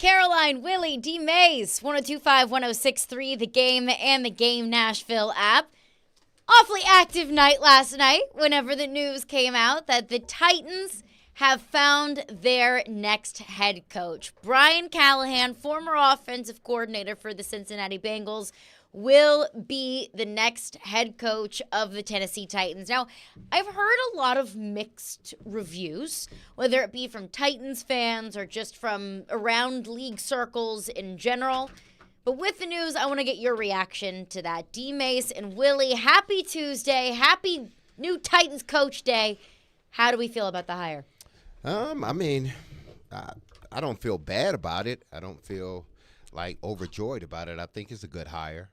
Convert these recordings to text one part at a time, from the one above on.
Caroline, Willy, D-Mase, 102.5, 106.3, The Game and the Game Nashville app. Awfully active night last night whenever the news came out that the Titans have found their next head coach. Brian Callahan, former offensive coordinator for the Cincinnati Bengals, will be the next head coach of the Tennessee Titans. Now, I've heard a lot of mixed reviews, whether it be from Titans fans or just from around league circles in general. But with the news, I want to get your reaction to that. D-Mase and Willy, happy Tuesday. Happy new Titans coach day. How do we feel about the hire? I don't feel bad about it. I don't feel like overjoyed about it. I think it's a good hire.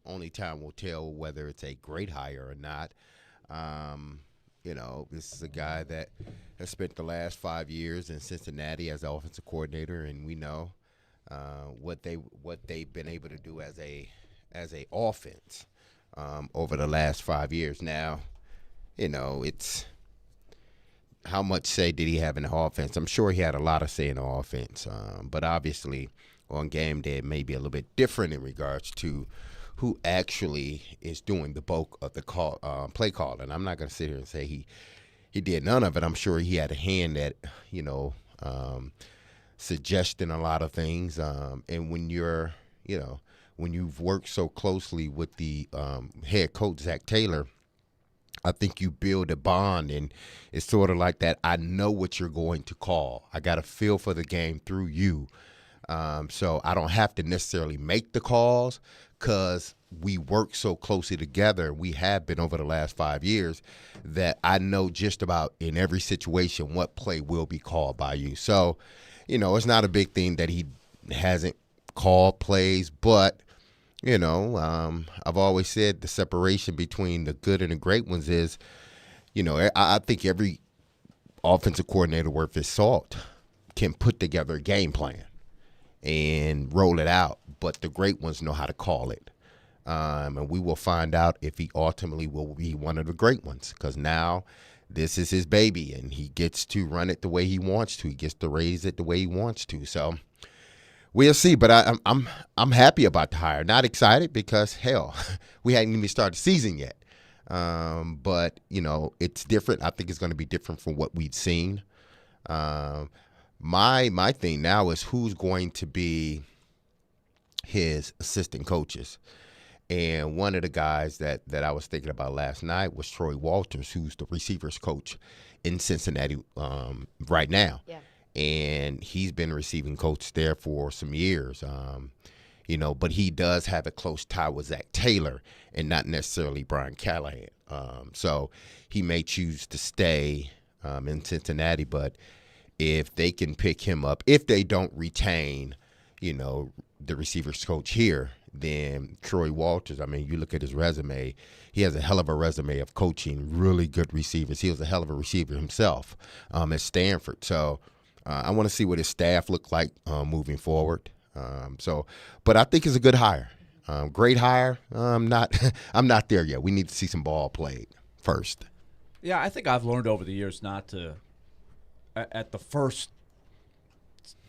Only time will tell whether it's a great hire or not. This is a guy that has spent the last 5 years in Cincinnati as the offensive coordinator, and we know what they've been able to do as a offense over the last 5 years. Now, it's how much say did he have in the offense? I'm sure he had a lot of say in the offense, but obviously on game day it may be a little bit different in regards to who actually is doing the bulk of the play call. And I'm not going to sit here and say he did none of it. I'm sure he had a hand at suggesting a lot of things. And when when you've worked so closely with the head coach Zach Taylor, I think you build a bond, and it's sort of like that. I know what you're going to call. I got a feel for the game through you. So I don't have to necessarily make the calls because we work so closely together. We have been over the last 5 years that I know just about in every situation what play will be called by you. So, it's not a big thing that he hasn't called plays, but I've always said the separation between the good and the great ones is, I think every offensive coordinator worth his salt can put together a game plan and roll it out, but the great ones know how to call it. And we will find out if he ultimately will be one of the great ones, because now this is his baby, and he gets to run it the way he wants to. He gets to raise it the way he wants to. So we'll see, but I'm happy about the hire. Not excited because, hell, we hadn't even started the season yet. But, it's different. I think it's going to be different from what we've seen. My thing now is who's going to be his assistant coaches. And one of the guys that I was thinking about last night was Troy Walters, who's the receivers coach in Cincinnati right now. Yeah. And he's been receiving coach there for some years, but he does have a close tie with Zach Taylor and not necessarily Brian Callahan. So he may choose to stay in Cincinnati, but if they can pick him up, if they don't retain, the receivers coach here, then Troy Walters, you look at his resume, he has a hell of a resume of coaching really good receivers. He was a hell of a receiver himself at Stanford. So I want to see what his staff look like moving forward. But I think it's a good hire. Great hire. I'm not there yet. We need to see some ball played first. Yeah, I think I've learned over the years not to, at the first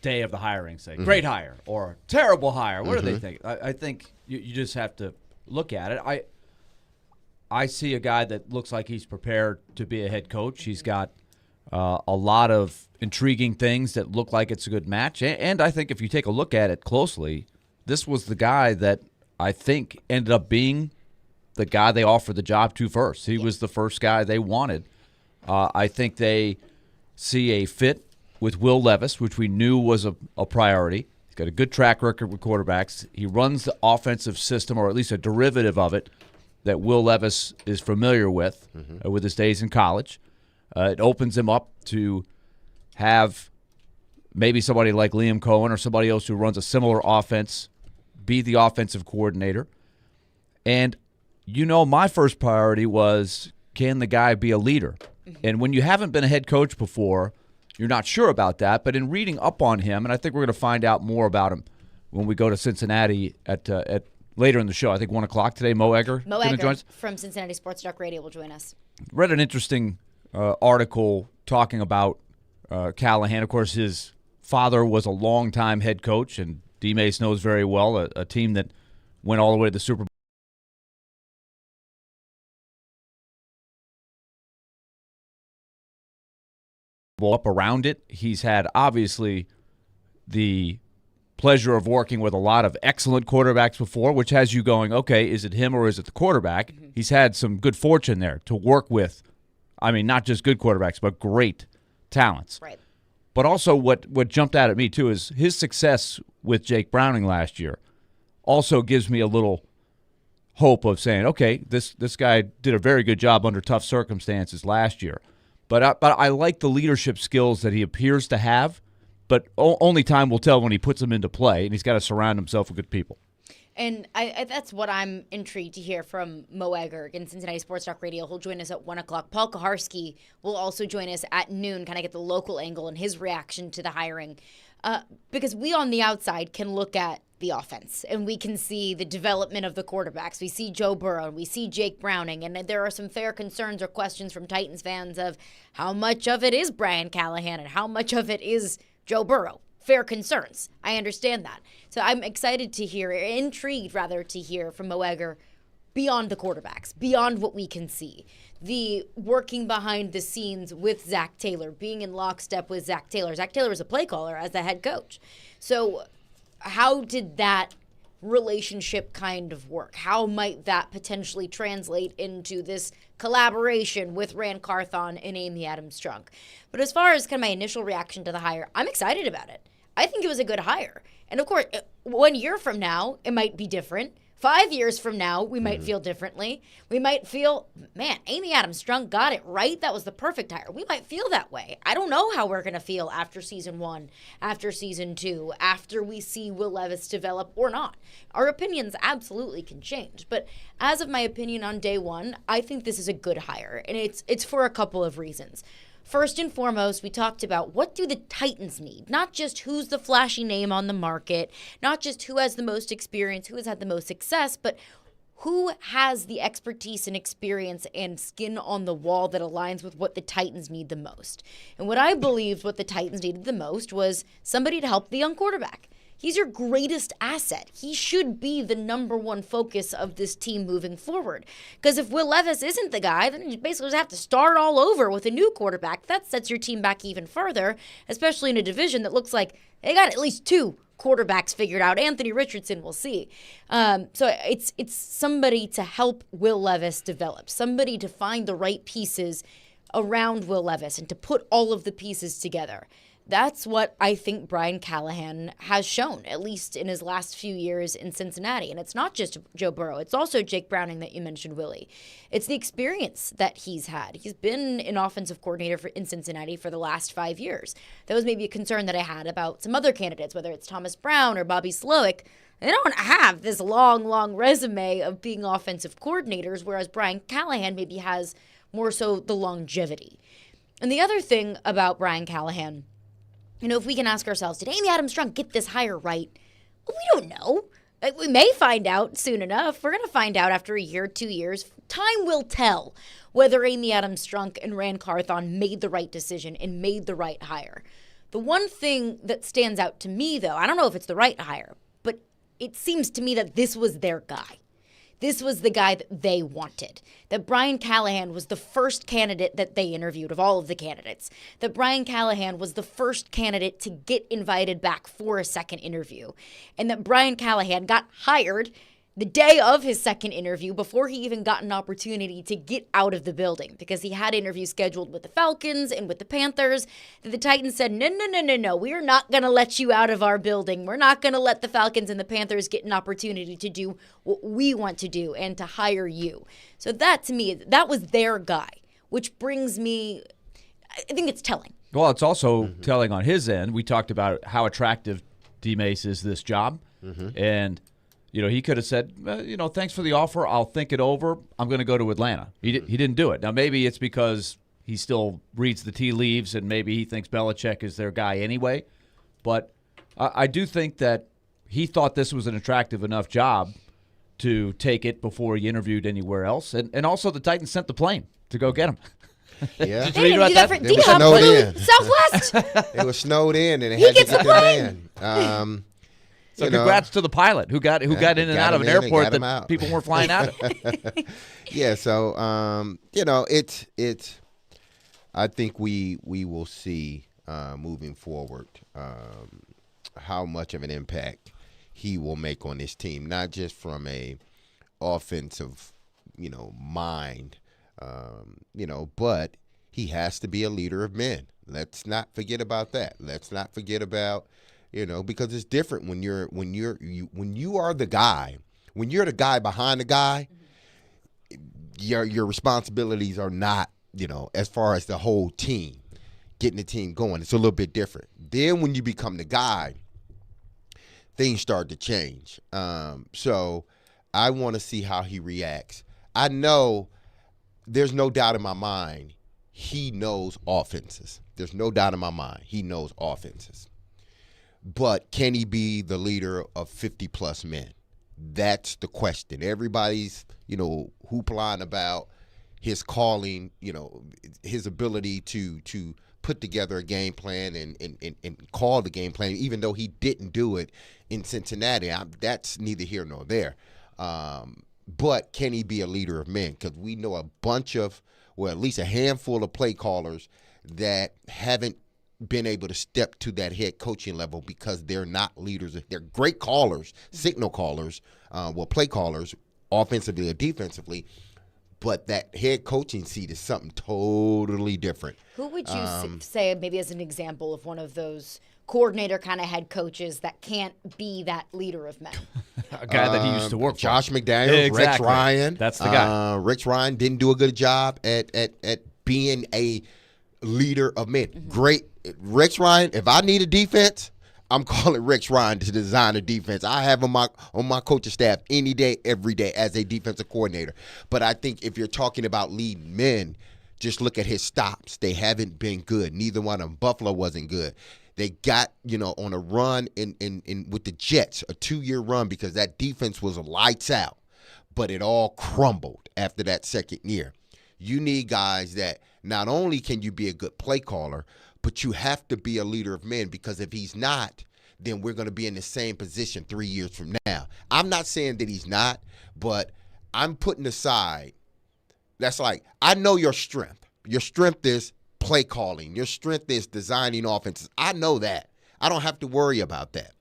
day of the hiring, say, great hire or terrible hire. What do they think? I think you just have to look at it. I see a guy that looks like he's prepared to be a head coach. He's got a lot of intriguing things that look like it's a good match. And I think if you take a look at it closely, this was the guy that I think ended up being the guy they offered the job to first. He was the first guy they wanted. I think they see a fit with Will Levis, which we knew was a priority. He's got a good track record with quarterbacks. He runs the offensive system, or at least a derivative of it, that Will Levis is familiar with his days in college. It opens him up to have maybe somebody like Liam Cohen or somebody else who runs a similar offense be the offensive coordinator. And my first priority was, can the guy be a leader? And when you haven't been a head coach before, you're not sure about that. But in reading up on him, and I think we're going to find out more about him when we go to Cincinnati at later in the show. I think 1 o'clock today. Mo Egger from Cincinnati Sports Talk Radio will join us. Read an interesting article talking about Callahan. Of course, his father was a longtime head coach, and D-Mase knows very well a team that went all the way to the Super Bowl. Up around it, he's had obviously the pleasure of working with a lot of excellent quarterbacks before, which has you going, okay, is it him or is it the quarterback? Mm-hmm. He's had some good fortune there to work with, I mean, not just good quarterbacks, but great talents. Right. But also what jumped out at me, too, is his success with Jake Browning last year also gives me a little hope of saying, okay, this guy did a very good job under tough circumstances last year. But I like the leadership skills that he appears to have, but only time will tell when he puts them into play, and he's got to surround himself with good people. And that's what I'm intrigued to hear from Mo Egger in Cincinnati Sports Talk Radio. He'll join us at 1 o'clock. Paul Kaharski will also join us at noon, kind of get the local angle and his reaction to the hiring. Because we on the outside can look at the offense, and we can see the development of the quarterbacks. We see Joe Burrow, and we see Jake Browning, and there are some fair concerns or questions from Titans fans of how much of it is Brian Callahan and how much of it is Joe Burrow. Fair concerns. I understand that. So I'm excited to hear, intrigued rather, to hear from Mo Egger beyond the quarterbacks, beyond what we can see. The working behind the scenes with Zach Taylor, being in lockstep with Zach Taylor. Zach Taylor was a play caller as the head coach. So how did that relationship kind of work? How might that potentially translate into this collaboration with Ran Carthon and Amy Adams-Strunk? But as far as kind of my initial reaction to the hire, I'm excited about it. I think it was a good hire. And of course, 1 year from now, it might be different. 5 years from now, we might feel differently. We might feel, man, Amy Adams-Strunk got it right. That was the perfect hire. We might feel that way. I don't know how we're going to feel after season 1, after season 2, after we see Will Levis develop or not. Our opinions absolutely can change. But as of my opinion on day 1, I think this is a good hire. And it's for a couple of reasons. First and foremost, we talked about what do the Titans need? Not just who's the flashy name on the market, not just who has the most experience, who has had the most success, but who has the expertise and experience and skin on the wall that aligns with what the Titans need the most. And what I believed what the Titans needed the most was somebody to help the young quarterback. He's your greatest asset. He should be the number one focus of this team moving forward. Because if Will Levis isn't the guy, then you basically just have to start all over with a new quarterback. That sets your team back even further, especially in a division that looks like they got at least 2 quarterbacks figured out. Anthony Richardson, we'll see. So it's somebody to help Will Levis develop, somebody to find the right pieces around Will Levis and to put all of the pieces together. That's what I think Brian Callahan has shown, at least in his last few years in Cincinnati. And it's not just Joe Burrow. It's also Jake Browning that you mentioned, Willy. It's the experience that he's had. He's been an offensive coordinator in Cincinnati for the last 5 years. That was maybe a concern that I had about some other candidates, whether it's Thomas Brown or Bobby Slowick. They don't have this long resume of being offensive coordinators, whereas Brian Callahan maybe has more so the longevity. And the other thing about Brian Callahan, if we can ask ourselves, did Amy Adams-Strunk get this hire right? Well, we don't know. We may find out soon enough. We're going to find out after a year, 2 years. Time will tell whether Amy Adams-Strunk and Ran Carthon made the right decision and made the right hire. The one thing that stands out to me, though, I don't know if it's the right hire, but it seems to me that this was their guy. This was the guy that they wanted. That Brian Callahan was the first candidate that they interviewed of all of the candidates. That Brian Callahan was the first candidate to get invited back for a second interview. And that Brian Callahan got hired the day of his second interview before he even got an opportunity to get out of the building because he had interviews scheduled with the Falcons and with the Panthers. The Titans said, no, we're not going to let you out of our building. We're not going to let the Falcons and the Panthers get an opportunity to do what we want to do and to hire you. So that, to me, that was their guy, which brings me, I think it's telling. Well, it's also telling on his end. We talked about how attractive D-Mase is this job, and he could have said, thanks for the offer. I'll think it over. I'm going to go to Atlanta. He didn't do it. Now, maybe it's because he still reads the tea leaves and maybe he thinks Belichick is their guy anyway. But I do think that he thought this was an attractive enough job to take it before he interviewed anywhere else. And also the Titans sent the plane to go get him. Yeah. They didn't even do that for They were D-Hop snowed flew in. Southwest. They were snowed in, and they He had to gets get a them plane. in. So You know, congrats to the pilot who got in and got out of him an in and airport got him that out. people weren't flying out of. Yeah. So it's. I think we will see moving forward how much of an impact he will make on this team, not just from a offensive, mind, but he has to be a leader of men. Let's not forget about that. Let's not forget about, because it's different when you are the guy, when you're the guy behind the guy, your responsibilities are not, as far as the whole team, getting the team going. It's a little bit different. Then when you become the guy, things start to change. So I want to see how he reacts. I know there's no doubt in my mind he knows offenses. There's no doubt in my mind he knows offenses. But can he be the leader of 50-plus men? That's the question. Everybody's, hoopla about his calling, his ability to put together a game plan and call the game plan, even though he didn't do it in Cincinnati. That's neither here nor there. But can he be a leader of men? Because we know a bunch of, well, at least a handful of play callers that haven't been able to step to that head coaching level because they're not leaders. They're great callers, signal callers, play callers, offensively or defensively, but that head coaching seat is something totally different. Who would you say, maybe as an example of one of those coordinator kind of head coaches that can't be that leader of men? A guy that he used to work for. Josh McDaniels, Exactly. Rex Ryan. That's the guy. Rex Ryan didn't do a good job at being a leader of men. Mm-hmm. Great. Rex Ryan, if I need a defense, I'm calling Rex Ryan to design a defense. I have him on my coaching staff any day, every day as a defensive coordinator. But I think if you're talking about leading men, just look at his stops. They haven't been good. Neither one of them. Buffalo wasn't good. They got, on a run in with the Jets, a 2-year run, because that defense was lights out. But it all crumbled after that second year. You need guys that not only can you be a good play caller, but you have to be a leader of men, because if he's not, then we're going to be in the same position 3 years from now. I'm not saying that he's not, but I'm putting aside, that's like, I know your strength. Your strength is play calling. Your strength is designing offenses. I know that. I don't have to worry about that.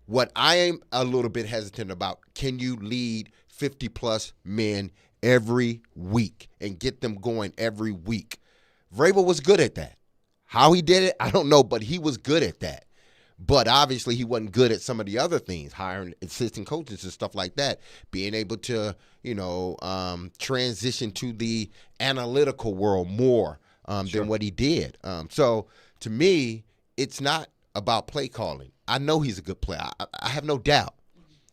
What I am a little bit hesitant about, can you lead 50-plus men every week and get them going every week? Vrabel was good at that. How he did it, I don't know, but he was good at that. But obviously he wasn't good at some of the other things, hiring assistant coaches and stuff like that, being able to, transition to the analytical world more than what he did. So to me, it's not about play calling. I know he's a good player. I have no doubt.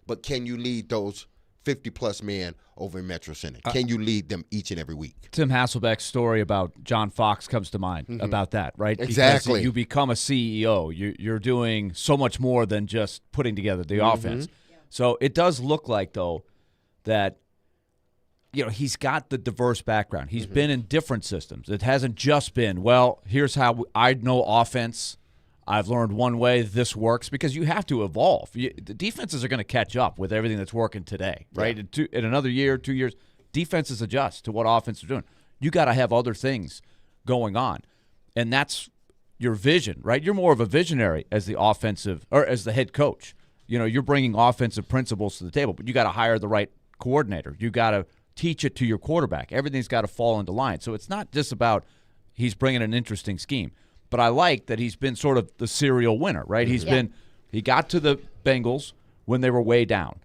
But can you lead those 50-plus men over in Metro Center? Can you lead them each and every week? Tim Hasselbeck's story about John Fox comes to mind about that, right? Exactly. Because you become a CEO. You're doing so much more than just putting together the offense. Yeah. So it does look like, though, that he's got the diverse background. He's been in different systems. It hasn't just been, well, here's how I know offense. I've learned one way this works, because you have to evolve. The defenses are going to catch up with everything that's working today, right? Yeah. In another year, 2 years, defenses adjust to what offense is doing. You got to have other things going on, and that's your vision, right? You're more of a visionary as the offensive or as the head coach. You're bringing offensive principles to the table, but you got to hire the right coordinator. You got to teach it to your quarterback. Everything's got to fall into line. So it's not just about he's bringing an interesting scheme. But I like that he's been sort of the serial winner, right? He got to the Bengals when they were way down.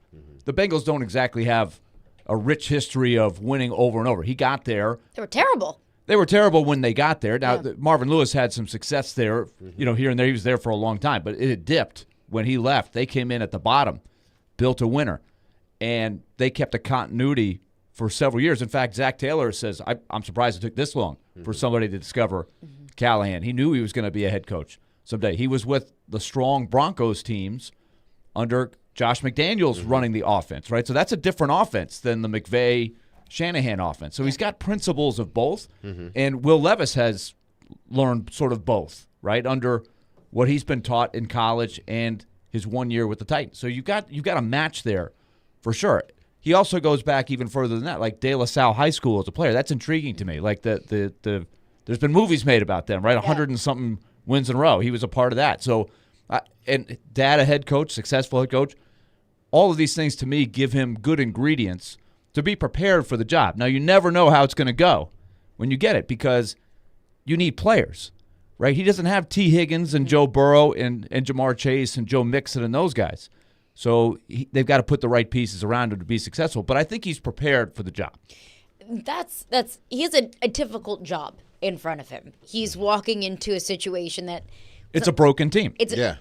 The Bengals don't exactly have a rich history of winning over and over. He got there. They were terrible. They were terrible when they got there. Now, Marvin Lewis had some success there, here and there. He was there for a long time, but it had dipped when he left. They came in at the bottom, built a winner, and they kept a continuity for several years. In fact, Zach Taylor says, I'm surprised it took this long for somebody to discover Callahan. He knew he was going to be a head coach someday. He was with the strong Broncos teams under Josh McDaniels running the offense, right? So that's a different offense than the McVay, Shanahan offense. So he's got principles of both, and Will Levis has learned sort of both, right, under what he's been taught in college and his 1 year with the Titans. So you've got a match there for sure. He also goes back even further than that, like De La Salle High School as a player. That's intriguing to me. Like the there's been movies made about them, right? 100 and something wins in a row. He was a part of that. So, and dad, a head coach, successful head coach. All of these things to me give him good ingredients to be prepared for the job. Now, you never know how it's going to go when you get it because you need players, right? He doesn't have T. Higgins and Joe Burrow and Jamar Chase and Joe Mixon and those guys. So they've got to put the right pieces around him to be successful. But I think he's prepared for the job. He has a difficult job in front of him. He's walking into a situation that it's a broken team. The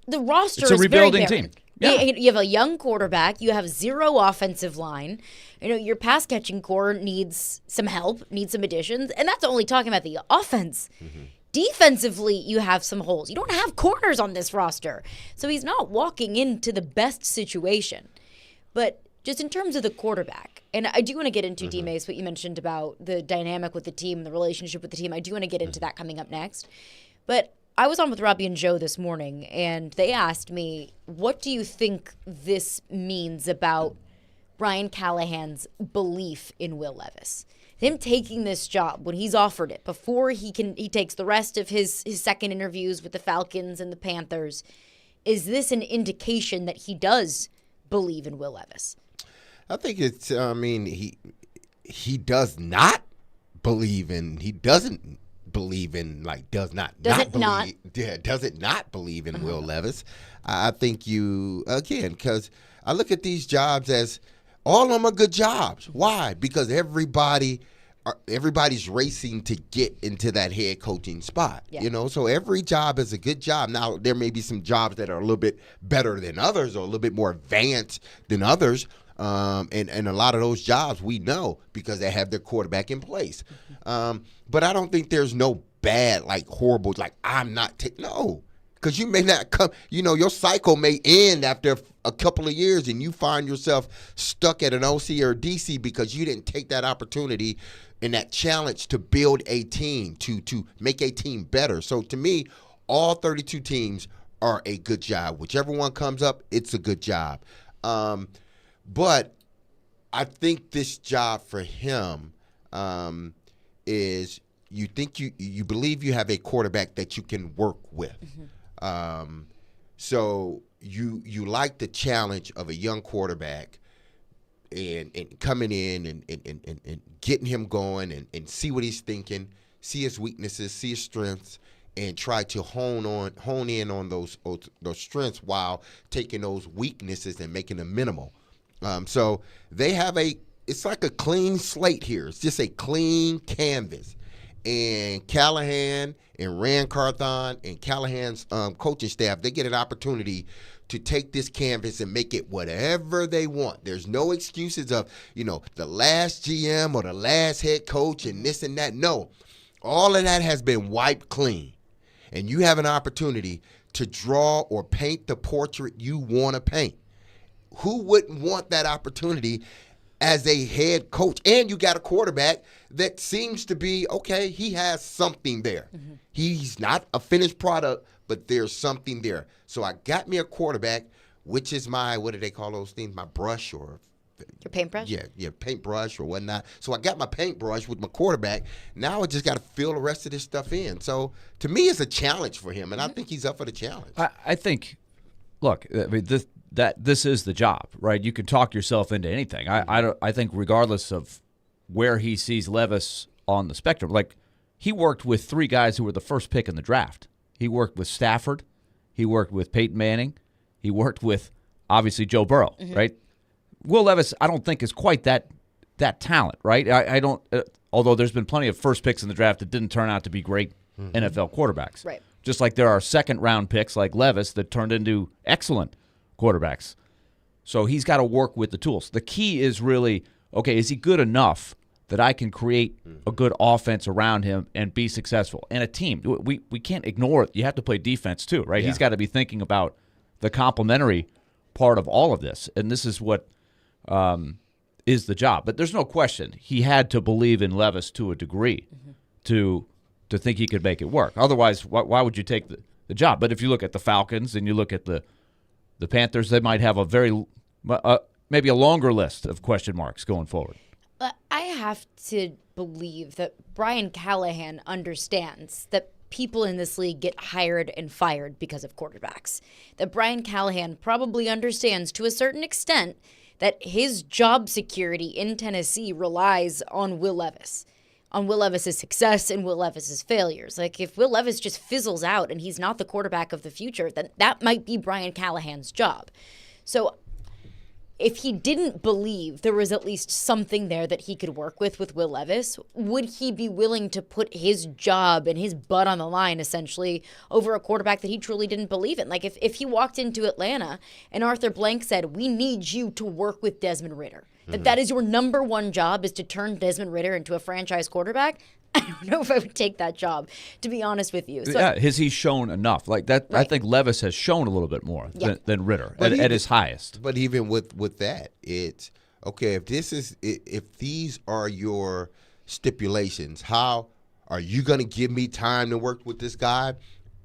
roster it's a is rebuilding very barren. team. Yeah. You have a young quarterback. You have zero offensive line. Your pass catching core needs some help, needs some additions, and that's only talking about the offense. Defensively, you have some holes. You don't have corners on this roster, so he's not walking into the best situation. But just in terms of the quarterback, and I do want to get into D-Mase, what you mentioned about the dynamic with the team, the relationship with the team. I do want to get into that coming up next. But I was on with Robbie and Joe this morning, and they asked me, what do you think this means about Brian Callahan's belief in Will Levis? Him taking this job when he's offered it, before he takes the rest of his second interviews with the Falcons and the Panthers. Is this an indication that he does believe in Will Levis? I think it's, he does not believe in, he doesn't believe in, like, doesn't not believe in Will Levis. I think because I look at these jobs as all of them are good jobs. Why? Because everybody's racing to get into that head coaching spot. Yeah. So every job is a good job. Now, there may be some jobs that are a little bit better than others or a little bit more advanced than others. And a lot of those jobs we know because they have their quarterback in place. But I don't think there's no bad, like horrible, like I'm not no. Because you may not come, your cycle may end after a couple of years and you find yourself stuck at an OC or DC because you didn't take that opportunity and that challenge to build a team, to make a team better. So to me, all 32 teams are a good job. Whichever one comes up, it's a good job. But I think this job for him is you think you believe you have a quarterback that you can work with. So you like the challenge of a young quarterback and coming in and getting him going and see what he's thinking, see his weaknesses, see his strengths, and try to hone in on those strengths while taking those weaknesses and making them minimal. So they have it's like a clean slate here. It's just a clean canvas. And Callahan and Rand Carthon and Callahan's coaching staff, they get an opportunity to take this canvas and make it whatever they want. There's no excuses of, the last GM or the last head coach and this and that. No, all of that has been wiped clean. And you have an opportunity to draw or paint the portrait you want to paint. Who wouldn't want that opportunity as a head coach? And you got a quarterback that seems to be, okay, he has something there. He's not a finished product, but there's something there. So I got me a quarterback, which is my, what do they call those things, my brush or? Your paintbrush? Yeah, paintbrush or whatnot. So I got my paintbrush with my quarterback. Now I just got to fill the rest of this stuff in. So to me, it's a challenge for him, and I think he's up for the challenge. I think, look, this is the job, right? You can talk yourself into anything. I think regardless of where he sees Levis on the spectrum, like he worked with three guys who were the first pick in the draft. He worked with Stafford, he worked with Peyton Manning, he worked with obviously Joe Burrow, right? Will Levis, I don't think is quite that talent, right? I don't. Although there's been plenty of first picks in the draft that didn't turn out to be great NFL quarterbacks, right? Just like there are second round picks like Levis that turned into excellent quarterbacks. So he's got to work with the tools. The key is really, okay, is he good enough that I can create a good offense around him and be successful? And a team, we can't ignore it. You have to play defense too, right? Yeah. He's got to be thinking about the complementary part of all of this. And this is what is the job. But there's no question he had to believe in Levis to a degree to think he could make it work. Otherwise, why would you take the job? But if you look at the Falcons and you look at the Panthers, they might have a very maybe a longer list of question marks going forward. I have to believe that Brian Callahan understands that people in this league get hired and fired because of quarterbacks. That Brian Callahan probably understands to a certain extent that his job security in Tennessee relies on Will Levis, on Will Levis's success and Will Levis's failures. Like, if Will Levis just fizzles out and he's not the quarterback of the future, then that might be Brian Callahan's job. So if he didn't believe there was at least something there that he could work with Will Levis, would he be willing to put his job and his butt on the line, essentially, over a quarterback that he truly didn't believe in? Like, if he walked into Atlanta and Arthur Blank said, we need you to work with Desmond Ridder, that is your number one job, is to turn Desmond Ridder into a franchise quarterback, I don't know if I would take that job, to be honest with you. So, has he shown enough? Like that, right. I think Levis has shown a little bit more than Ridder at his highest. But even with that, it's okay. If these are your stipulations, how are you going to give me time to work with this guy?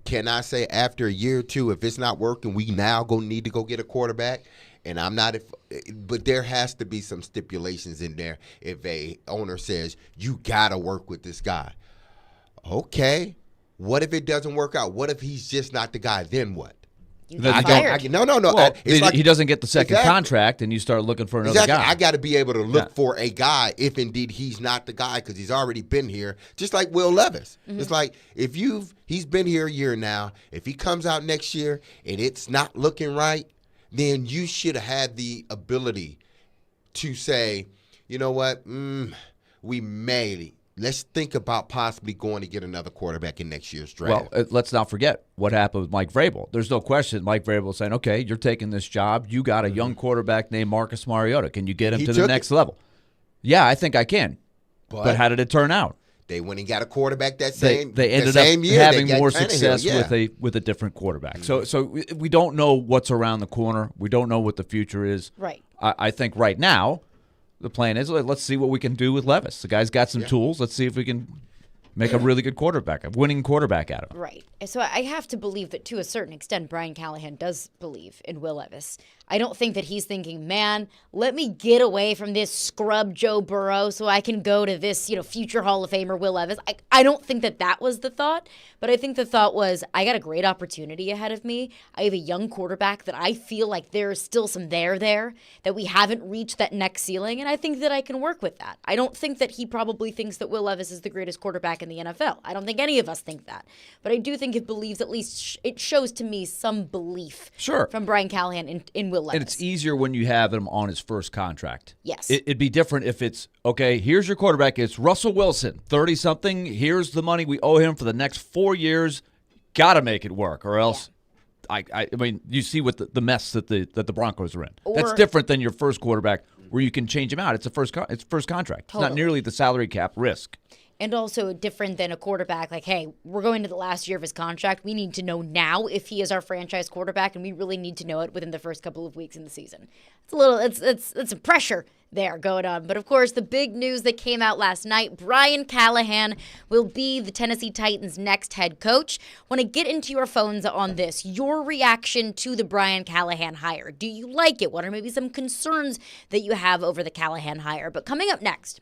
Can I say after a year or two, if it's not working, we now need to go get a quarterback? And I'm not, but there has to be some stipulations in there. If a owner says, you got to work with this guy. Okay. What if it doesn't work out? What if he's just not the guy? Then what? No. Well, he doesn't get the second contract, and you start looking for another guy. I got to be able to look for a guy if indeed he's not the guy, because he's already been here, just like Will Levis. It's like he's been here a year now. If he comes out next year and it's not looking right, then you should have had the ability to say, you know what, let's think about possibly going to get another quarterback in next year's draft. Well, let's not forget what happened with Mike Vrabel. There's no question Mike Vrabel saying, okay, you're taking this job. You got a young quarterback named Marcus Mariota. Can you get him to the next level? Yeah, I think I can. But how did it turn out? They went and got a quarterback they ended up year. Having more success with a different quarterback. So we don't know what's around the corner. We don't know what the future is. Right. I think right now the plan is, let's see what we can do with Levis. The guy's got some tools. Let's see if we can make a really good quarterback, a winning quarterback out of him. Right. So I have to believe that to a certain extent Brian Callahan does believe in Will Levis. I don't think that he's thinking, man, let me get away from this scrub Joe Burrow so I can go to this, future Hall of Famer Will Levis. I don't think that was the thought, but I think the thought was, I got a great opportunity ahead of me. I have a young quarterback that I feel like there's still some there, that we haven't reached that next ceiling, and I think that I can work with that. I don't think that he probably thinks that Will Levis is the greatest quarterback in the NFL. I don't think any of us think that, but I do think it believes, at least it shows to me, some belief from Brian Callahan in Will Levis. And it's easier when you have him on his first contract. Yes. It'd be different if it's, okay, here's your quarterback. It's Russell Wilson, 30-something. Here's the money we owe him for the next 4 years. Got to make it work, or else I mean, you see what the mess that the Broncos are in. That's different than your first quarterback where you can change him out. It's first contract. Totally. It's not nearly the salary cap risk. And also different than a quarterback, like, hey, we're going to the last year of his contract. We need to know now if he is our franchise quarterback, and we really need to know it within the first couple of weeks in the season. It's a pressure there going on. But, of course, the big news that came out last night, Brian Callahan will be the Tennessee Titans' next head coach. Want to get into your phones on this. Your reaction to the Brian Callahan hire. Do you like it? What are maybe some concerns that you have over the Callahan hire? But coming up next,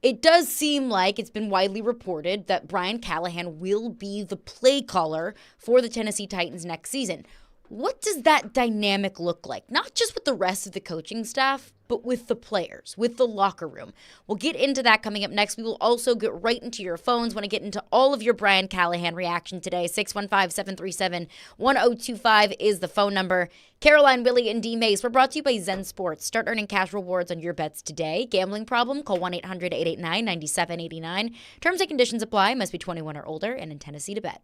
it does seem like it's been widely reported that Brian Callahan will be the play caller for the Tennessee Titans next season. What does that dynamic look like? Not just with the rest of the coaching staff, but with the players, with the locker room. We'll get into that coming up next. We will also get right into your phones. Want to get into all of your Brian Callahan reaction today. 615-737-1025 is the phone number. Caroline, Willy, and D-Mase. We're brought to you by Zen Sports. Start earning cash rewards on your bets today. Gambling problem? Call 1-800-889-9789. Terms and conditions apply. Must be 21 or older and in Tennessee to bet.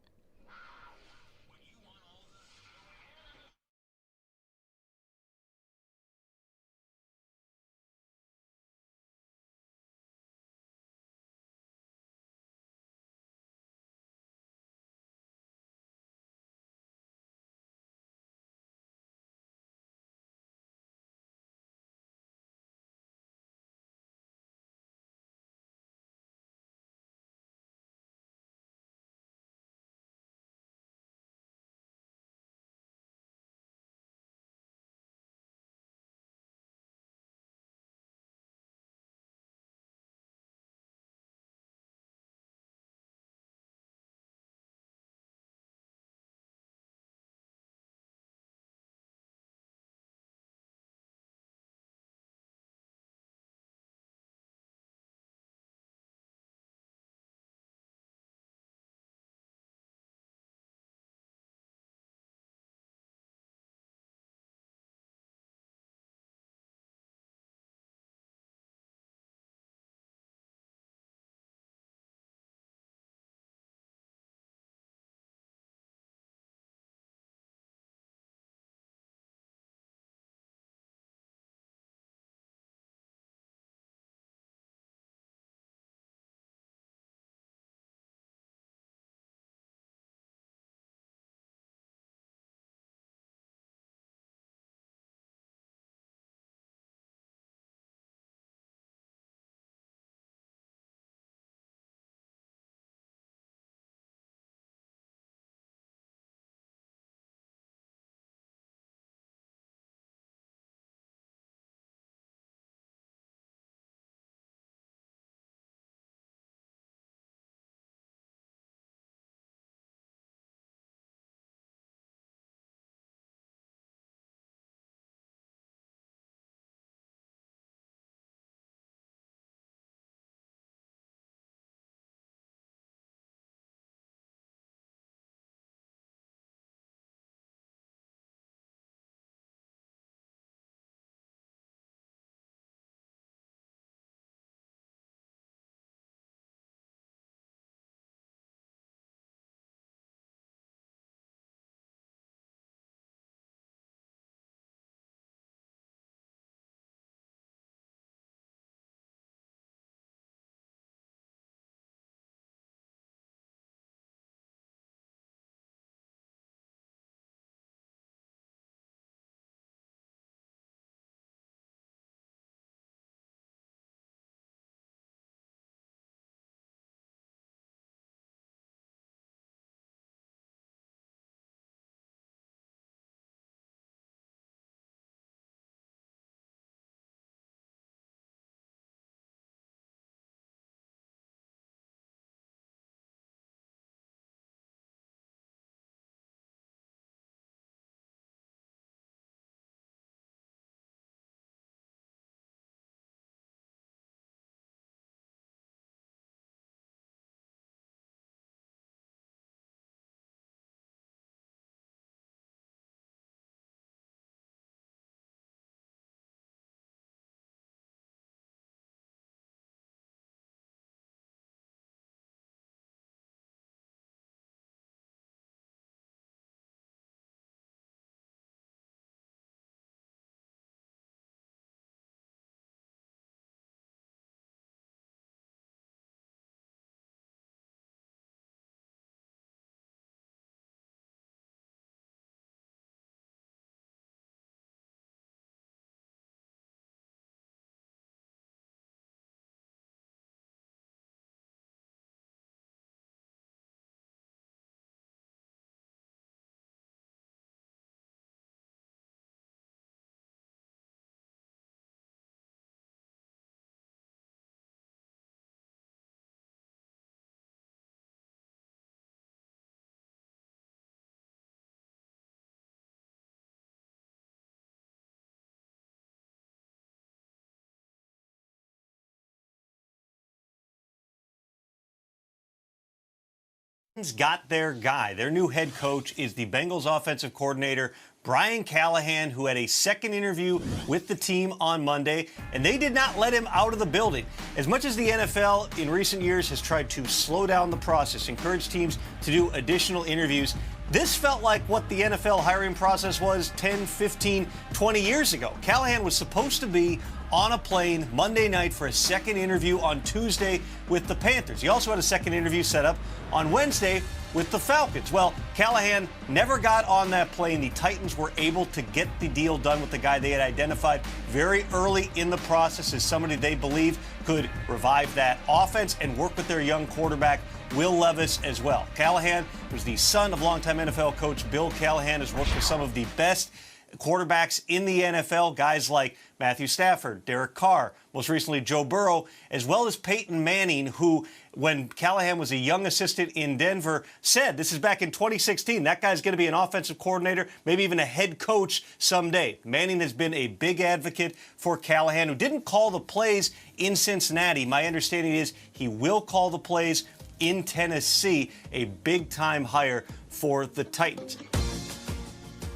got their guy. Their new head coach is the Bengals offensive coordinator, Brian Callahan, who had a second interview with the team on Monday, and they did not let him out of the building. As much as the NFL in recent years has tried to slow down the process, encourage teams to do additional interviews, this felt like what the NFL hiring process was 10, 15, 20 years ago. Callahan was supposed to be on a plane Monday night for a second interview on Tuesday with the Panthers. He also had a second interview set up on Wednesday with the Falcons. Well, Callahan never got on that plane. The Titans were able to get the deal done with the guy they had identified very early in the process as somebody they believe could revive that offense and work with their young quarterback, Will Levis, as well. Callahan was the son of longtime NFL coach Bill Callahan, has worked with some of the best quarterbacks in the NFL, guys like Matthew Stafford, Derek Carr, most recently Joe Burrow, as well as Peyton Manning, who, when Callahan was a young assistant in Denver, said, this is back in 2016, that guy's going to be an offensive coordinator, maybe even a head coach someday. Manning has been a big advocate for Callahan, who didn't call the plays in Cincinnati. My understanding is he will call the plays in Tennessee, a big-time hire for the Titans.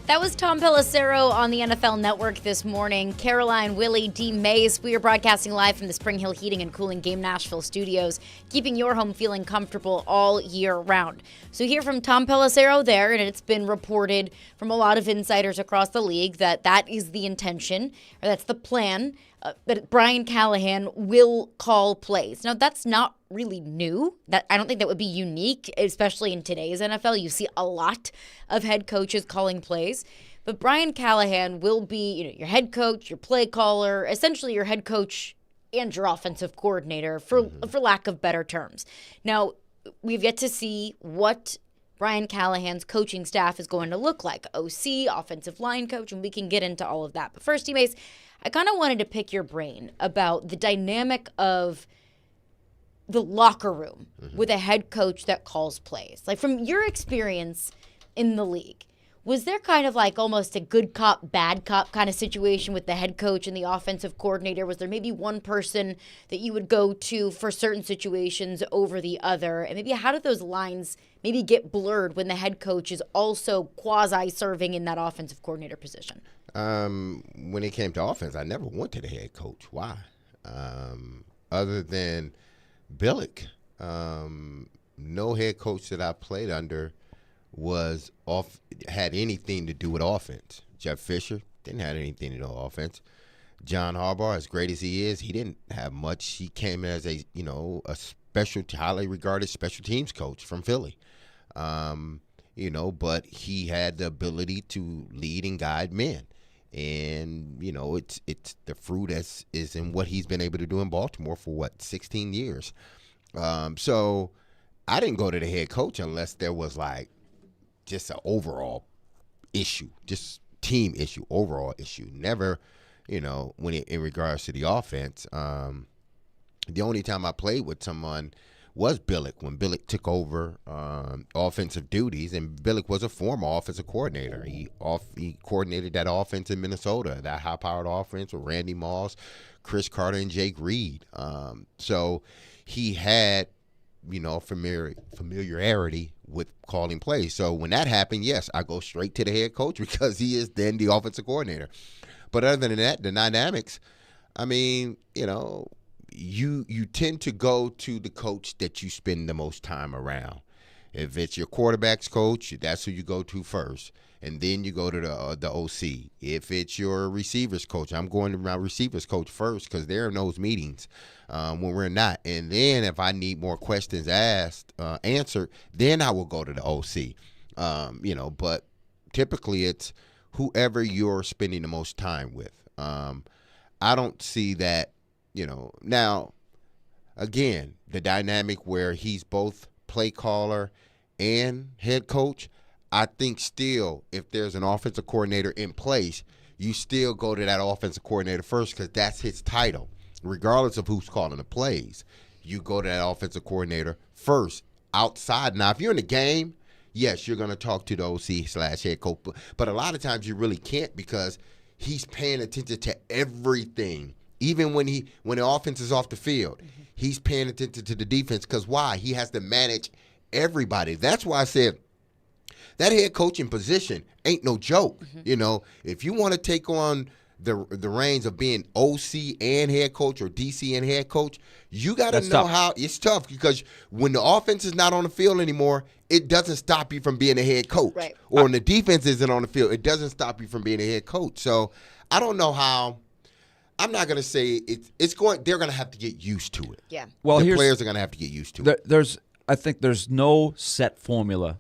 That was Tom Pelissero on the NFL Network this morning. Caroline, Willy, D-Mase. We are broadcasting live from the Spring Hill Heating and Cooling Game Nashville studios, keeping your home feeling comfortable all year round. So hear from Tom Pelissero there, and it's been reported from a lot of insiders across the league that that is the intention, or that's the plan, that Brian Callahan will call plays. Now, that's not really new. That I don't think that would be unique, especially in today's NFL. You see a lot of head coaches calling plays. But Brian Callahan will be, your head coach, your play caller, essentially your head coach and your offensive coordinator, for lack of better terms. Now, we've yet to see what Brian Callahan's coaching staff is going to look like. OC, offensive line coach, and we can get into all of that. But first, D-Mase, I kind of wanted to pick your brain about the dynamic of the locker room with a head coach that calls plays. Like, from your experience in the league, was there kind of like almost a good cop, bad cop kind of situation with the head coach and the offensive coordinator? Was there maybe one person that you would go to for certain situations over the other? And maybe how did those lines maybe get blurred when the head coach is also quasi-serving in that offensive coordinator position? When it came to offense, I never wanted a head coach. Why? Other than Billick, no head coach that I played under had anything to do with offense. Jeff Fisher didn't have anything to do with offense. John Harbaugh, as great as he is, he didn't have much. He came as a highly regarded special teams coach from Philly. But he had the ability to lead and guide men. And, it's the fruit is in what he's been able to do in Baltimore for, 16 years. So I didn't go to the head coach unless there was, just an overall issue, just team issue, overall issue. Never, in regards to the offense. The only time I played with someone was Billick, when Billick took over offensive duties, and Billick was a former offensive coordinator. He coordinated that offense in Minnesota, that high-powered offense with Randy Moss, Chris Carter, and Jake Reed. So he had, familiarity with calling plays. So when that happened, yes, I go straight to the head coach because he is then the offensive coordinator. But other than that, the dynamics, you tend to go to the coach that you spend the most time around. If it's your quarterback's coach, that's who you go to first, and then you go to the OC. If it's your receivers coach, I'm going to my receivers coach first because they're in those meetings when we're not. And then if I need more questions answered, then I will go to the OC. But typically it's whoever you're spending the most time with. I don't see that. Now, again, the dynamic where he's both play caller and head coach, I think still, if there's an offensive coordinator in place, you still go to that offensive coordinator first because that's his title. Regardless of who's calling the plays, you go to that offensive coordinator first. Outside, now, if you're in the game, yes, you're going to talk to the OC/head coach, but a lot of times you really can't because he's paying attention to everything. Even when the offense is off the field, he's paying attention to the defense because why? He has to manage everybody. That's why I said that head coaching position ain't no joke. You know, if you want to take on the reins of being OC and head coach or DC and head coach, you got to know how it's tough, because when the offense is not on the field anymore, it doesn't stop you from being a head coach. Right. Or when the defense isn't on the field, it doesn't stop you from being a head coach. So I don't know how. I'm not going to say it's going. They're going to have to get used to it. Yeah. Well, the players are going to have to get used to it. I think there's no set formula,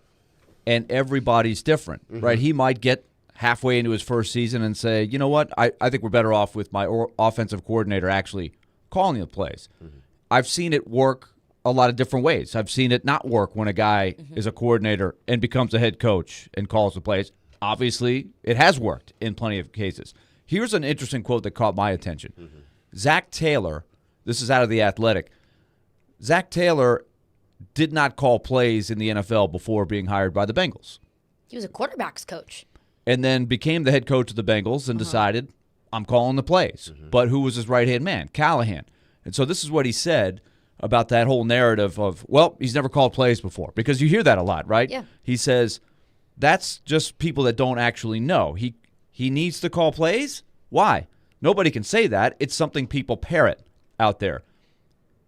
and everybody's different, right? He might get halfway into his first season and say, you know what, I think we're better off with my offensive coordinator actually calling the plays. I've seen it work a lot of different ways. I've seen it not work when a guy is a coordinator and becomes a head coach and calls the plays. Obviously, it has worked in plenty of cases. Here's an interesting quote that caught my attention. Zach Taylor, this is out of The Athletic. Zach Taylor did not call plays in the NFL before being hired by the Bengals. He was a quarterback's coach. And then became the head coach of the Bengals and decided, I'm calling the plays. But who was his right-hand man? Callahan. And so this is what he said about that whole narrative of, well, he's never called plays before. Because you hear that a lot, right? Yeah. He says, that's just people that don't actually know. He needs to call plays? Why? Nobody can say that. It's something people parrot out there.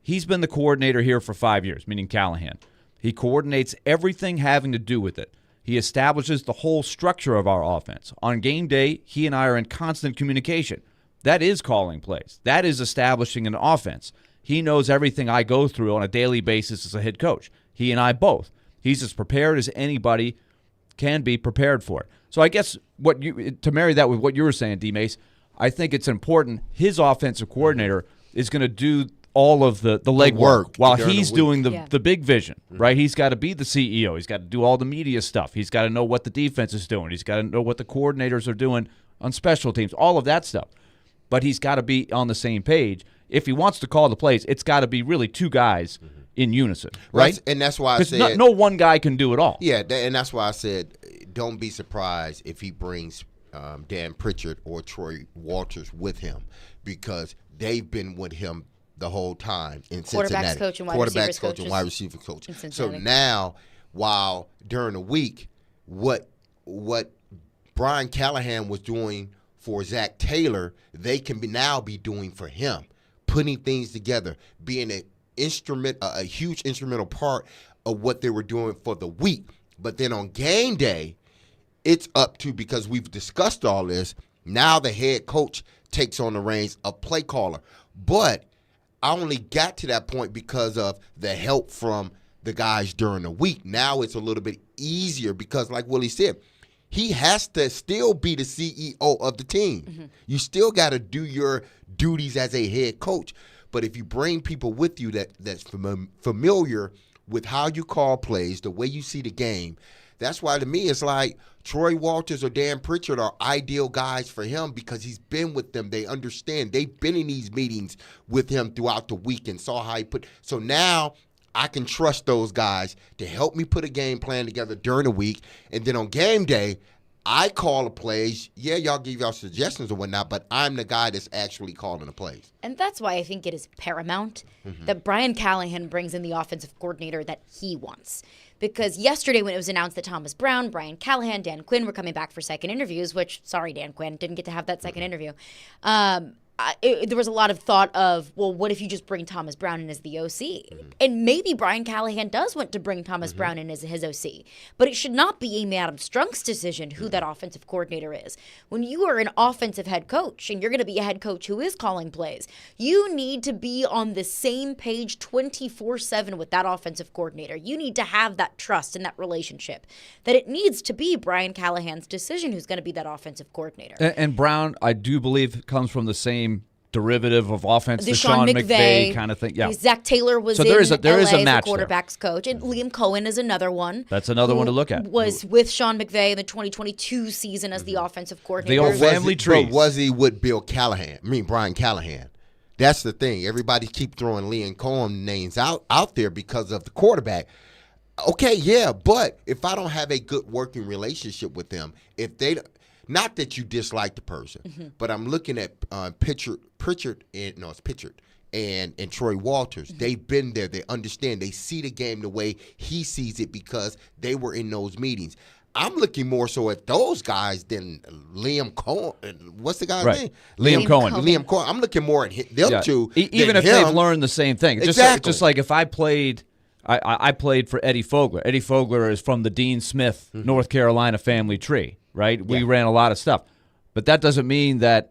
He's been the coordinator here for 5 years, meaning Callahan. He coordinates everything having to do with it. He establishes the whole structure of our offense. On game day, he and I are in constant communication. That is calling plays. That is establishing an offense. He knows everything I go through on a daily basis as a head coach. He and I both. He's as prepared as anybody can be prepared for it. So I guess to marry that with what you were saying, D-Mase, I think it's important his offensive coordinator is going to do all of the legwork while he's doing the big vision, right? He's got to be the CEO. He's got to do all the media stuff. He's got to know what the defense is doing. He's got to know what the coordinators are doing on special teams, all of that stuff. But he's got to be on the same page. If he wants to call the plays, it's got to be really two guys in unison, right? And that's why I said no one guy can do it all. Yeah, and that's why I said don't be surprised if he brings Dan Pritchard or Troy Walters with him, because they've been with him the whole time in Cincinnati. Quarterbacks coach and wide receiver coach. So now, while during the week, what Brian Callahan was doing for Zach Taylor, they can now be doing for him, putting things together, being a huge instrumental part of what they were doing for the week. But then on game day, it's up to, because we've discussed all this, now the head coach takes on the reins of play caller. But I only got to that point because of the help from the guys during the week. Now it's a little bit easier because, like Willie said, he has to still be the CEO of the team. You still got to do your duties as a head coach. But if you bring people with you that's familiar with how you call plays, the way you see the game, that's why to me it's like Troy Walters or Dan Pritchard are ideal guys for him, because he's been with them. They understand. They've been in these meetings with him throughout the week and saw how he put. So now I can trust those guys to help me put a game plan together during the week. And then on game day, I call the plays. Yeah, y'all give y'all suggestions or whatnot, but I'm the guy that's actually calling the plays. And that's why I think it is paramount that Brian Callahan brings in the offensive coordinator that he wants. Because yesterday when it was announced that Thomas Brown, Brian Callahan, Dan Quinn were coming back for second interviews, which, sorry, Dan Quinn, didn't get to have that second interview. There was a lot of thought of, well, what if you just bring Thomas Brown in as the OC? And maybe Brian Callahan does want to bring Thomas Brown in as his OC. But it should not be Amy Adams Strunk's decision who that offensive coordinator is. When you are an offensive head coach and you're going to be a head coach who is calling plays, you need to be on the same page 24/7 with that offensive coordinator. You need to have that trust and that relationship, that it needs to be Brian Callahan's decision who's going to be that offensive coordinator. And Brown, I do believe, comes from the same derivative of offense, the Sean McVay kind of thing. Yeah. Zach Taylor was there is a LA as match the quarterback's coach. And Liam Cohen is another one. That's another one to look at. Was with Sean McVay in the 2022 season as the offensive coordinator. The old family tree. But was he with Brian Callahan? That's the thing. Everybody keep throwing Liam Cohen names out there because of the quarterback. Okay, yeah, but if I don't have a good working relationship with them, if they – not that you dislike the person, but I'm looking at Pritchard and Troy Walters. They've been there. They understand. They see the game the way he sees it because they were in those meetings. I'm looking more so at those guys than Liam Cohen. What's the guy's name? Liam Cohen. Liam Cohen. I'm looking more at them two. Even if they've learned the same thing. Exactly. Just like if I played I played for Eddie Fogler. Eddie Fogler is from the Dean Smith, North Carolina family tree, right? We ran a lot of stuff. But that doesn't mean that,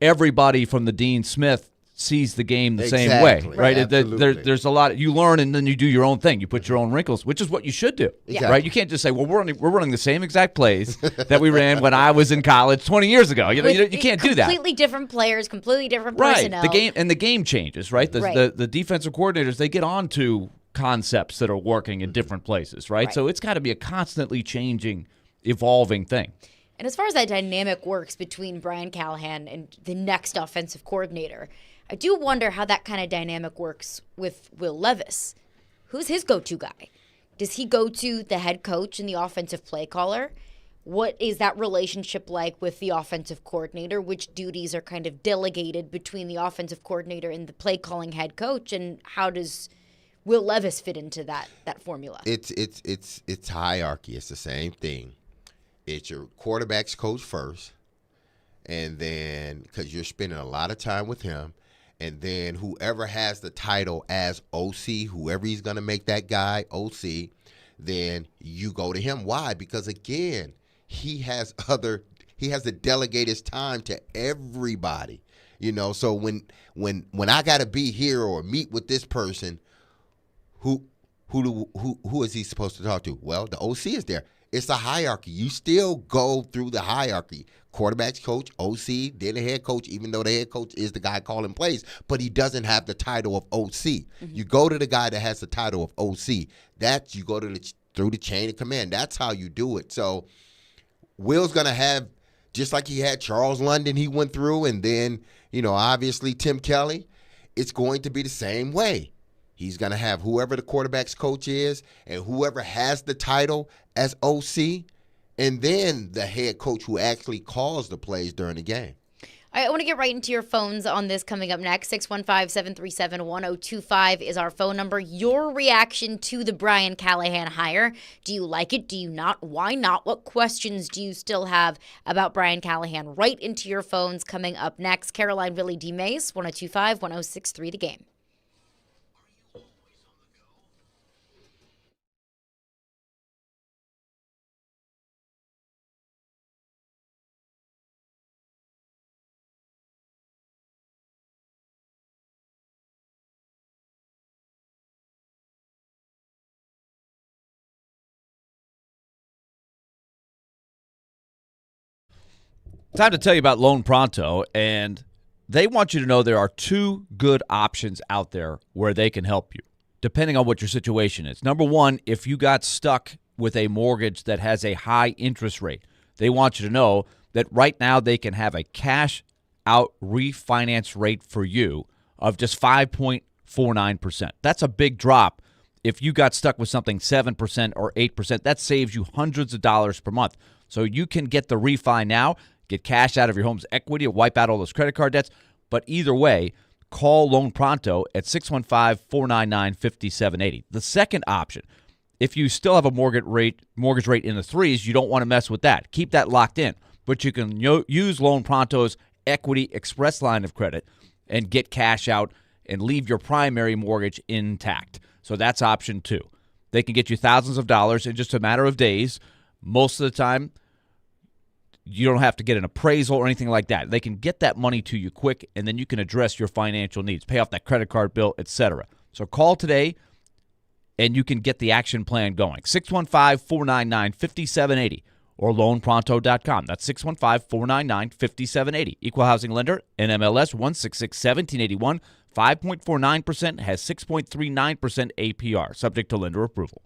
everybody from the Dean Smith sees the game the same way, right? There's a lot. You learn and then you do your own thing. You put your own wrinkles, which is what you should do, right? You can't just say, well, we're running the same exact plays that we ran when I was in college 20 years ago. You can't do that. Completely different players, completely different right. personnel. The game changes, right? The defensive coordinators, they get on to concepts that are working in different places, right? So it's got to be a constantly changing, evolving thing. And as far as that dynamic works between Brian Callahan and the next offensive coordinator, I do wonder how that kind of dynamic works with Will Levis. Who's his go-to guy? Does he go to the head coach and the offensive play caller? What is that relationship like with the offensive coordinator? Which duties are kind of delegated between the offensive coordinator and the play calling head coach? And how does Will Levis fit into that formula? It's hierarchy. It's the same thing. It's your quarterback's coach first, and then because you're spending a lot of time with him, and then whoever has the title as OC, whoever he's going to make that guy OC, then you go to him. Why? Because again, he has to delegate his time to everybody. So when I got to be here or meet with this person, who is he supposed to talk to? Well, the OC is there. It's a hierarchy. You still go through the hierarchy. Quarterback's coach, OC, then the head coach, even though the head coach is the guy calling plays, but he doesn't have the title of OC. You go to the guy that has the title of OC. You go through the chain of command. That's how you do it. So Will's going to have, just like he had Charles London he went through, and then, obviously Tim Kelly, it's going to be the same way. He's going to have whoever the quarterback's coach is and whoever has the title as OC, and then the head coach who actually calls the plays during the game. All right, I want to get right into your phones on this coming up next. 615-737-1025 is our phone number. Your reaction to the Brian Callahan hire. Do you like it? Do you not? Why not? What questions do you still have about Brian Callahan? Right into your phones coming up next. Caroline, Willy, D-Mase, 1025-1063 The Game. Time to tell you about Loan Pronto, and they want you to know there are two good options out there where they can help you, depending on what your situation is. Number one, if you got stuck with a mortgage that has a high interest rate, they want you to know that right now they can have a cash-out refinance rate for you of just 5.49%. That's a big drop. If you got stuck with something 7% or 8%, that saves you hundreds of dollars per month. So you can get the refi now, get cash out of your home's equity, or wipe out all those credit card debts. But either way, call Loan Pronto at 615-499-5780. The second option, if you still have a mortgage rate in the threes, you don't want to mess with that. Keep that locked in. But you can use Loan Pronto's Equity Express line of credit and get cash out and leave your primary mortgage intact. So that's option two. They can get you thousands of dollars in just a matter of days. Most of the time, you don't have to get an appraisal or anything like that. They can get that money to you quick, and then you can address your financial needs, pay off that credit card bill, etc. So call today, and you can get the action plan going. 615-499-5780 or loanpronto.com. That's 615-499-5780. Equal housing lender, NMLS 1661781, 5.49%, has 6.39% APR, subject to lender approval.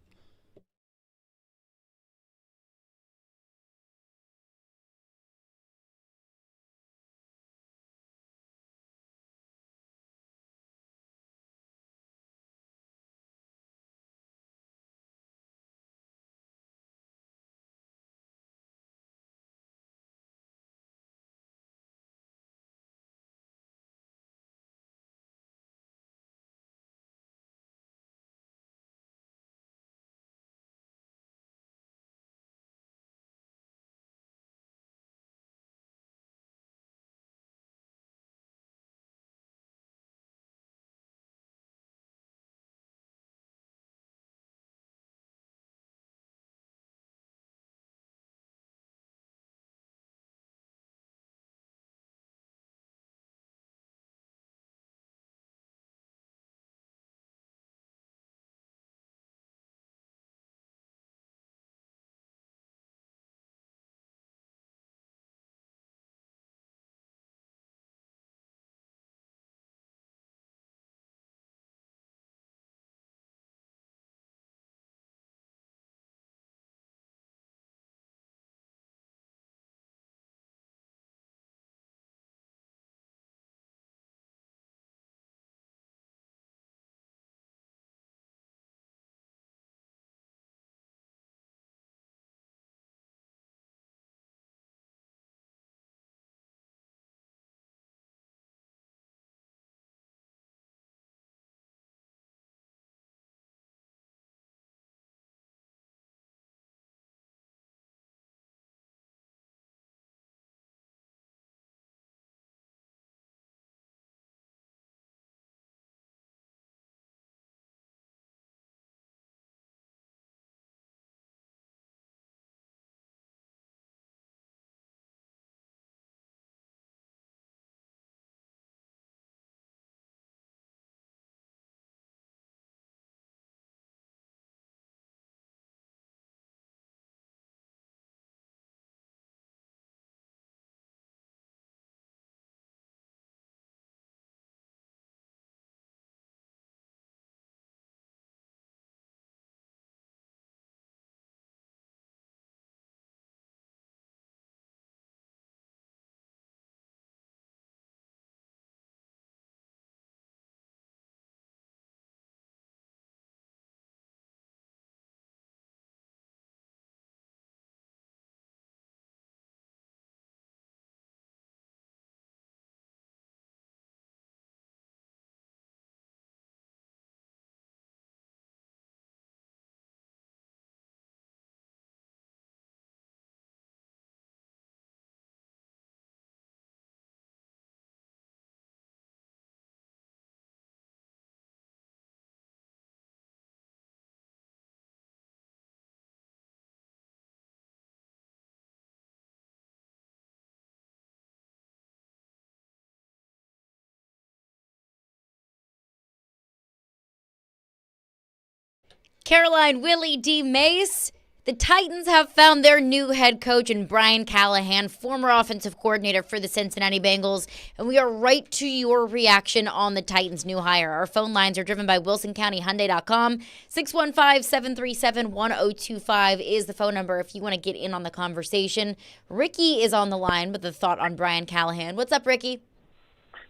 Caroline, Willy, D-Mase. The Titans have found their new head coach in Brian Callahan, former offensive coordinator for the Cincinnati Bengals. And we are right to your reaction on the Titans' new hire. Our phone lines are driven by WilsonCountyHyundai.com. 615-737-1025 is the phone number if you want to get in on the conversation. Ricky is on the line with a thought on Brian Callahan. What's up, Ricky?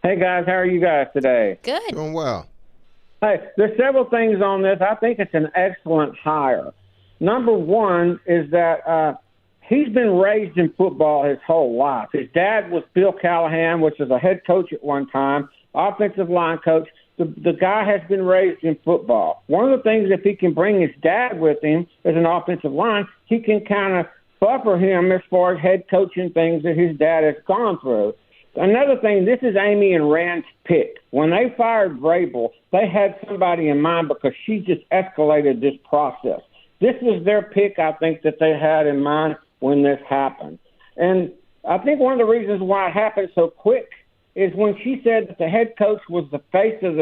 Hey, guys. How are you guys today? Good. Doing well. Hey, there's several things on this. I think it's an excellent hire. Number one is that he's been raised in football his whole life. His dad was Bill Callahan, which was a head coach at one time, offensive line coach. The guy has been raised in football. One of the things, if he can bring his dad with him as an offensive line, he can kind of buffer him as far as head coaching things that his dad has gone through. Another thing, this is Amy and Rand's pick. When they fired Vrabel, they had somebody in mind because she just escalated this process. This was their pick, I think, that they had in mind when this happened. And I think one of the reasons why it happened so quick is when she said that the head coach was the face of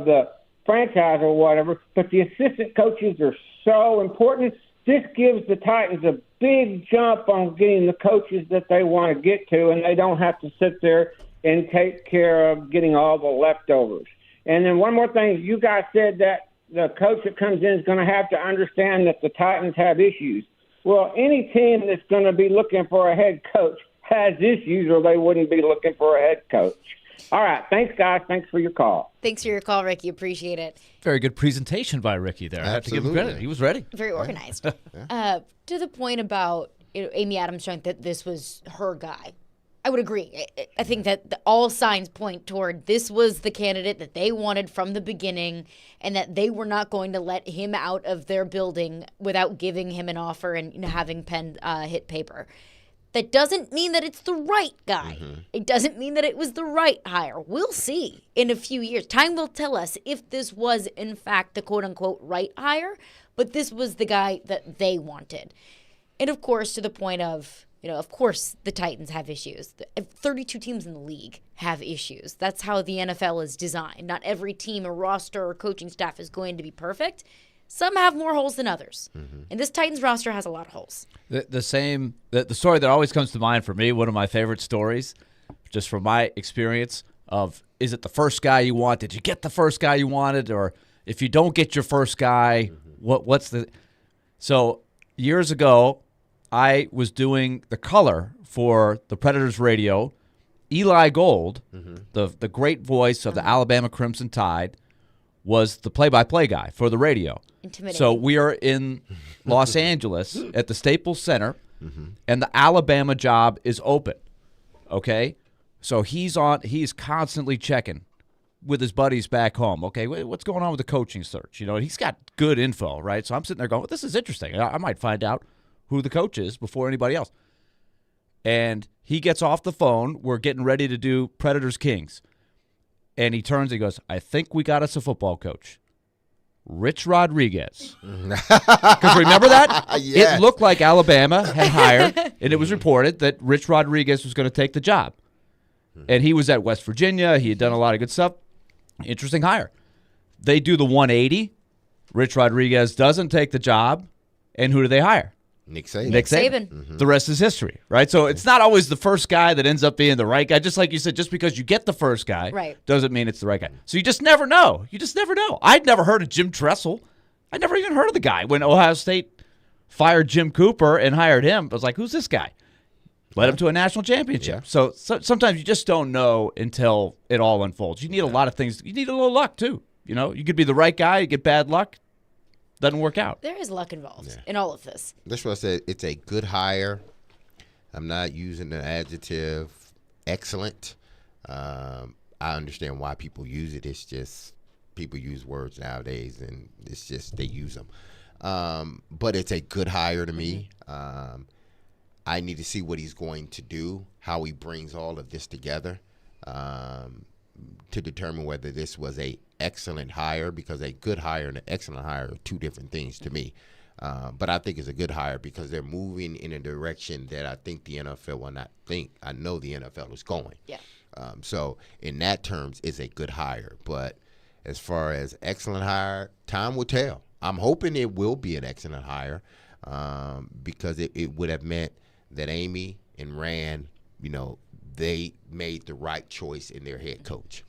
the franchise or whatever, but the assistant coaches are so important. This gives the Titans a big jump on getting the coaches that they want to get to, and they don't have to sit there and take care of getting all the leftovers. And then one more thing, you guys said that the coach that comes in is going to have to understand that the Titans have issues. Well, any team that's going to be looking for a head coach has issues, or they wouldn't be looking for a head coach. All right. Thanks, guys. Thanks for your call. Thanks for your call, Ricky. Appreciate it. Very good presentation by Ricky there. I have to give him credit. He was ready. Very organized. To the point about Amy Adams showing that this was her guy. I would agree. I think that all signs point toward this was the candidate that they wanted from the beginning, and that they were not going to let him out of their building without giving him an offer and having pen hit paper. That doesn't mean that it's the right guy. Mm-hmm. It doesn't mean that it was the right hire. We'll see in a few years. Time will tell us if this was, in fact, the quote-unquote right hire, but this was the guy that they wanted. And, of course, to the point of, of course the Titans have issues. 32 teams in the league have issues. That's how the NFL is designed. Not every team or roster or coaching staff is going to be perfect. Some have more holes than others. Mm-hmm. And this Titans roster has a lot of holes. The story that always comes to mind for me, one of my favorite stories, just from my experience of, is it the first guy you want? Did you get the first guy you wanted? Or if you don't get your first guy, what's the... So years ago, I was doing the color for the Predators radio. Eli Gold, the great voice of the Alabama Crimson Tide, was the play-by-play guy for the radio. Intimidating. So we are in Los Angeles at the Staples Center, and the Alabama job is open, okay? So he's constantly checking with his buddies back home. Okay, what's going on with the coaching search? He's got good info, right? So I'm sitting there going, well, this is interesting. I might find out who the coach is before anybody else. And he gets off the phone. We're getting ready to do Predators Kings. And he turns and he goes, I think we got us a football coach. Rich Rodriguez. Because remember that? Yes. It looked like Alabama had hired, and it was reported that Rich Rodriguez was going to take the job. And he was at West Virginia. He had done a lot of good stuff. Interesting hire. They do the 180. Rich Rodriguez doesn't take the job. And who do they hire? Nick Saban. Nick Saban. The rest is history, right? So it's not always the first guy that ends up being the right guy. Just like you said, just because you get the first guy doesn't mean it's the right guy. So you just never know. You just never know. I'd never heard of Jim Tressel. I'd never even heard of the guy. When Ohio State fired Jim Cooper and hired him, I was like, who's this guy? Led him to a national championship. Yeah. So sometimes you just don't know until it all unfolds. You need a lot of things. You need a little luck, too. You could be the right guy, you get bad luck. Doesn't work out. There is luck involved in all of this. That's what I said. It's a good hire. I'm not using the adjective excellent. I understand why people use it. It's just people use words nowadays, and it's just they use them. But it's a good hire to me. I need to see what he's going to do, how he brings all of this together to determine whether this was a excellent hire, because a good hire and an excellent hire are two different things to me. But I think it's a good hire because they're moving in a direction that I think the NFL will not think. I know the NFL is going. Yeah. So in that terms, it's a good hire. But as far as excellent hire, time will tell. I'm hoping it will be an excellent hire because it would have meant that Amy and Rand, they made the right choice in their head coach.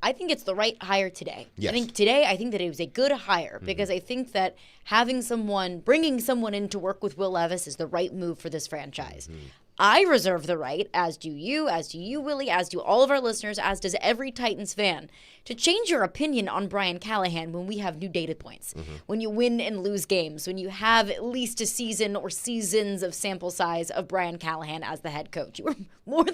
I think it's the right hire today. Yes. I think that it was a good hire because I think that bringing someone in to work with Will Levis is the right move for this franchise. I reserve the right, as do you, Willy, as do all of our listeners, as does every Titans fan, to change your opinion on Brian Callahan when we have new data points, when you win and lose games, when you have at least a season or seasons of sample size of Brian Callahan as the head coach. You are more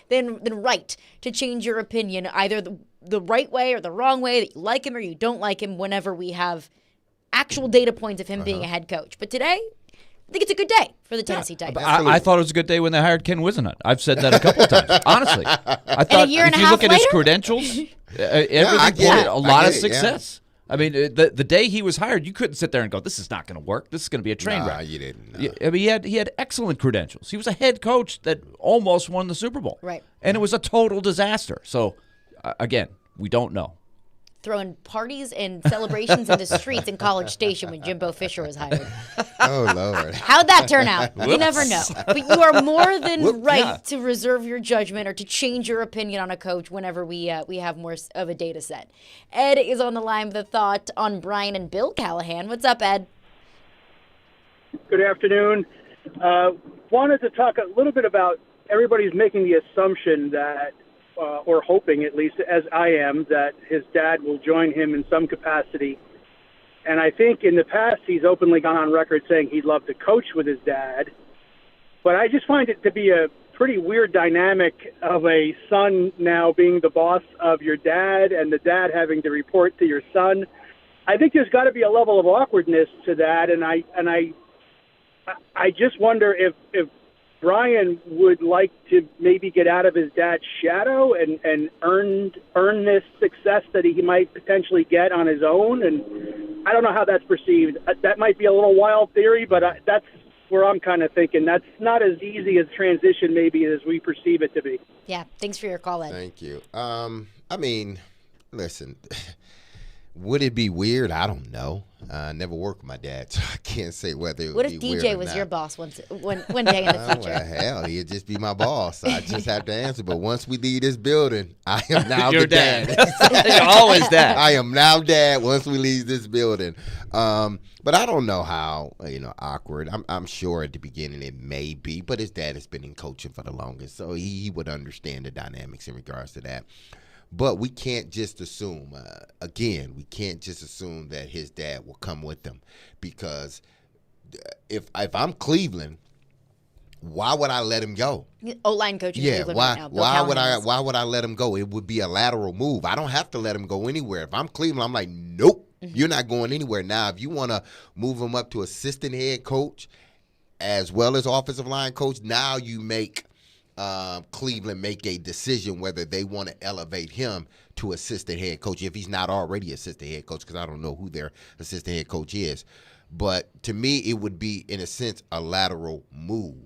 than right to change your opinion either the right way or the wrong way, that you like him or you don't like him, whenever we have actual data points of him being a head coach. But today, I think it's a good day for the Tennessee Titans. I thought it was a good day when they hired Ken Whisenhunt. I've said that a couple of times. Honestly, I thought if you look at his credentials, everything pointed a lot of success. Yeah. I mean, the day he was hired, you couldn't sit there and go, "This is not going to work. This is going to be a train wreck." You didn't. No. I mean, he had excellent credentials. He was a head coach that almost won the Super Bowl, right? And it was a total disaster. So, again, we don't know. Throwing parties and celebrations in the streets in College Station when Jimbo Fisher was hired. Oh, Lord. How'd that turn out? You never know. But you are more than right to reserve your judgment or to change your opinion on a coach whenever we have more of a data set. Ed is on the line with a thought on Brian and Bill Callahan. What's up, Ed? Good afternoon. Wanted to talk a little bit about everybody's making the assumption that or hoping, at least as I am, that his dad will join him in some capacity. And I think in the past he's openly gone on record saying he'd love to coach with his dad. But I just find it to be a pretty weird dynamic of a son now being the boss of your dad and the dad having to report to your son. I think there's got to be a level of awkwardness to that, and I just wonder if Brian would like to maybe get out of his dad's shadow and earn this success that he might potentially get on his own. And I don't know how that's perceived. That might be a little wild theory, but that's where I'm kind of thinking. That's not as easy a transition maybe as we perceive it to be. Yeah, thanks for your call, Ed. Thank you. I mean, listen, would it be weird? I don't know. I never worked with my dad, so I can't say whether it would be weird. What if DJ was your boss one day in the future? Well, hell, he'd just be my boss. I just have to answer. But once we leave this building, I am now Your the dad. You're always dad. I am now dad once we leave this building. But I don't know how, awkward. I'm sure at the beginning it may be, but his dad has been in coaching for the longest, so he would understand the dynamics in regards to that. But we can't just assume, we can't just assume that his dad will come with him, because if I'm Cleveland, why would I let him go? O-line coach in Cleveland right now. Why would I let him go? It would be a lateral move. I don't have to let him go anywhere. If I'm Cleveland, I'm like, nope, you're not going anywhere. Now, if you want to move him up to assistant head coach as well as offensive line coach, now you make Cleveland make a decision whether they want to elevate him to assistant head coach if he's not already assistant head coach, because I don't know who their assistant head coach is. But to me, it would be, in a sense, a lateral move.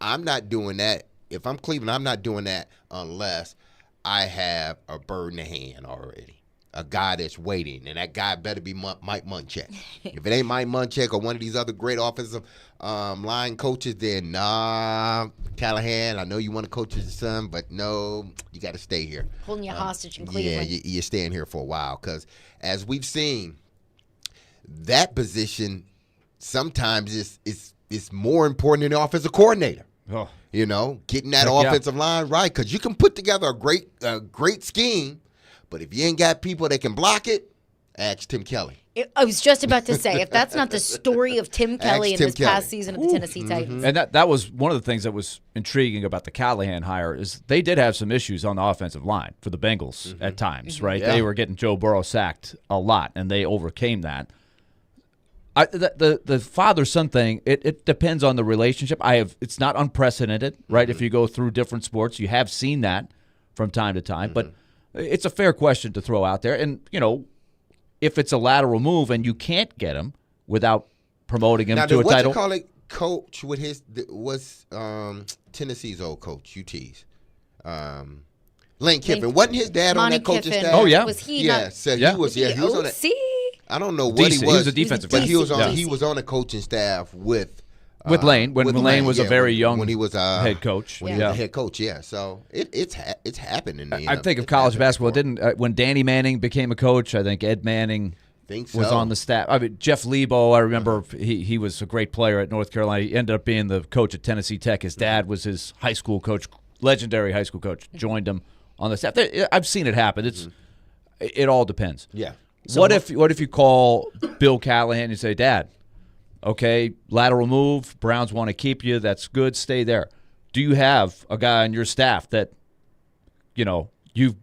I'm not doing that. If I'm Cleveland, I'm not doing that unless I have a bird in the hand already, a guy that's waiting, and that guy better be Mike Munchak. If it ain't Mike Munchak or one of these other great offensive line coaches, then nah, Callahan, I know you want to coach your son, but no, you got to stay here. Holding you hostage in Cleveland. Yeah, you're staying here for a while, because as we've seen, that position sometimes is more important than the offensive coordinator. Oh. Getting that offensive line right, because you can put together a great scheme, but if you ain't got people that can block it, ask Tim Kelly. I was just about to say, if that's not the story of Tim Kelly in this past season of the Tennessee Titans. And that was one of the things that was intriguing about the Callahan hire, is they did have some issues on the offensive line for the Bengals at times, right? Yeah. They were getting Joe Burrow sacked a lot, and they overcame that. The father-son thing, it depends on the relationship. It's not unprecedented, right? If you go through different sports, you have seen that from time to time. But it's a fair question to throw out there. And, if it's a lateral move and you can't get him without promoting him to a title. What you call it, coach with was Tennessee's old coach, UT's. Lane Kiffin. Wasn't his dad on that coaching staff? Oh, yeah. Was he he was on OC? I don't know what Decent. he was. He was a defensive but coach. he was on. Yeah. He was on the coaching staff with Lane when Lane was a very young when he was head coach. When he was a head coach, yeah. So it's happening. I think of college basketball. Didn't when Danny Manning became a coach? I think Ed Manning was on the staff. I mean, Jeff Lebo. I remember he was a great player at North Carolina. He ended up being the coach at Tennessee Tech. His dad was his high school coach, legendary high school coach. Joined him on the staff. I've seen it happen. It all depends. Yeah. So what if you call Bill Callahan and you say, Dad, okay, lateral move, Browns want to keep you, that's good, stay there. Do you have a guy on your staff that, you've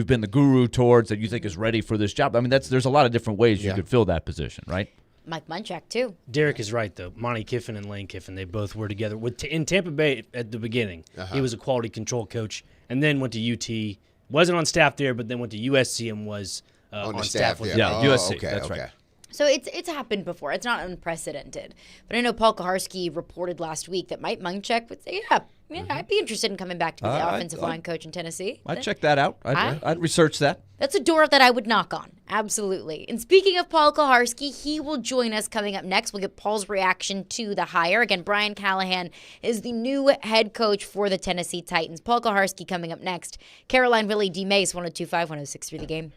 been the guru towards that you think is ready for this job? I mean, there's a lot of different ways you could fill that position, right? Mike Munchak, too. Derek is right, though. Monty Kiffin and Lane Kiffin, they both were together. In Tampa Bay at the beginning, he was a quality control coach and then went to UT. Wasn't on staff there, but then went to USC and was on staff with USC. Okay, that's okay. right. So it's happened before. It's not unprecedented. But I know Paul Kaharski reported last week that Mike Munchak would say, I'd be interested in coming back to be the offensive line coach in Tennessee. I'd check that out. I'd research that. That's a door that I would knock on. Absolutely. And speaking of Paul Kaharski, he will join us coming up next. We'll get Paul's reaction to the hire. Again, Brian Callahan is the new head coach for the Tennessee Titans. Paul Kaharski coming up next. Caroline, Willy, D-Mase, 102.5, 106.3 The Game.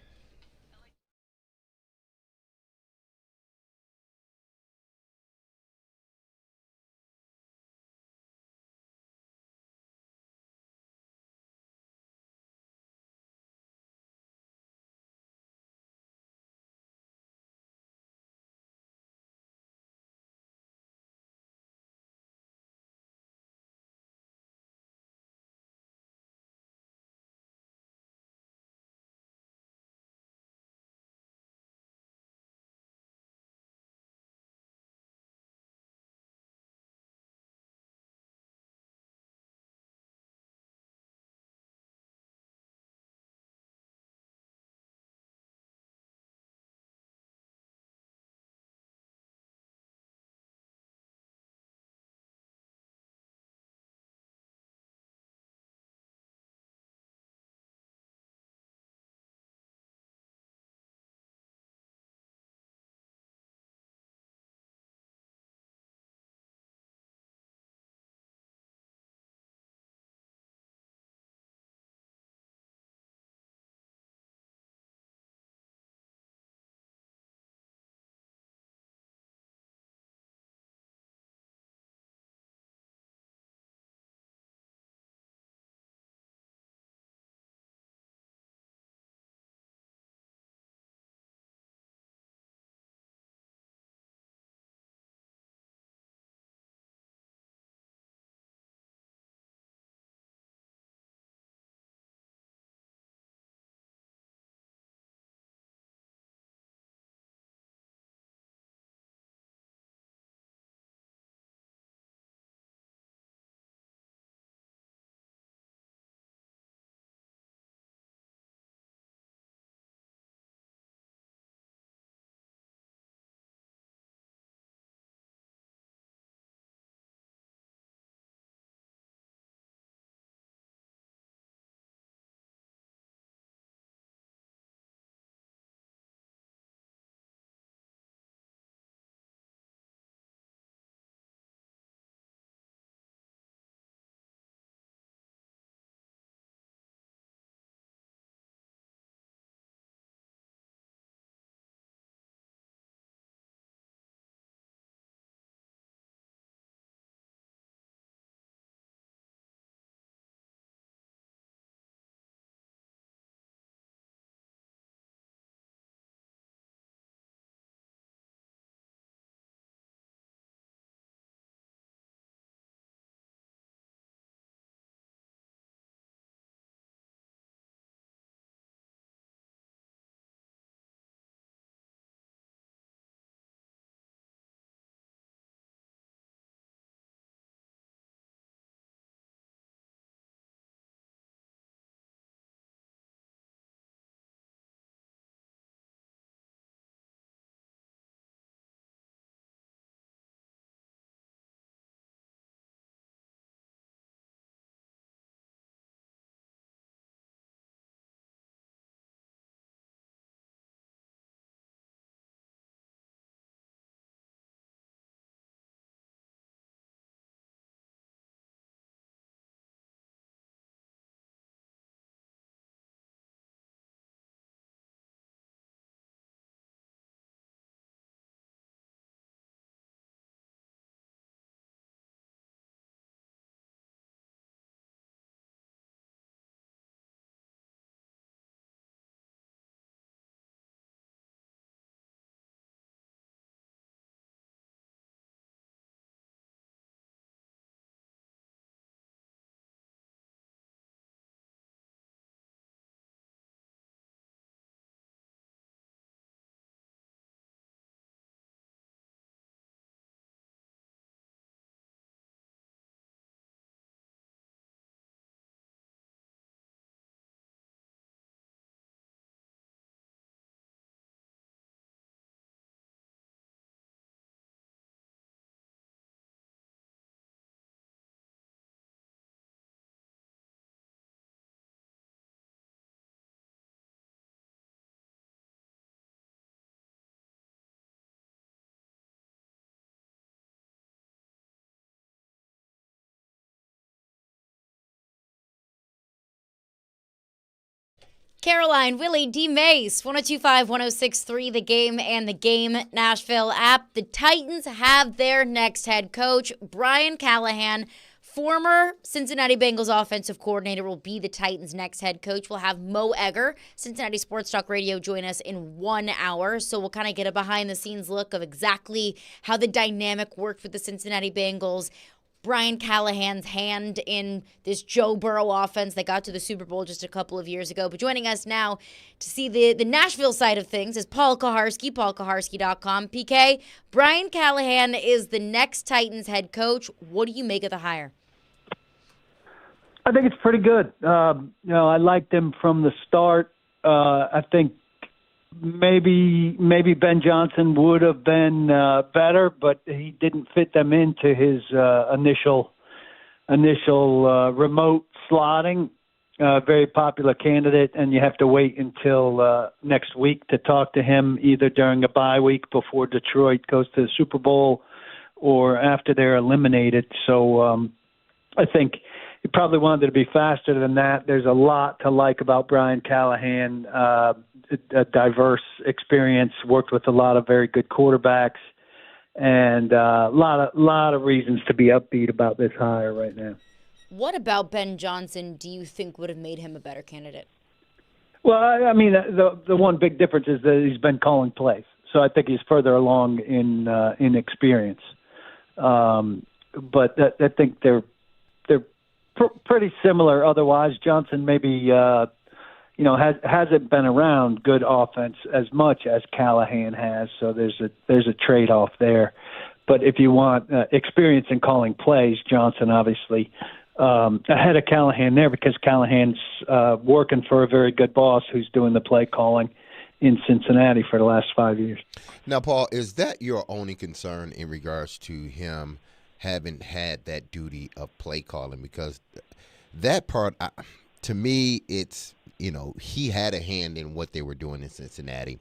Caroline, Willy, D-Mase, 102.5, 106.3, The Game and the Game Nashville app. The Titans have their next head coach, Brian Callahan. Former Cincinnati Bengals offensive coordinator will be the Titans' next head coach. We'll have Mo Egger, Cincinnati Sports Talk Radio, join us in 1 hour. So we'll kind of get a behind-the-scenes look of exactly how the dynamic worked with the Cincinnati Bengals. Brian Callahan's hand in this Joe Burrow offense that got to the Super Bowl just a couple of years ago. But joining us now to see the Nashville side of things is Paul Kaharski, paulkaharski.com. PK, Brian Callahan is the next Titans head coach. What do you make of the hire? I think it's pretty good. I liked him from the start. I think maybe Ben Johnson would have been better, but he didn't fit them into his initial remote slotting. Very popular candidate, and you have to wait until next week to talk to him, either during a bye week before Detroit goes to the Super Bowl or after they're eliminated. So I think he probably wanted to be faster than that. There's a lot to like about Brian Callahan, a diverse experience, worked with a lot of very good quarterbacks, and a lot of reasons to be upbeat about this hire right now. What about Ben Johnson do you think would have made him a better candidate? Well, I mean, the one big difference is that he's been calling plays, so I think he's further along in experience. But I think they're pretty similar. Otherwise, Johnson maybe hasn't been around good offense as much as Callahan has. So there's a trade-off there. But if you want experience in calling plays, Johnson obviously ahead of Callahan there, because Callahan's working for a very good boss who's doing the play calling in Cincinnati for the last 5 years. Now, Paul, is that your only concern in regards to him haven't had that duty of play calling? Because that part, to me, it's, he had a hand in what they were doing in Cincinnati.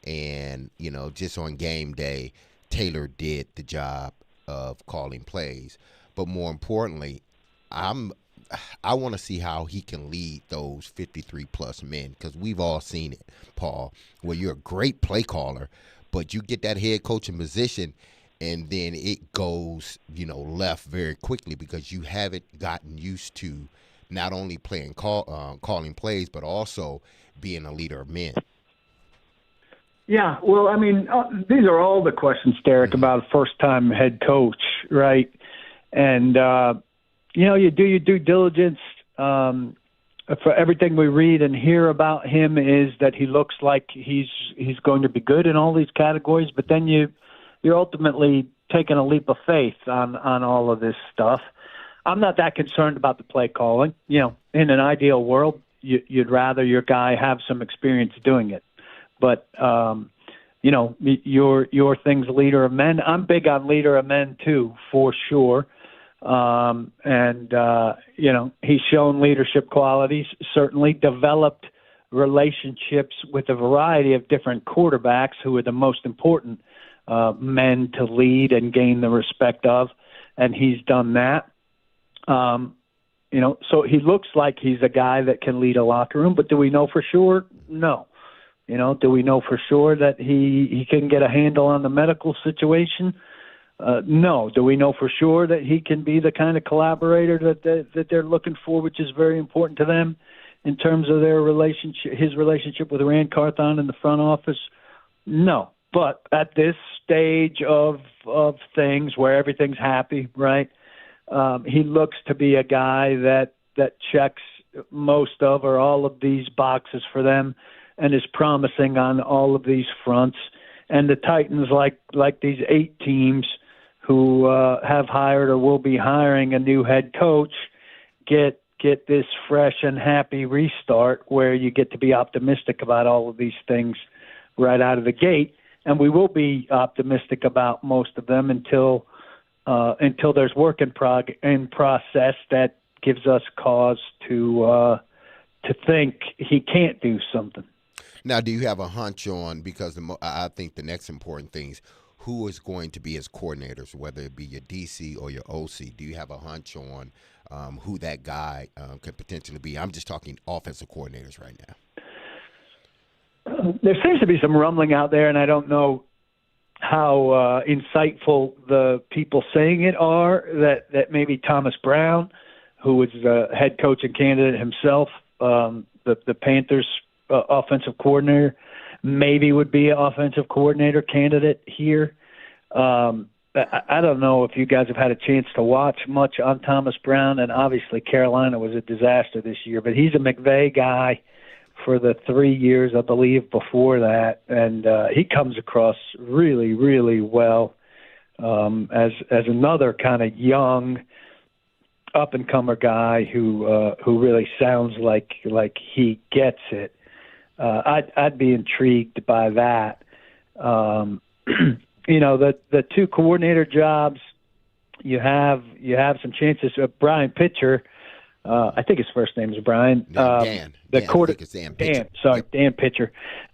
And, just on game day, Taylor did the job of calling plays. But more importantly, I want to see how he can lead those 53-plus men, because we've all seen it, Paul, where you're a great play caller, but you get that head coaching position, and then it goes, left very quickly because you haven't gotten used to not only calling plays, but also being a leader of men. Yeah, well, I mean, these are all the questions, Derek, about a first-time head coach, right? And, you do your due diligence. For everything we read and hear about him is that he looks like he's going to be good in all these categories, but then you're ultimately taking a leap of faith on all of this stuff. I'm not that concerned about the play calling. In an ideal world, you'd rather your guy have some experience doing it. But, your thing's leader of men. I'm big on leader of men, too, for sure. He's shown leadership qualities, certainly developed relationships with a variety of different quarterbacks who are the most important men to lead and gain the respect of, and he's done that. So he looks like he's a guy that can lead a locker room, but do we know for sure? No. Do we know for sure that he can get a handle on the medical situation? No. Do we know for sure that he can be the kind of collaborator that they're looking for, which is very important to them in terms of their relationship, his relationship with Rand Carthon in the front office? No. But at this stage of things where everything's happy, right, he looks to be a guy that checks most of or all of these boxes for them and is promising on all of these fronts. And the Titans, like these 8 teams who have hired or will be hiring a new head coach, get this fresh and happy restart where you get to be optimistic about all of these things right out of the gate. And we will be optimistic about most of them until there's work in process that gives us cause to think he can't do something. Now, do you have a hunch on, because I think the next important thing is who is going to be his coordinators, whether it be your DC or your OC? Do you have a hunch on who that guy could potentially be? I'm just talking offensive coordinators right now. There seems to be some rumbling out there, and I don't know how insightful the people saying it are, that maybe Thomas Brown, who was the head coaching candidate himself, the Panthers offensive coordinator, maybe would be an offensive coordinator candidate here. I don't know if you guys have had a chance to watch much on Thomas Brown, and obviously Carolina was a disaster this year, but he's a McVay guy for the 3 years, I believe, before that, and he comes across really, really well as another kind of young up-and-comer guy who really sounds like he gets it. I'd be intrigued by that. The two coordinator jobs, you have some chances. Brian Pitcher, I think his first name is Brian. Dan. The Dan, I think it's Dan Pitcher. Dan Pitcher.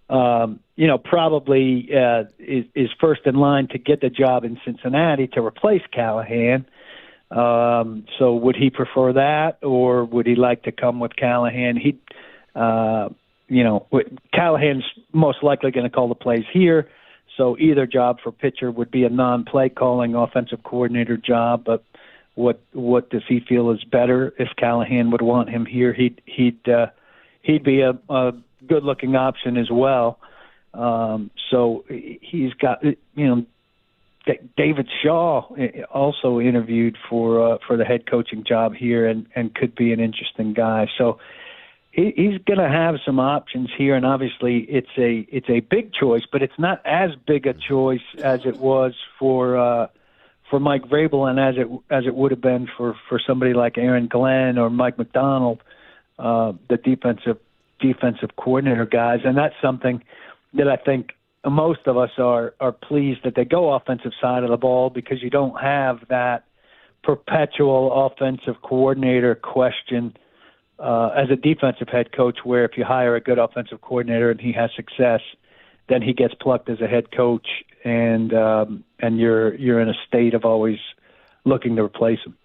Probably is first in line to get the job in Cincinnati to replace Callahan. So would he prefer that, or would he like to come with Callahan? Callahan's most likely going to call the plays here. So either job for Pitcher would be a non-play calling offensive coordinator job. But what does he feel is better? If Callahan would want him here, he'd be a good-looking option as well. So he's got David Shaw also interviewed for the head coaching job here and could be an interesting guy. So he's going to have some options here, and obviously it's a big choice, but it's not as big a choice as it was for Mike Vrabel and as it would have been for somebody like Aaron Glenn or Mike McDonald, the defensive coordinator guys, and that's something that I think most of us are pleased that they go offensive side of the ball, because you don't have that perpetual offensive coordinator question as a defensive head coach, where if you hire a good offensive coordinator and he has success, then he gets plucked as a head coach, and you're in a state of always looking to replace him.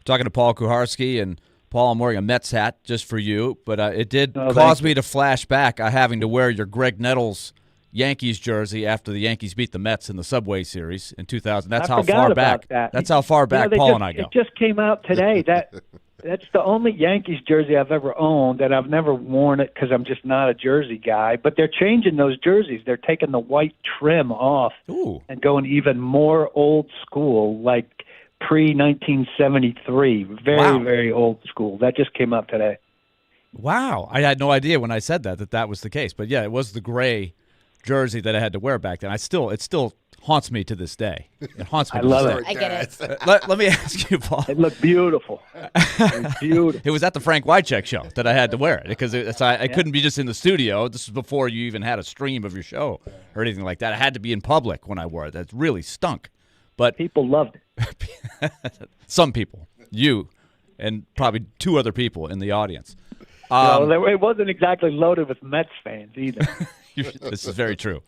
Talking to Paul Kuharski, and Paul, I'm wearing a Mets hat just for you, but it did cause me to flash back having to wear your Greg Nettles Yankees jersey after the Yankees beat the Mets in the Subway Series in 2000. That's how far back. That's how far back Paul and I go. It just came out today. That's the only Yankees jersey I've ever owned, and I've never worn it because I'm just not a jersey guy. But they're changing those jerseys. They're taking the white trim off and going even more old school, like pre-1973. Very old school. That just came out today. Wow. I had no idea when I said that was the case. But, yeah, it was the gray jersey that I had to wear back then. It still haunts me to this day. It haunts me. I love it. I get it. Let me ask you, Paul. It looked beautiful. It was at the Frank Wycheck show that I had to wear it, because I couldn't be just in the studio. This was before you even had a stream of your show or anything like that. I had to be in public when I wore it. That really stunk. But people loved it. Some people, you, and probably two other people in the audience. It wasn't exactly loaded with Mets fans either. This is very true.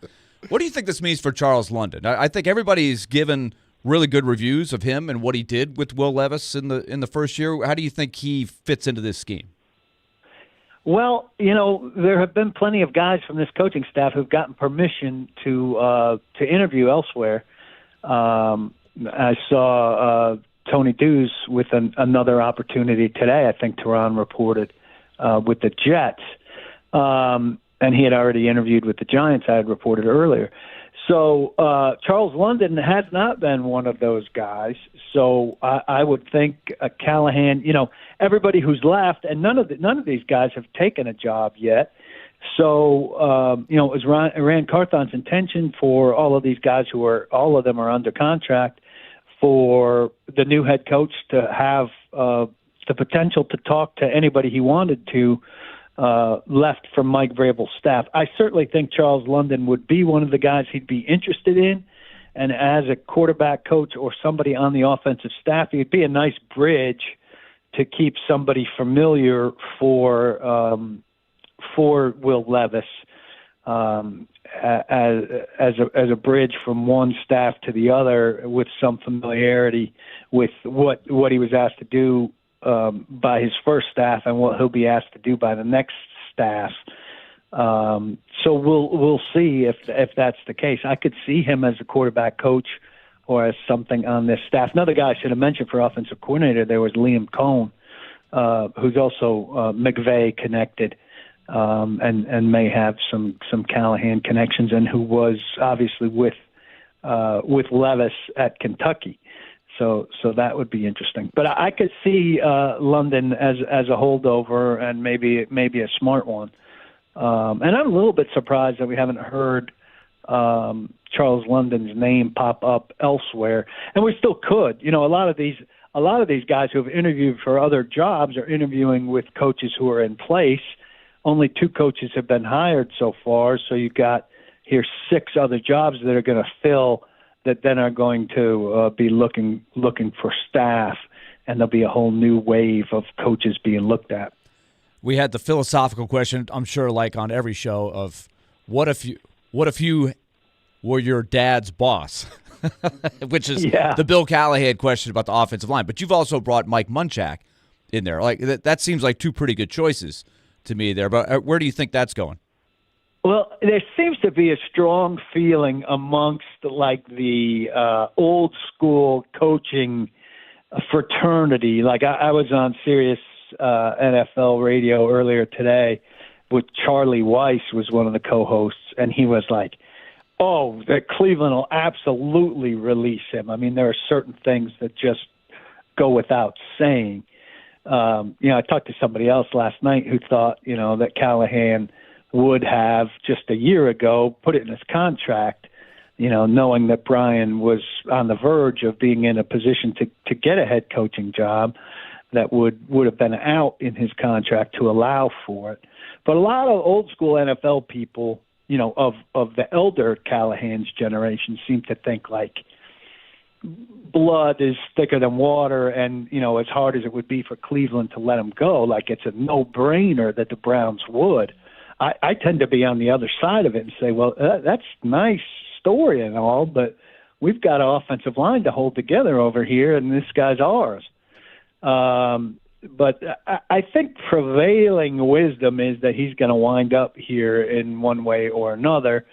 What do you think this means for Charles London? I think everybody's given really good reviews of him and what he did with Will Levis in the first year. How do you think he fits into this scheme? Well, there have been plenty of guys from this coaching staff who've gotten permission to interview elsewhere. I saw Tony Dews with another opportunity today. I think Tehran reported with the Jets. And he had already interviewed with the Giants, I had reported earlier. So Charles London has not been one of those guys. So I would think Callahan, everybody who's left, and none of these guys have taken a job yet. So, it was Rand Carthon's intention for all of these guys all of them are under contract, for the new head coach to have the potential to talk to anybody he wanted to left from Mike Vrabel's staff. I certainly think Charles London would be one of the guys he'd be interested in. And as a quarterback coach or somebody on the offensive staff, he'd be a nice bridge to keep somebody familiar for Will Levis as a bridge from one staff to the other, with some familiarity with what he was asked to do by his first staff and what he'll be asked to do by the next staff. So we'll see if that's the case. I could see him as a quarterback coach or as something on this staff. Another guy I should have mentioned for offensive coordinator there was Liam Cohn, who's also McVay connected, and may have some Callahan connections, and who was obviously with Levis at Kentucky. So that would be interesting. But I could see London as a holdover, and maybe a smart one. And I'm a little bit surprised that we haven't heard Charles London's name pop up elsewhere, and we still could. A lot of these guys who have interviewed for other jobs are interviewing with coaches who are in place. Only 2 coaches have been hired so far, so you've got here 6 other jobs that are going to fill, that then are going to be looking for staff, and there'll be a whole new wave of coaches being looked at. We had the philosophical question, I'm sure, like on every show, of what if you were your dad's boss, which is the Bill Callahan question about the offensive line. But you've also brought Mike Munchak in there. Like that seems like 2 pretty good choices to me there. But where do you think that's going? Well, there seems to be a strong feeling amongst the old school coaching fraternity. Like I was on Sirius NFL radio earlier today with Charlie Weiss, was one of the co-hosts, and he was like, oh, that Cleveland will absolutely release him. I mean, there are certain things that just go without saying. I talked to somebody else last night who thought, that Callahan would have just a year ago put it in his contract, knowing that Brian was on the verge of being in a position to get a head coaching job, that would have been out in his contract to allow for it. But a lot of old school NFL people, of the elder Callahan's generation, seem to think like blood is thicker than water, and as hard as it would be for Cleveland to let him go, like it's a no-brainer that the Browns would. I tend to be on the other side of it and say, well, that's a nice story and all, but we've got an offensive line to hold together over here, and this guy's ours. But I think prevailing wisdom is that he's going to wind up here in one way or another.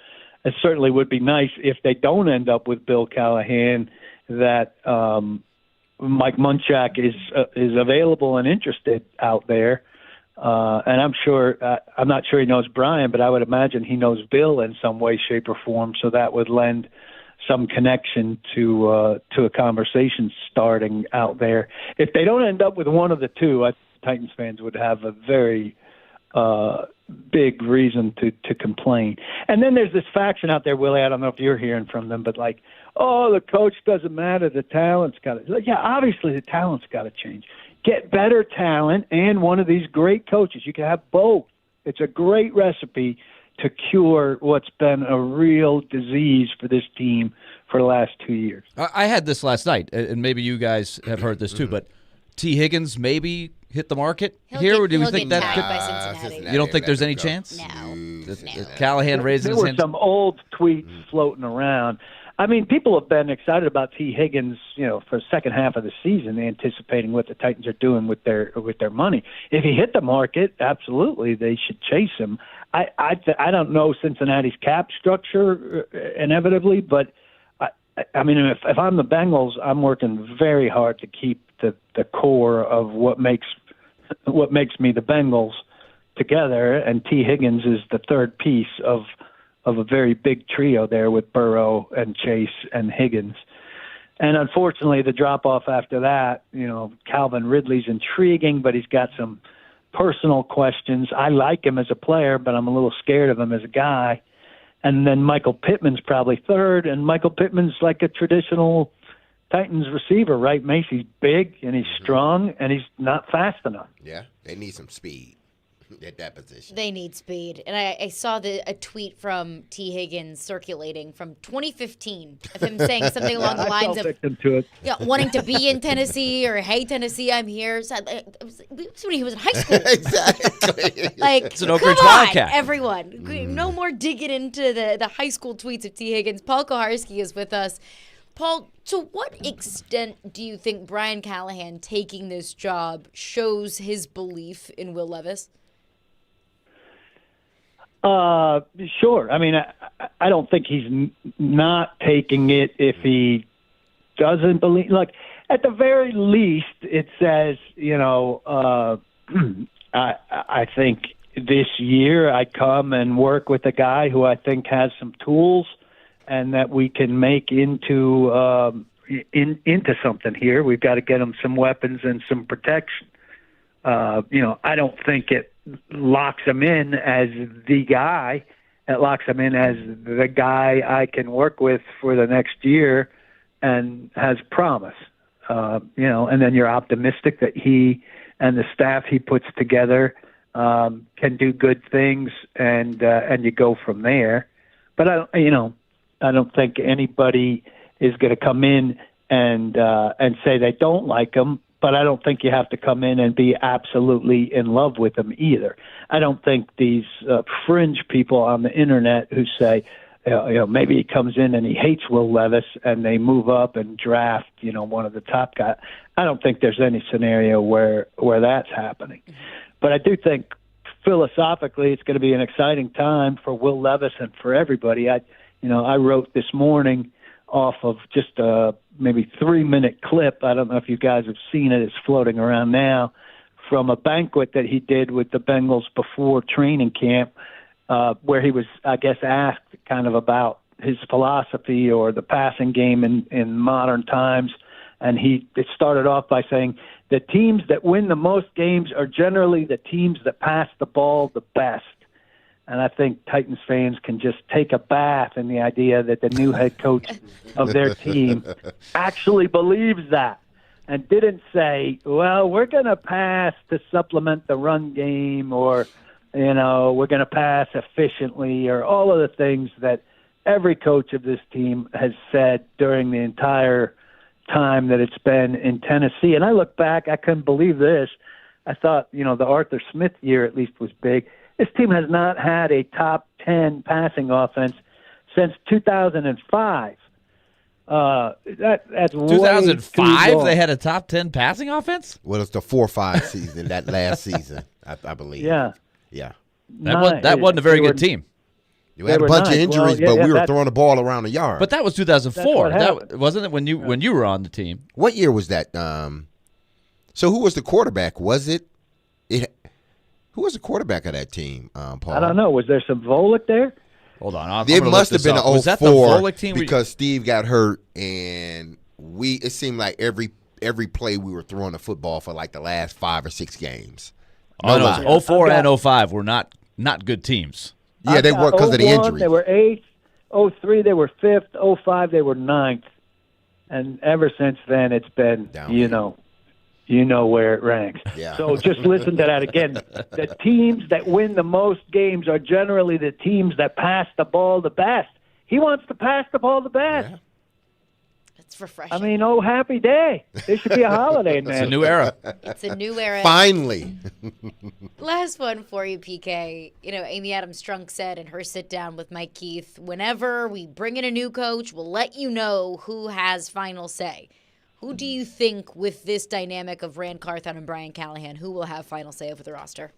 It certainly would be nice if they don't end up with Bill Callahan, that Mike Munchak is available and interested out there. And I'm not sure he knows Brian, but I would imagine he knows Bill in some way, shape, or form. So that would lend some connection to a conversation starting out there. If they don't end up with one of the 2, I think Titans fans would have a very big reason to complain. And then there's this faction out there, Willie, I don't know if you're hearing from them, but like, oh, the coach doesn't matter, the talent's got to. Yeah, obviously the talent's got to change. Get better talent and one of these great coaches. You can have both. It's a great recipe to cure what's been a real disease for this team for the last 2 years. I had this last night, and maybe you guys have heard this too, but T. Higgins maybe hit the market here, or do we think that could? By Cincinnati. You don't think there's any chance? No. Callahan raising there his were hand? some old tweets floating around. I mean, people have been excited about T. Higgins, for the second half of the season, anticipating what the Titans are doing with their money. If he hit the market, absolutely, they should chase him. I don't know Cincinnati's cap structure inevitably, but I mean, if I'm the Bengals, I'm working very hard to keep the core of what makes me the Bengals together, and T. Higgins is the third piece of a very big trio there with Burrow and Chase and Higgins. And unfortunately, the drop-off after that, Calvin Ridley's intriguing, but he's got some personal questions. I like him as a player, but I'm a little scared of him as a guy. And then Michael Pittman's probably third, and Michael Pittman's like a traditional Titans receiver, right, Mace? He's big, and he's strong, and he's not fast enough. Yeah, they need some speed at that position. They need speed. And I saw a tweet from T. Higgins circulating from 2015 of him saying something along the lines of wanting to be in Tennessee or, hey, Tennessee, I'm here. So it was when he was in high school. Exactly. Like, it's an come on, everyone. No more digging into the high school tweets of T. Higgins. Paul Koharski is with us. Paul, to what extent do you think Brian Callahan taking this job shows his belief in Will Levis? Sure. I mean, I don't think he's not taking it if he doesn't believe. Look, at the very least, it says, I think this year I come and work with a guy who I think has some tools and that we can make into something here. We've got to get him some weapons and some protection. I don't think it locks him in as the guy. It locks him in as the guy I can work with for the next year and has promise. And then you're optimistic that he and the staff he puts together can do good things, and you go from there. But I don't think anybody is going to come in and say they don't like him. But I don't think you have to come in and be absolutely in love with him either. I don't think these fringe people on the internet who say, maybe he comes in and he hates Will Levis and they move up and draft, one of the top guys. I don't think there's any scenario where that's happening. But I do think philosophically it's going to be an exciting time for Will Levis and for everybody. I wrote this morning off of just a maybe 3-minute clip. I don't know if you guys have seen it. It's floating around now from a banquet that he did with the Bengals before training camp, where he was, I guess, asked kind of about his philosophy or the passing game in modern times. And it started off by saying the teams that win the most games are generally the teams that pass the ball the best. And I think Titans fans can just take a bath in the idea that the new head coach of their team actually believes that and didn't say, well, we're going to pass to supplement the run game, or, we're going to pass efficiently, or all of the things that every coach of this team has said during the entire time that it's been in Tennessee. And I look back, I couldn't believe this. I thought, the Arthur Smith year at least was big. This team has not had a top 10 passing offense since 2005. That's 2005. They had a top 10 passing offense. Well, it's the 4-5 season, that last season, I believe. Yeah. That wasn't a very good team. You had a bunch of injuries, but we were throwing the ball around the yard. But that was 2004. That wasn't it when you were on the team. What year was that? So who was the quarterback? Was it? Who was the quarterback of that team, Paul? I don't know. Was there some Volek there? Hold on. It must have been an 04 was that the Volek team because Steve got hurt, and it seemed like every play we were throwing the football for like the last 5 or 6 games. No, 04 and 05 were not good teams. Yeah, they were because of the injury. They were 8th. 03, they were 5th. 05, they were 9th. And ever since then, it's been, you know where it ranks. Yeah. So just listen to that again. The teams that win the most games are generally the teams that pass the ball the best. He wants to pass the ball the best. Yeah. It's refreshing. I mean, happy day. There should be a holiday, man. It's a new era. It's a new era. Finally. Last one for you, PK. Amy Adams Strunk said in her sit down with Mike Keith, whenever we bring in a new coach, we'll let you know who has final say. Who do you think, with this dynamic of Rand Carthon and Brian Callahan, who will have final say over the roster?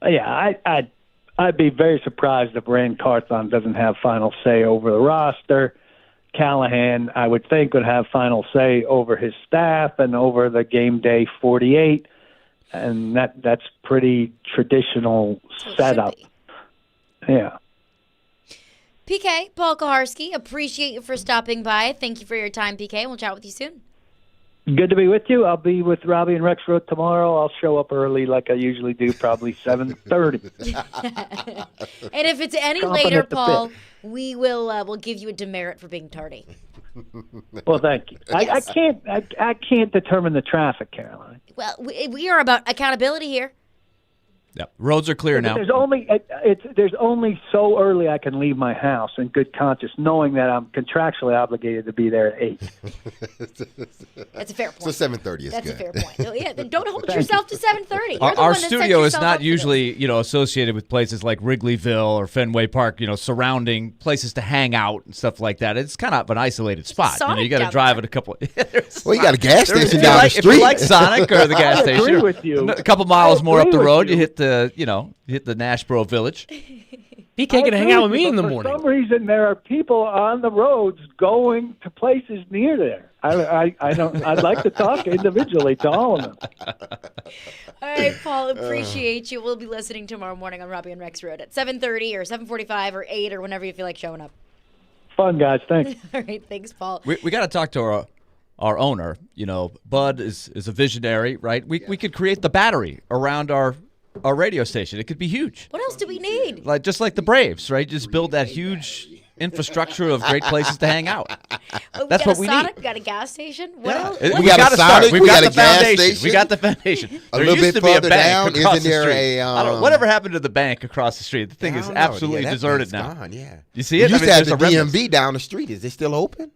Yeah, I'd be very surprised if Rand Carthon doesn't have final say over the roster. Callahan, I would think, would have final say over his staff and over the game day 48, and that's pretty traditional setup. Yeah. PK, Paul Kaharski, appreciate you for stopping by. Thank you for your time, PK. We'll chat with you soon. Good to be with you. I'll be with Robbie and Rexroad tomorrow. I'll show up early like I usually do, probably 7:30. And if it's any later, Paul, we'll give you a demerit for being tardy. Well, thank you. Yes. I can't determine the traffic, Caroline. Well, we are about accountability here. Yep. Roads are clear now. There's only so early I can leave my house in good conscience, knowing that I'm contractually obligated to be there at 8. That's a fair point. So 7:30 is That's good. a fair point. Yeah, then don't hold yourself to 7:30. Our studio is not usually, associated with places like Wrigleyville or Fenway Park, surrounding places to hang out and stuff like that. It's kind of an isolated spot. You got to drive it a couple. Well, you got a gas station down the street. If you like Sonic or the gas station, with you. a couple miles more up the road, you hit the to, hit the Nashboro Village. PK can hang out with me in the morning. For some reason, there are people on the roads going to places near there. I don't. I'd like to talk individually to all of them. All right, Paul, appreciate you. We'll be listening tomorrow morning on Robbie and Rex Road at 7:30 or 7:45 or 8 or whenever you feel like showing up. Fun, guys. Thanks. All right, thanks, Paul. We got to talk to our owner. Bud is a visionary, right? We could create the battery around our radio station. It could be huge. What else do we need? Just like the Braves, right? Just build that huge infrastructure of great places to hang out. That's what we need. We got a gas station. What else? We got a Sonic. We've We got got the a gas foundation. station. We got the foundation. A There little used bit to be a further bank down, across isn't the there street. a, I don't know. Whatever happened to the bank across the street? The thing I is don't know. absolutely Yeah, that deserted bank's now. gone, yeah. You see it? We used to have the there's a remnants. DMV down the street. Is it still open?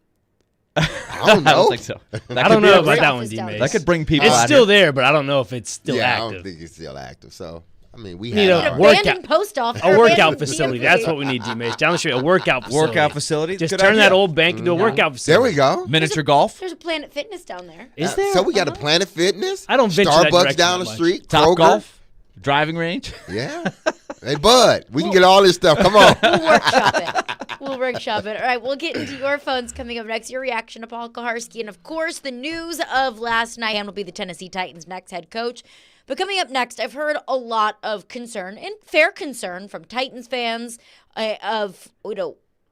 I don't know. I don't think so. I don't know about that one, Office down D-Mase. That could bring people It's out still here. there, but I don't know if it's still Yeah, I active. don't think it's still active. So, I mean, we Need have a our- workout- Abandoned post office. A workout abandoned facility. DMV. That's what we need, D-Mase. Down the street, a workout facility. Workout facility. Just Good turn idea. that old bank into a workout There facility. we go. Miniature golf. There's a Planet Fitness down there. Is there? So we got a Planet Fitness. I don't venture that Starbucks direction down that the much. street. Top Kroger. golf. Driving range. Yeah. Hey, Bud, we can get all this stuff. Come on. We'll workshop it. We'll workshop it. All right, we'll get into your phones coming up next. Your reaction to Paul Kaharski. And, of course, the news of last night. And will be the Tennessee Titans' next head coach. But coming up next, I've heard a lot of concern, and fair concern, from Titans fans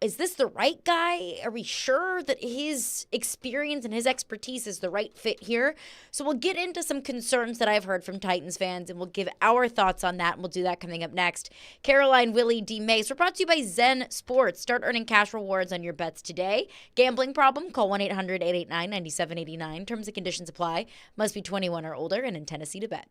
is this the right guy? Are we sure that his experience and his expertise is the right fit here? So we'll get into some concerns that I've heard from Titans fans, and we'll give our thoughts on that, and we'll do that coming up next. Caroline, Willy, D-Mase. We're brought to you by Zen Sports. Start earning cash rewards on your bets today. Gambling problem? Call 1-800-889-9789. Terms and conditions apply. Must be 21 or older and in Tennessee to bet.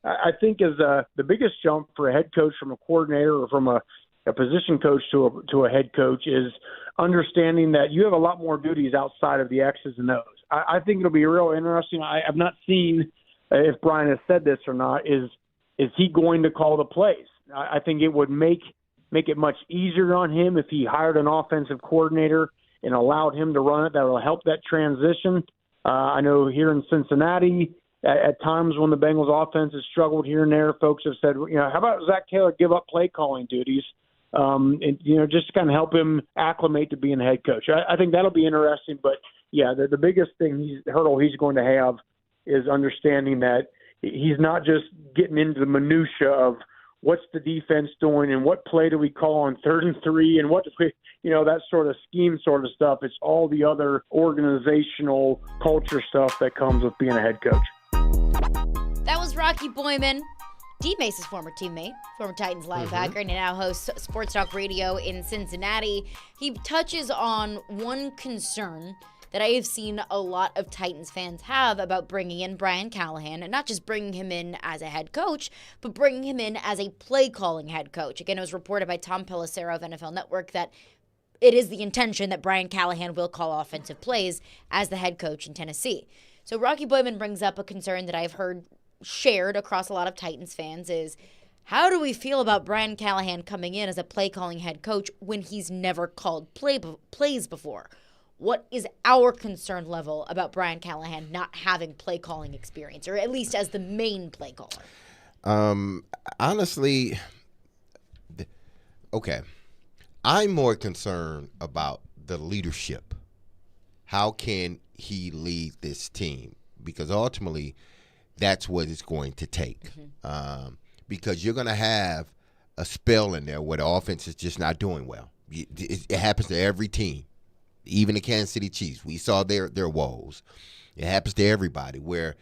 I think is the biggest jump for a head coach from a coordinator or from a position coach to a head coach is understanding that you have a lot more duties outside of the X's and O's. I think it'll be real interesting. I've not seen if Brian has said this or not. Is he going to call the plays? I think it would make it much easier on him if he hired an offensive coordinator and allowed him to run it. That will help that transition. I know here in Cincinnati, at times when the Bengals offense has struggled here and there, folks have said, how about Zach Taylor give up play calling duties? And just to kind of help him acclimate to being a head coach. I think that'll be interesting. But yeah, the biggest hurdle he's going to have is understanding that he's not just getting into the minutia of what's the defense doing and what play do we call on 3rd and 3 and what that sort of scheme sort of stuff. It's all the other organizational culture stuff that comes with being a head coach. That was Rocky Boiman, D-Mase's former teammate, former Titans linebacker, and now hosts Sports Talk Radio in Cincinnati. He touches on one concern that I have seen a lot of Titans fans have about bringing in Brian Callahan, and not just bringing him in as a head coach, but bringing him in as a play-calling head coach. Again, it was reported by Tom Pelissero of NFL Network that it is the intention that Brian Callahan will call offensive plays as the head coach in Tennessee. So Rocky Boiman brings up a concern that I've heard shared across a lot of Titans fans is, how do we feel about Brian Callahan coming in as a play-calling head coach when he's never called plays before? What is our concern level about Brian Callahan not having play-calling experience, or at least as the main play caller? Honestly, okay. I'm more concerned about the leadership. How can he lead this team? Because ultimately, that's what it's going to take. Because you're going to have a spell in there where the offense is just not doing well. It happens to every team. Even the Kansas City Chiefs, we saw their woes. It happens to everybody where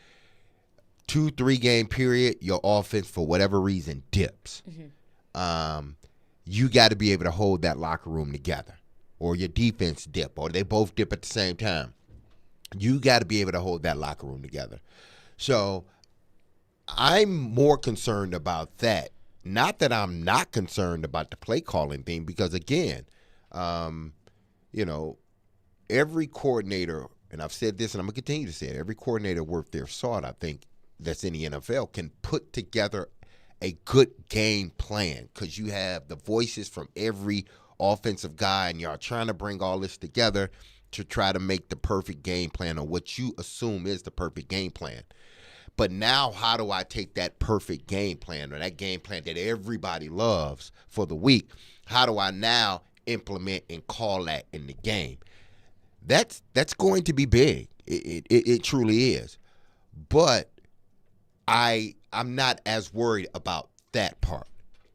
2-3 game period, your offense, for whatever reason, dips. You got to be able to hold that locker room together, or your defense dip, or they both dip at the same time. You got to be able to hold that locker room together. So I'm more concerned about that. Not that I'm not concerned about the play calling thing, because again, every coordinator, and I've said this and I'm going to continue to say it, every coordinator worth their salt, I think, that's in the NFL can put together a good game plan, because you have the voices from every offensive guy and y'all trying to bring all this together to try to make the perfect game plan, or what you assume is the perfect game plan. But now how do I take that perfect game plan, or that game plan that everybody loves for the week, how do I now implement and call that in the game? That's going to be big. It truly is. But I'm not as worried about that part.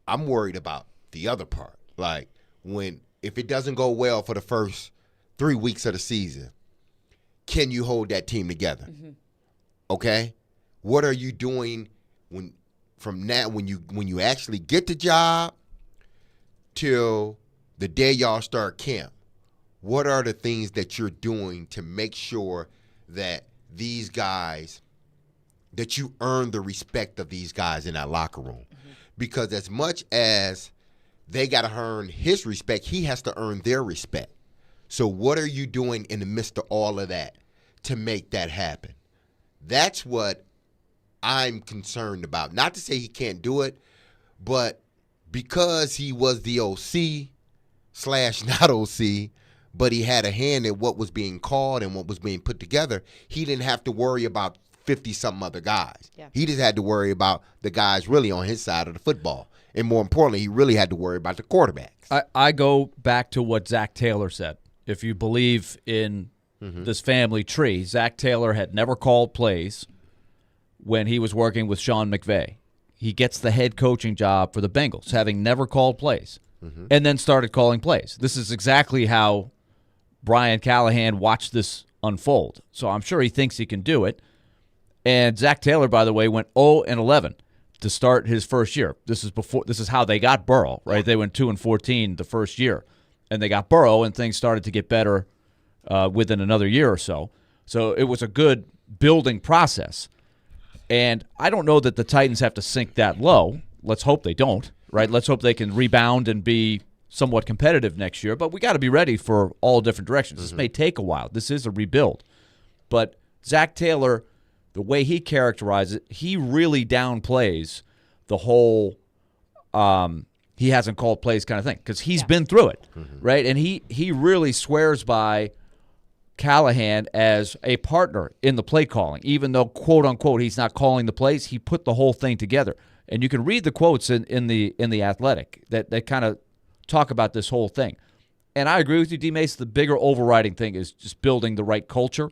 I'm worried about the other part. Like, if it doesn't go well for the first 3 weeks of the season, can you hold that team together? Okay? What are you doing when you actually get the job till the day y'all start camp? What are the things that you're doing to make sure that these guys, that you earn the respect of these guys in that locker room? Because as much as they got to earn his respect, he has to earn their respect. So what are you doing in the midst of all of that to make that happen? That's what I'm concerned about. Not to say he can't do it, but because he was the OC/not OC, but he had a hand in what was being called and what was being put together, he didn't have to worry about 50-something other guys. Yeah. He just had to worry about the guys really on his side of the football. And more importantly, he really had to worry about the quarterbacks. I go back to what Zach Taylor said. If you believe in this family tree, Zach Taylor had never called plays when he was working with Sean McVay. He gets the head coaching job for the Bengals, having never called plays, and then started calling plays. This is exactly how Brian Callahan watched this unfold. So I'm sure he thinks he can do it. And Zach Taylor, by the way, went 0-11 to start his first year. This is how they got Burrow, right? Yeah. They went 2-14 the first year, and they got Burrow, and things started to get better within another year or so. So it was a good building process. And I don't know that the Titans have to sink that low. Let's hope they don't, right? Let's hope they can rebound and be somewhat competitive next year. But we got to be ready for all different directions. This may take a while. This is a rebuild. But Zach Taylor, the way he characterizes it, he really downplays the whole he hasn't called plays kind of thing because he's been through it, right? And he really swears by Callahan as a partner in the play calling, even though, quote unquote, he's not calling the plays. He put the whole thing together, and you can read the quotes in the Athletic that kind of talk about this whole thing. And I agree with you, D-Mase. The bigger overriding thing is just building the right culture.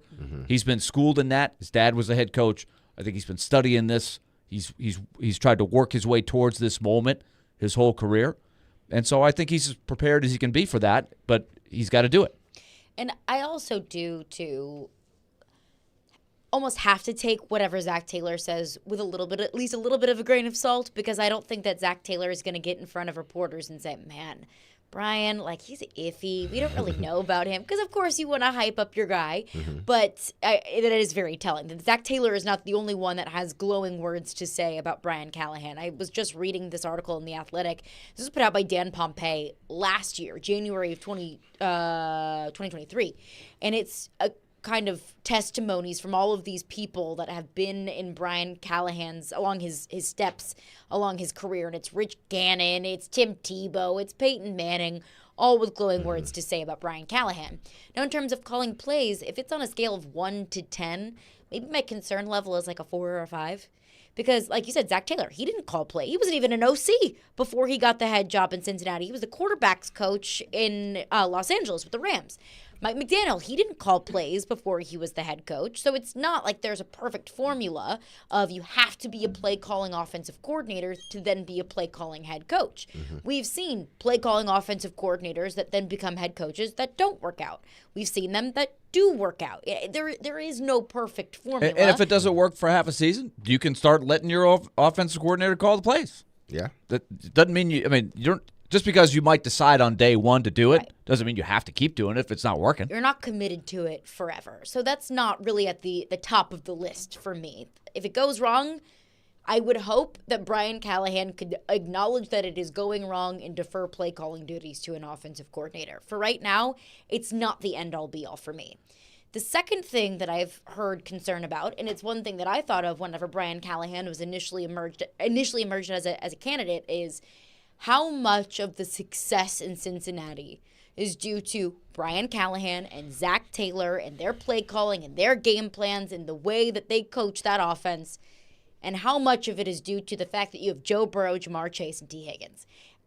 He's been schooled in that. His dad was a head coach. I think he's been studying this. He's tried to work his way towards this moment his whole career, and so I think he's as prepared as he can be for that. But he's got to do it. And I also do, too, almost have to take whatever Zach Taylor says with a little bit, at least a little bit of a grain of salt, because I don't think that Zach Taylor is going to get in front of reporters and say, man, Brian, like, he's iffy. We don't really know about him. Because, of course, you want to hype up your guy. But that is very telling. That Zach Taylor is not the only one that has glowing words to say about Brian Callahan. I was just reading this article in The Athletic. This was put out by Dan Pompei last year, January of 2023. And it's a kind of testimonies from all of these people that have been in Brian Callahan's, along his steps, along his career. And it's Rich Gannon, it's Tim Tebow, it's Peyton Manning, all with glowing words to say about Brian Callahan. Now, in terms of calling plays, if it's on a scale of 1 to 10, maybe my concern level is like a 4 or a 5. Because, like you said, Zach Taylor, he didn't call play. He wasn't even an OC before he got the head job in Cincinnati. He was the quarterbacks coach in Los Angeles with the Rams. Mike McDaniel, he didn't call plays before he was the head coach. So it's not like there's a perfect formula of you have to be a play-calling offensive coordinator to then be a play-calling head coach. We've seen play-calling offensive coordinators that then become head coaches that don't work out. We've seen them that do work out. There is no perfect formula. And if it doesn't work for half a season, you can start letting your offensive coordinator call the plays. Yeah. That doesn't mean you don't. Just because you might decide on day one to do it doesn't mean you have to keep doing it if it's not working. You're not committed to it forever. So that's not really at the top of the list for me. If it goes wrong, I would hope that Brian Callahan could acknowledge that it is going wrong and defer play calling duties to an offensive coordinator. For right now, it's not the end-all be-all for me. The second thing that I've heard concern about, and it's one thing that I thought of whenever Brian Callahan was initially emerged as a candidate, is how much of the success in Cincinnati is due to Brian Callahan and Zach Taylor and their play calling and their game plans and the way that they coach that offense, and how much of it is due to the fact that you have Joe Burrow, Jamar Chase, and T. Higgins.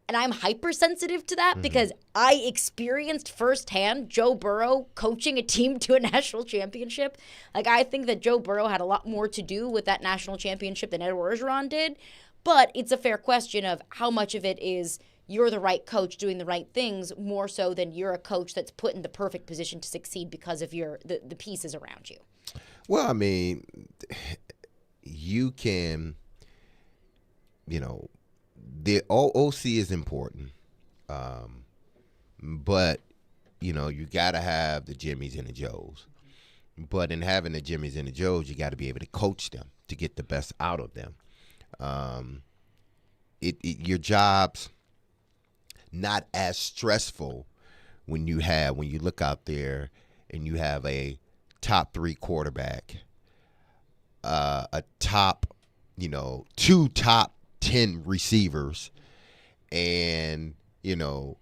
And I'm hypersensitive to that because I experienced firsthand Joe Burrow coaching a team to a national championship. Like, I think that Joe Burrow had a lot more to do with that national championship than Ed Orgeron did. But it's a fair question of how much of it is you're the right coach doing the right things more so than you're a coach that's put in the perfect position to succeed because of the pieces around you. Well, I mean, you can, the OC is important, but, you got to have the Jimmies and the Joes. But in having the Jimmies and the Joes, you got to be able to coach them to get the best out of them. Your job's not as stressful when you look out there and you have a top 3 quarterback, a top, 2 top 10 receivers, and your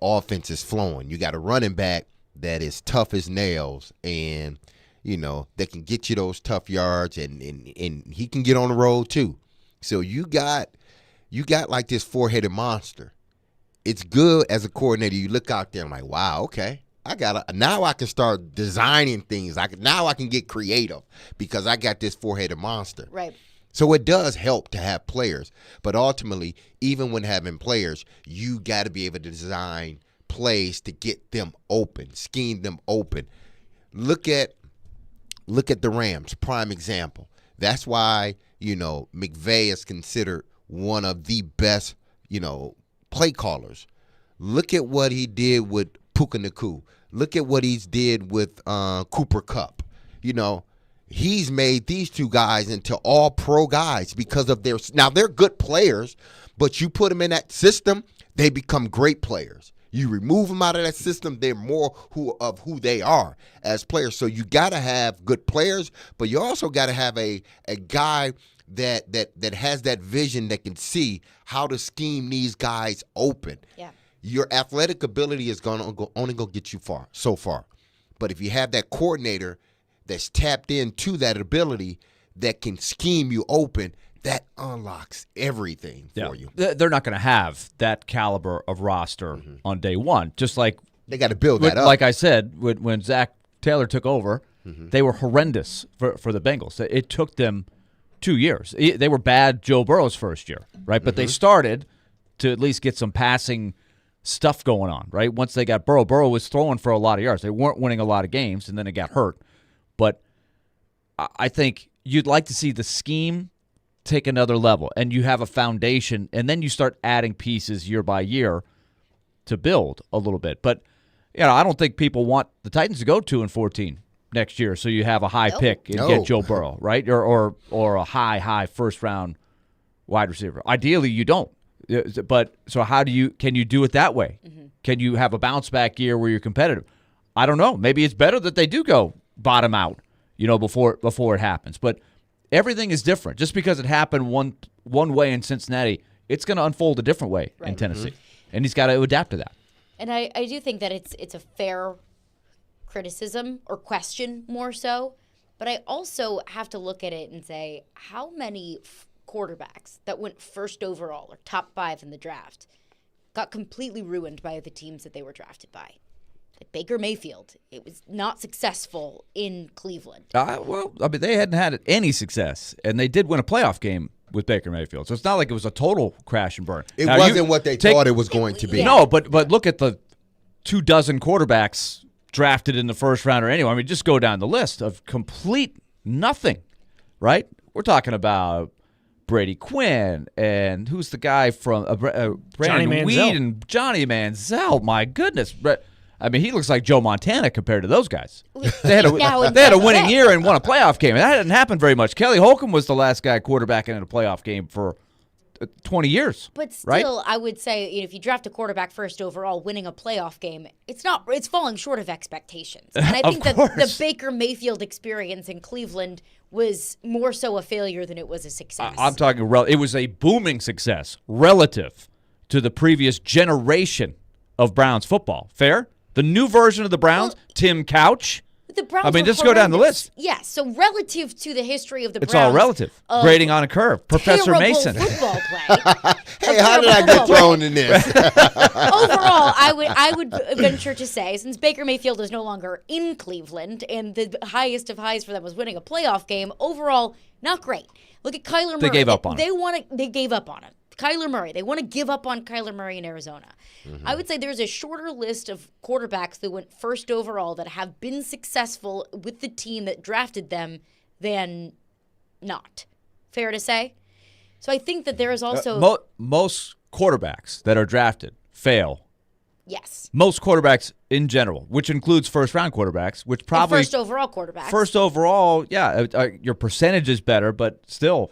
offense is flowing. You got a running back that is tough as nails and that can get you those tough yards, and he can get on the road too. So you got like this 4-headed monster. It's good as a coordinator. You look out there and like, wow, okay, now I can start designing things. Now I can get creative because I got this 4-headed monster. Right. So it does help to have players, but ultimately, even when having players, you got to be able to design plays to get them open, scheme them open. Look at the Rams, prime example. That's why, McVay is considered one of the best, play callers. Look at what he did with Puka Nacua. Look at what he's did with Cooper Kupp. he's made these two guys into all pro guys because of their. Now they're good players, but you put them in that system, they become great players. You remove them out of that system, they're more who they are as players. So you got to have good players, but you also got to have a guy that has that vision that can see how to scheme these guys open. Yeah. Your athletic ability is only going to get you so far. But if you have that coordinator that's tapped into that ability that can scheme you open, that unlocks everything for you. They're not going to have that caliber of roster on day one. Just like they got to build that up. Like I said, when Zach Taylor took over, they were horrendous for the Bengals. It took them 2 years. They were bad Joe Burrow's first year, right? But they started to at least get some passing stuff going on, right? Once they got Burrow, Burrow was throwing for a lot of yards. They weren't winning a lot of games, and then it got hurt. But I think you'd like to see the scheme take another level, and you have a foundation, and then you start adding pieces year by year to build a little bit. But I don't think people want the Titans to go 2-14 next year, so you have a high pick and get Joe Burrow, right? Or a high first round wide receiver. Ideally, you don't. But so can you do it that way? Can you have a bounce back year where you're competitive? I don't know. Maybe it's better that they do go bottom out, before it happens. But everything is different. Just because it happened one way in Cincinnati, it's going to unfold a different way in Tennessee, and he's got to adapt to that. And I do think that it's a fair criticism or question more so, but I also have to look at it and say how many quarterbacks that went first overall or top 5 in the draft got completely ruined by the teams that they were drafted by. Like Baker Mayfield, it was not successful in Cleveland. They hadn't had any success, and they did win a playoff game with Baker Mayfield. So it's not like it was a total crash and burn. It wasn't what they thought it was going to be. Yeah. No, but look at the 24 quarterbacks drafted in the first round or anyway. I mean, just go down the list of complete nothing, right? We're talking about Brady Quinn and who's the guy from Brandon Weed and Johnny Manziel. My goodness. I mean, he looks like Joe Montana compared to those guys. They had a winning year and won a playoff game. And that didn't happen very much. Kelly Holcomb was the last guy quarterbacking in a playoff game for 20 years. But still, right? I would say if you draft a quarterback first overall, winning a playoff game, it's falling short of expectations. And I think that the Baker Mayfield experience in Cleveland was more so a failure than it was a success. I'm talking it was a booming success relative to the previous generation of Browns football. Fair? The new version of the Browns, Tim Couch. The Browns just go down the list. Yes, so relative to the history of the Browns. It's all relative. Grading on a curve. Professor Mason. Football play. Hey, how did I get thrown in this? Overall, I would venture to say, since Baker Mayfield is no longer in Cleveland and the highest of highs for them was winning a playoff game, overall, not great. Look at Kyler Murray. They gave up on him. They gave up on him. Kyler Murray. They want to give up on Kyler Murray in Arizona. I would say there's a shorter list of quarterbacks that went first overall that have been successful with the team that drafted them than not. Fair to say? So I think that there is also... most quarterbacks that are drafted fail. Yes. Most quarterbacks in general, which includes first-round quarterbacks, which probably... And first overall quarterbacks. First overall, your percentage is better, but still...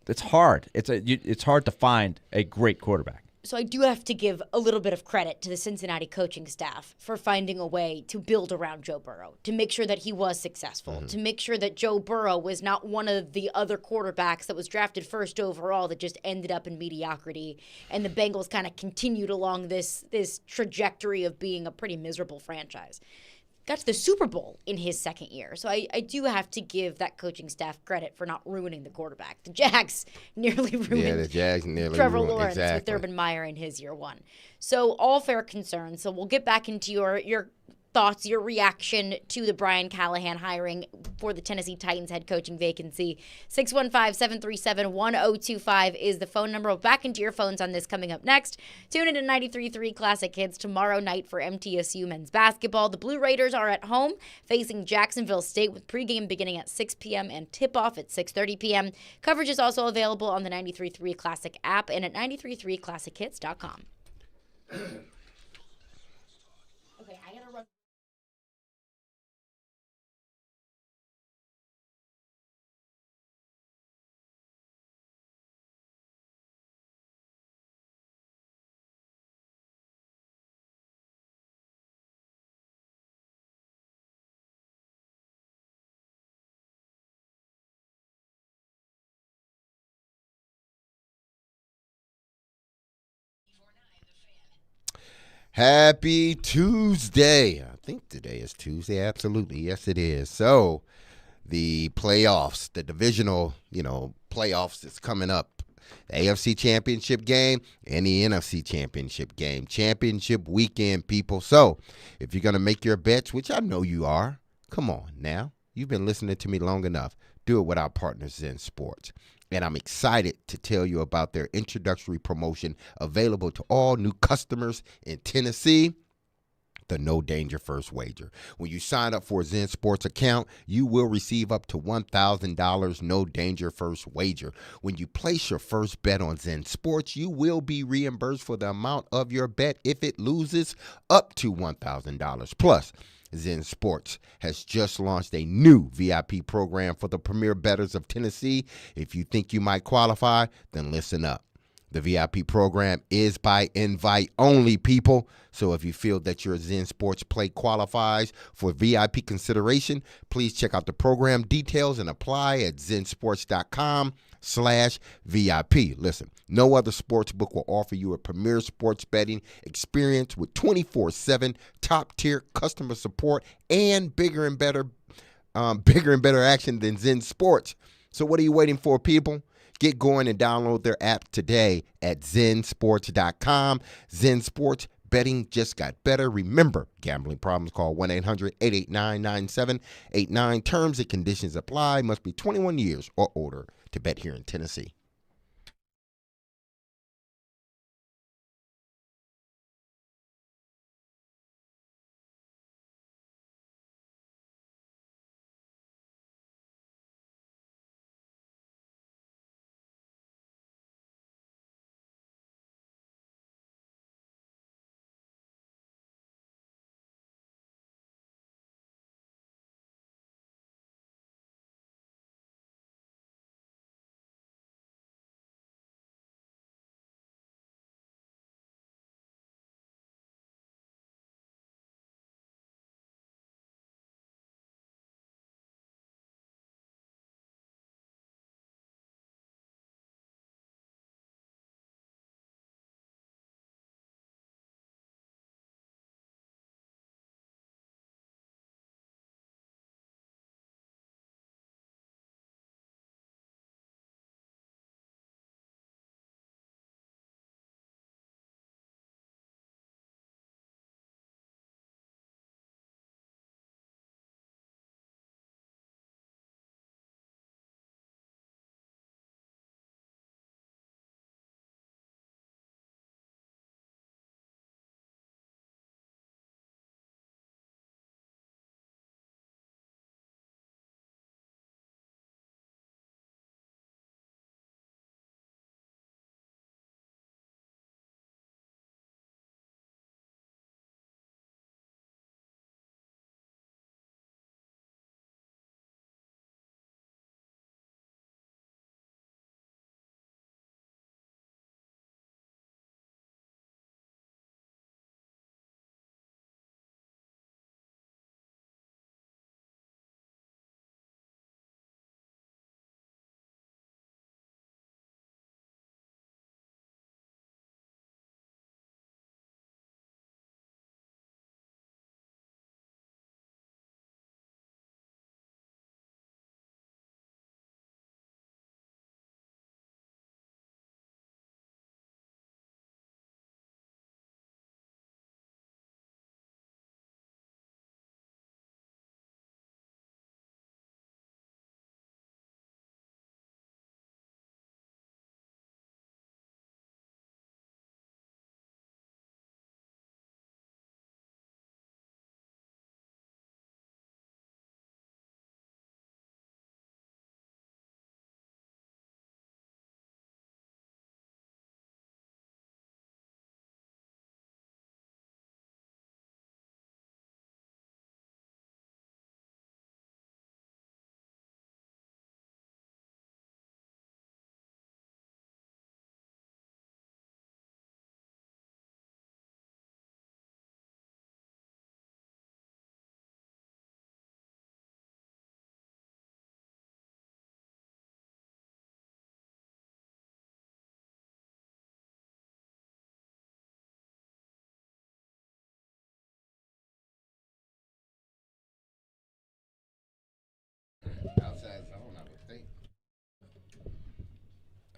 It's hard. It's hard to find a great quarterback. So I do have to give a little bit of credit to the Cincinnati coaching staff for finding a way to build around Joe Burrow, to make sure that he was successful, to make sure that Joe Burrow was not one of the other quarterbacks that was drafted first overall that just ended up in mediocrity, and the Bengals kind of continued along this trajectory of being a pretty miserable franchise. Got to the Super Bowl in his second year. So I do have to give that coaching staff credit for not ruining the quarterback. The Jags nearly ruined Trevor Lawrence with Urban Meyer in his year one. So all fair concerns. So we'll get back into your thoughts, your reaction to the Brian Callahan hiring for the Tennessee Titans head coaching vacancy. 615-737-1025 is the phone number. We'll back into your phones on this coming up next. Tune in to 93.3 Classic Hits tomorrow night for MTSU men's basketball. The Blue Raiders are at home facing Jacksonville State with pregame beginning at 6 p.m. and tip-off at 6:30 p.m. Coverage is also available on the 93.3 Classic app and at 93.3classichits.com. Happy Tuesday. I think today is Tuesday. Absolutely. Yes, it is. So, the playoffs, the divisional, playoffs that's coming up. The AFC Championship game and the NFC Championship game. Championship weekend, people. So, if you're going to make your bets, which I know you are, come on now. You've been listening to me long enough. Do it with our partners in sports. And I'm excited to tell you about their introductory promotion available to all new customers in Tennessee, the No Danger First Wager. When you sign up for a Zen Sports account, you will receive up to $1,000 No Danger First Wager. When you place your first bet on Zen Sports, you will be reimbursed for the amount of your bet if it loses up to $1,000. Plus, Zen Sports has just launched a new VIP program for the premier bettors of Tennessee. If you think you might qualify, then listen up. The VIP program is by invite only, people. So if you feel that your Zen Sports play qualifies for VIP consideration, please check out the program details and apply at zensports.com/VIP. Listen, no other sports book will offer you a premier sports betting experience with 24/7 top-tier customer support and bigger and better action than Zen Sports. So what are you waiting for, people? Get going and download their app today at zensports.com. Zen Sports, betting just got better. Remember, gambling problems, call 1-800-889-9789. Terms and conditions apply. Must be 21 years or older to bet here in Tennessee.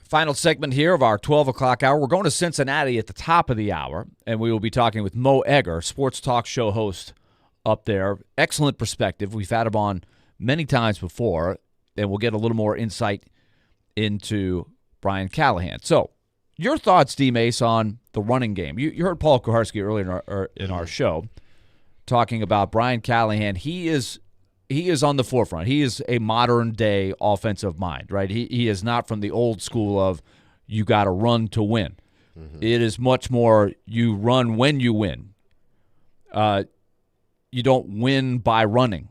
Final segment here of our 12 o'clock hour. We're going to Cincinnati at the top of the hour, and we will be talking with Mo Egger, sports talk show host up there. Excellent perspective. We've had him on many times before, and we'll get a little more insight into Brian Callahan. So, your thoughts, D-Mase, on the running game. You heard Paul Kuharsky earlier in our show talking about Brian Callahan. He is on the forefront. He is a modern-day offensive mind, right? He is not from the old school of you got to run to win. It is much more you run when you win. You don't win by running.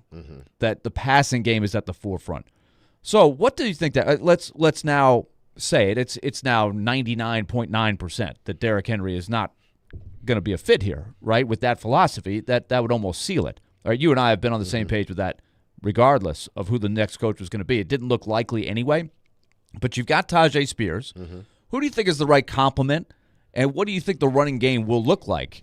That the passing game is at the forefront. So what do you think that let's now say it. It's now 99.9% that Derrick Henry is not going to be a fit here, right? With that philosophy, that would almost seal it. All right, you and I have been on the same page with that regardless of who the next coach was going to be. It didn't look likely anyway. But you've got Tajay Spears. Who do you think is the right complement, and what do you think the running game will look like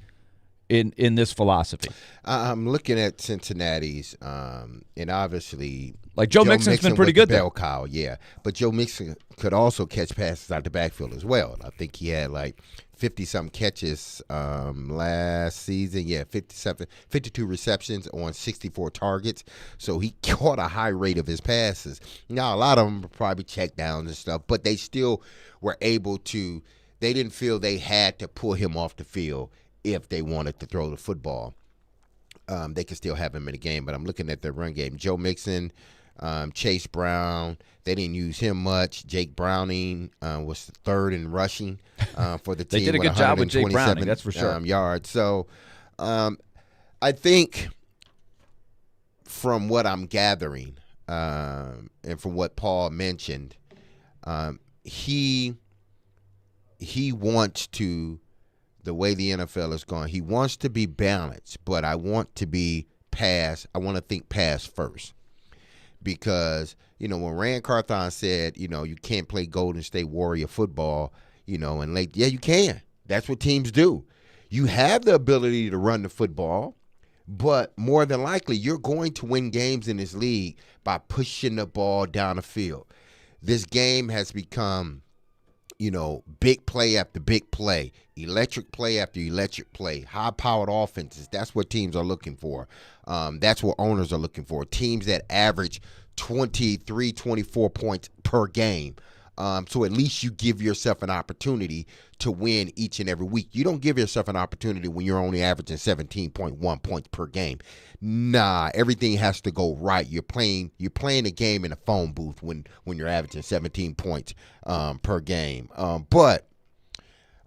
in this philosophy? I'm looking at Cincinnati's, and obviously, like Joe Mixon's been pretty good there. Bell cow, yeah. But Joe Mixon could also catch passes out the backfield as well. I think he had like 50-something catches last season. Yeah, 52 receptions on 64 targets. So he caught a high rate of his passes. Now, a lot of them were probably check downs and stuff, but they still were able to – they didn't feel they had to pull him off the field if they wanted to throw the football. They could still have him in the game, but I'm looking at their run game. Joe Mixon, Chase Brown, they didn't use him much. Jake Browning was third in rushing for the team. They did a good job with Jake Browning, that's for sure. Yards. So I think from what I'm gathering and from what Paul mentioned, he wants to, the way the NFL is going, he wants to be balanced, but I want to be pass. I want to think pass first. Because, when Rand Carthon said, you can't play Golden State Warrior football, and late, yeah, you can. That's what teams do. You have the ability to run the football, but more than likely, you're going to win games in this league by pushing the ball down the field. This game has become, big play after big play, electric play after electric play, high-powered offenses. That's what teams are looking for. That's what owners are looking for. Teams that average 23, 24 points per game. So at least you give yourself an opportunity to win each and every week. You don't give yourself an opportunity when you're only averaging 17.1 points per game. Nah, everything has to go right. You're playing a game in a phone booth when you're averaging 17 points per game. But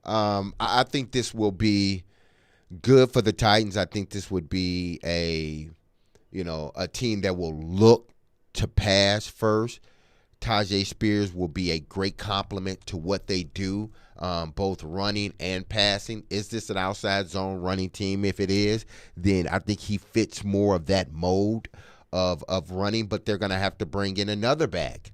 I think this will be good for the Titans. I think this would be a team that will look to pass first. Tajay Spears will be a great complement to what they do, both running and passing. Is this an outside zone running team? If it is, then I think he fits more of that mode of running, but they're going to have to bring in another back.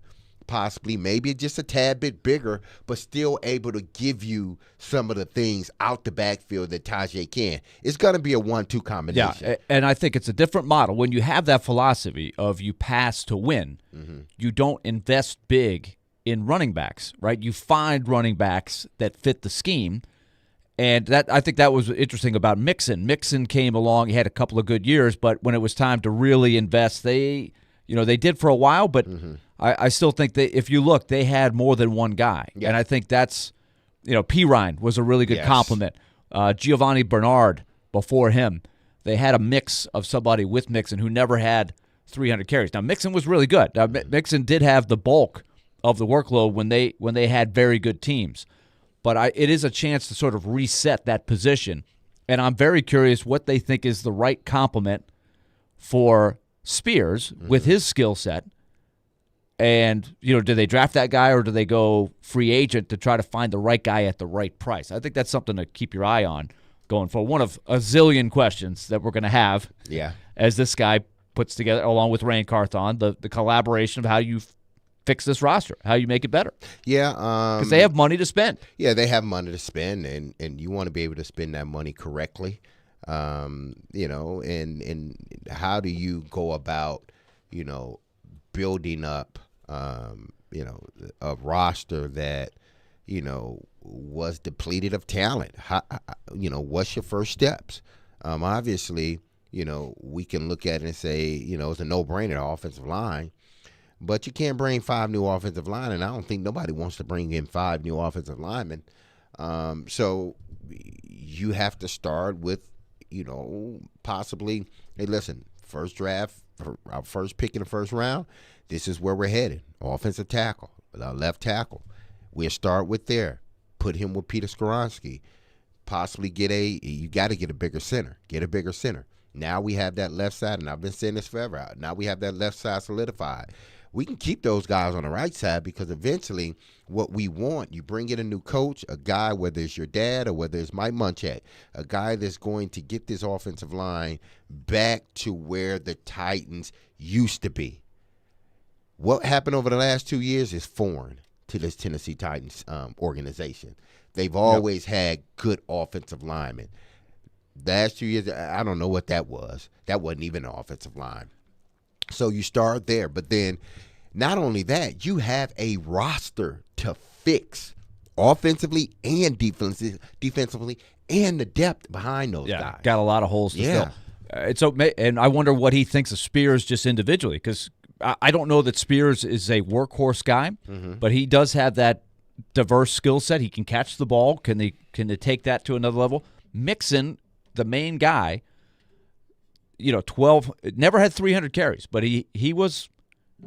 Possibly, maybe just a tad bit bigger, but still able to give you some of the things out the backfield that Tajay can. It's going to be a 1-2 combination. Yeah, and I think it's a different model. When you have that philosophy of you pass to win, you don't invest big in running backs, right? You find running backs that fit the scheme, and I think that was interesting about Mixon. Mixon came along, he had a couple of good years, but when it was time to really invest, they did for a while, but I still think that if you look, they had more than one guy. Yeah. And I think that's, Pirine was a really good compliment. Giovanni Bernard before him, they had a mix of somebody with Mixon who never had 300 carries. Now, Mixon was really good. Now, Mixon did have the bulk of the workload when they had very good teams. But it is a chance to sort of reset that position. And I'm very curious what they think is the right complement for Spears with his skill set. And, do they draft that guy or do they go free agent to try to find the right guy at the right price? I think that's something to keep your eye on going forward. One of a zillion questions that we're going to have as this guy puts together, along with Rand Carthon, the collaboration of how you fix this roster, how you make it better. Yeah. Because they have money to spend. Yeah, they have money to spend, and you want to be able to spend that money correctly. And how do you go about, building up, a roster that was depleted of talent. What's your first steps? Obviously, we can look at it and say, it's a no-brainer, the offensive line. But you can't bring 5 new offensive linemen, and I don't think nobody wants to bring in 5 new offensive linemen. So you have to start with, possibly, hey, listen, first draft, our first pick in the first round, this is where we're headed. Offensive tackle, left tackle. We'll start with there. Put him with Peter Skoronski. Possibly you got to get a bigger center. Get a bigger center. Now we have that left side, and I've been saying this forever. Now we have that left side solidified. We can keep those guys on the right side because eventually what we want, you bring in a new coach, a guy, whether it's your dad or whether it's Mike Munchak, a guy that's going to get this offensive line back to where the Titans used to be. What happened over the last 2 years is foreign to this Tennessee Titans organization. They've always had good offensive linemen. Last 2 years, I don't know what that was. That wasn't even an offensive line. So you start there. But then not only that, you have a roster to fix offensively and defensively and the depth behind those guys. Got a lot of holes to fill. And I wonder what he thinks of Spears just individually, because I don't know that Spears is a workhorse guy, but he does have that diverse skill set. He can catch the ball. Can they take that to another level? Mixon, the main guy, 12, never had 300 carries, but he was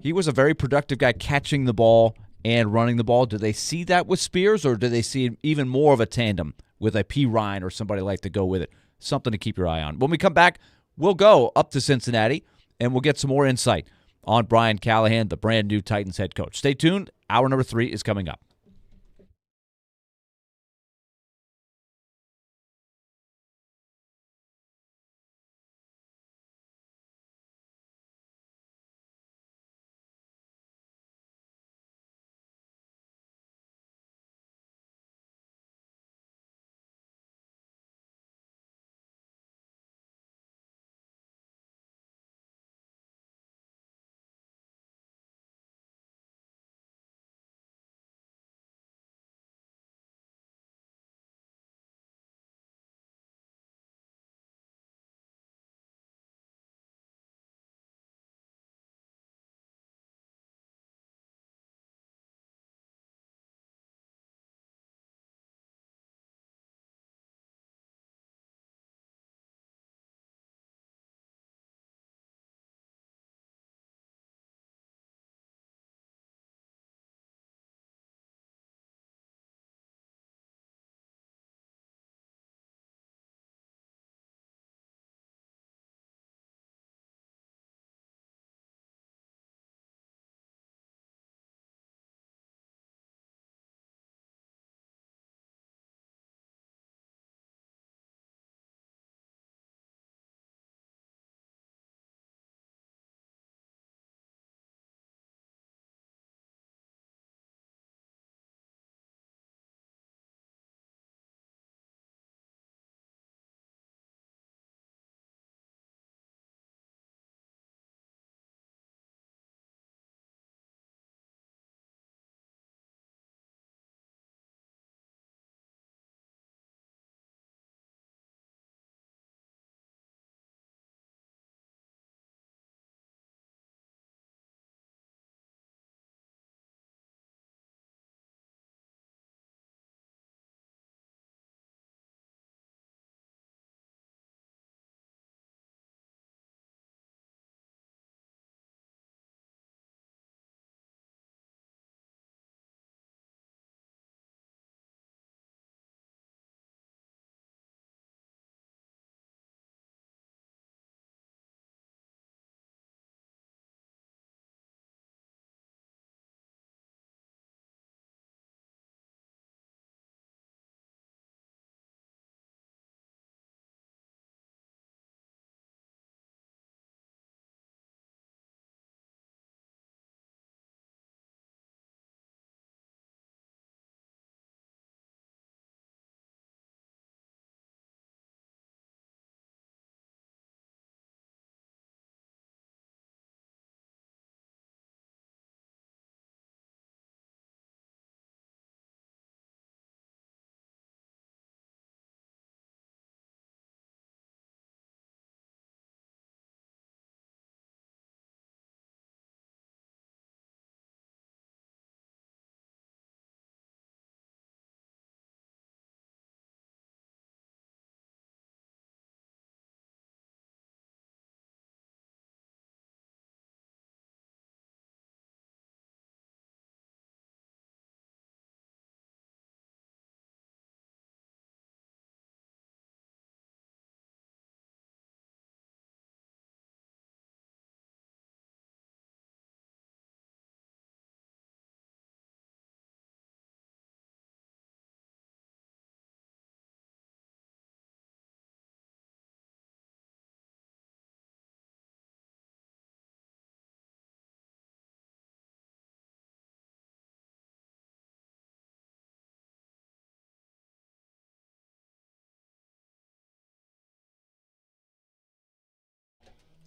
a very productive guy catching the ball and running the ball. Do they see that with Spears, or do they see even more of a tandem with a P. Ryan or somebody like to go with it? Something to keep your eye on. When we come back, we'll go up to Cincinnati, and we'll get some more insight on Brian Callahan, the brand new Titans head coach. Stay tuned. Hour number 3 is coming up.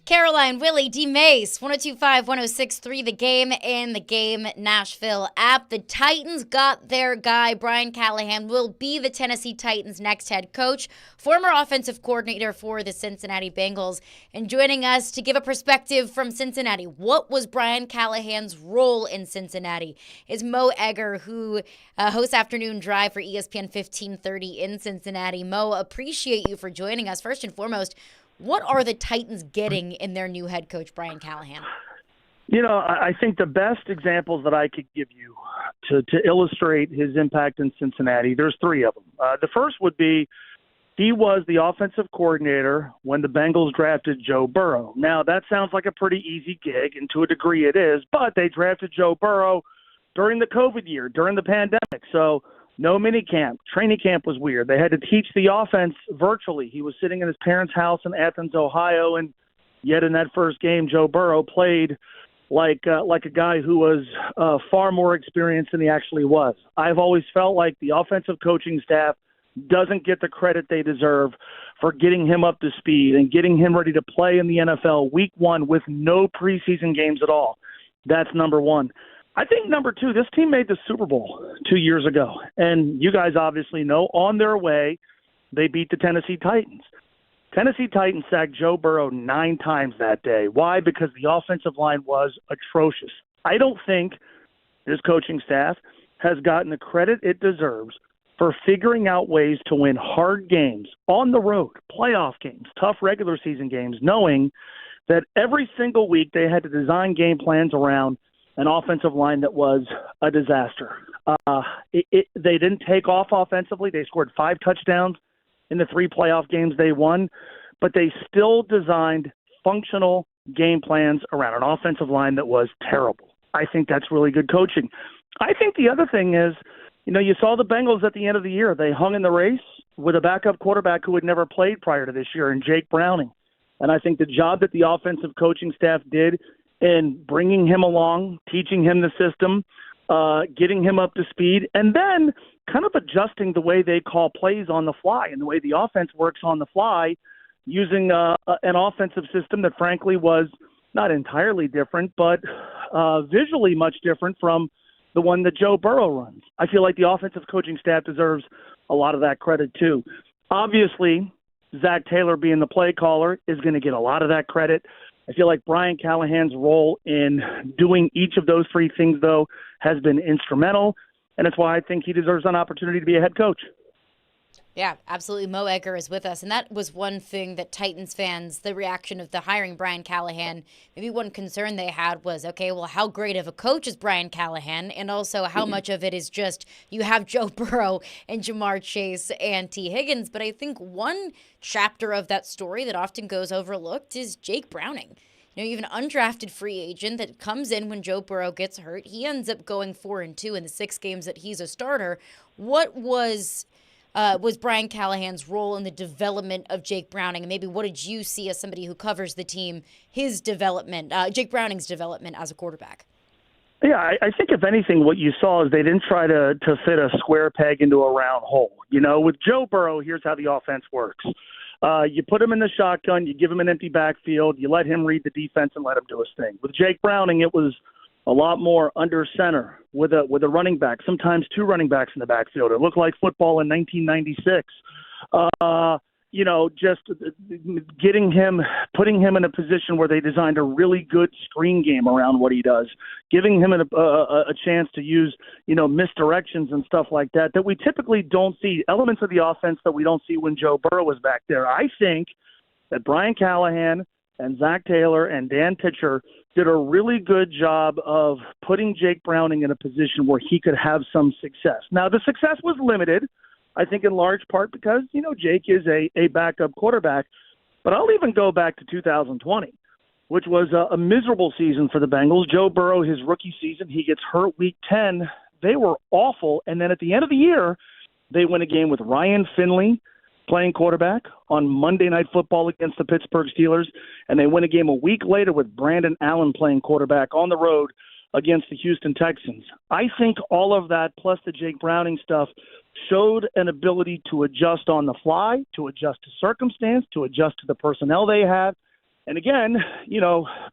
Caroline, Willy, D-Mase, 102.5, 106.3, The Game and the Game Nashville app. The Titans got their guy. Brian Callahan will be the Tennessee Titans' next head coach, former offensive coordinator for the Cincinnati Bengals. And joining us to give a perspective from Cincinnati, what was Brian Callahan's role in Cincinnati, is Mo Egger, who hosts Afternoon Drive for ESPN 1530 in Cincinnati. Mo, appreciate you for joining us. First and foremost, what are the Titans getting in their new head coach, Brian Callahan? You know, I think the best examples that I could give you to illustrate his impact in Cincinnati, there's three of them. The first would be he was the offensive coordinator when the Bengals drafted Joe Burrow. Now, that sounds like a pretty easy gig, and to a degree it is, but they drafted Joe Burrow during the COVID year, during the pandemic. So no mini camp. Training camp was weird. They had to teach the offense virtually. He was sitting in his parents' house in Athens, Ohio, and yet in that first game, Joe Burrow played like a guy who was far more experienced than he actually was. I've always felt like the offensive coaching staff doesn't get the credit they deserve for getting him up to speed and getting him ready to play in the NFL week one with no preseason games at all. That's number one. I think number two, this team made the Super Bowl 2 years ago. And you guys obviously know, on their way, they beat the Tennessee Titans. Tennessee Titans sacked Joe Burrow 9 times that day. Why? Because the offensive line was atrocious. I don't think this coaching staff has gotten the credit it deserves for figuring out ways to win hard games on the road, playoff games, tough regular season games, knowing that every single week they had to design game plans around an offensive line that was a disaster. They didn't take off offensively. They scored 5 touchdowns in the 3 playoff games they won, but they still designed functional game plans around an offensive line that was terrible. I think that's really good coaching. I think the other thing is, you know, you saw the Bengals at the end of the year. They hung in the race with a backup quarterback who had never played prior to this year, in Jake Browning. And I think the job that the offensive coaching staff did in bringing him along, teaching him the system, getting him up to speed, and then kind of adjusting the way they call plays on the fly and the way the offense works on the fly, using an offensive system that frankly was not entirely different, but visually much different from the one that Joe Burrow runs. I feel like the offensive coaching staff deserves a lot of that credit too. Obviously, Zach Taylor being the play caller is going to get a lot of that credit. I feel like Brian Callahan's role in doing each of those 3 things, though, has been instrumental, and it's why I think he deserves an opportunity to be a head coach. Yeah, absolutely. Mo Egger is with us. And that was one thing that Titans fans, the reaction of the hiring Brian Callahan, maybe one concern they had was, okay, well, how great of a coach is Brian Callahan? And also how much of it is just you have Joe Burrow and Jamar Chase and T. Higgins. But I think one chapter of that story that often goes overlooked is Jake Browning. You know, you have an undrafted free agent that comes in when Joe Burrow gets hurt. He ends up going 4-2 in the 6 games that he's a starter. What was Brian Callahan's role in the development of Jake Browning? And maybe what did you see as somebody who covers the team, his development, Jake Browning's development as a quarterback? Yeah, I think if anything, what you saw is they didn't try to fit a square peg into a round hole. You know, with Joe Burrow, here's how the offense works. You put him in the shotgun, you give him an empty backfield, you let him read the defense and let him do his thing. With Jake Browning, it was a lot more under center with a running back, sometimes 2 running backs in the backfield. It looked like football in 1996. You know, just putting him in a position where they designed a really good screen game around what he does, giving him a chance to use, you know, misdirections and stuff like that we typically don't see, elements of the offense that we don't see when Joe Burrow was back there. I think that Brian Callahan and Zach Taylor and Dan Pitcher did a really good job of putting Jake Browning in a position where he could have some success. Now, the success was limited, I think in large part because, you know, Jake is a backup quarterback. But I'll even go back to 2020, which was a miserable season for the Bengals. Joe Burrow, his rookie season, he gets hurt week 10. They were awful. And then at the end of the year, they win a game with Ryan Finley playing quarterback on Monday Night Football against the Pittsburgh Steelers. And they win a game a week later with Brandon Allen playing quarterback on the road against the Houston Texans. I think all of that, plus the Jake Browning stuff, showed an ability to adjust on the fly, to adjust to circumstance, to adjust to the personnel they have, And again,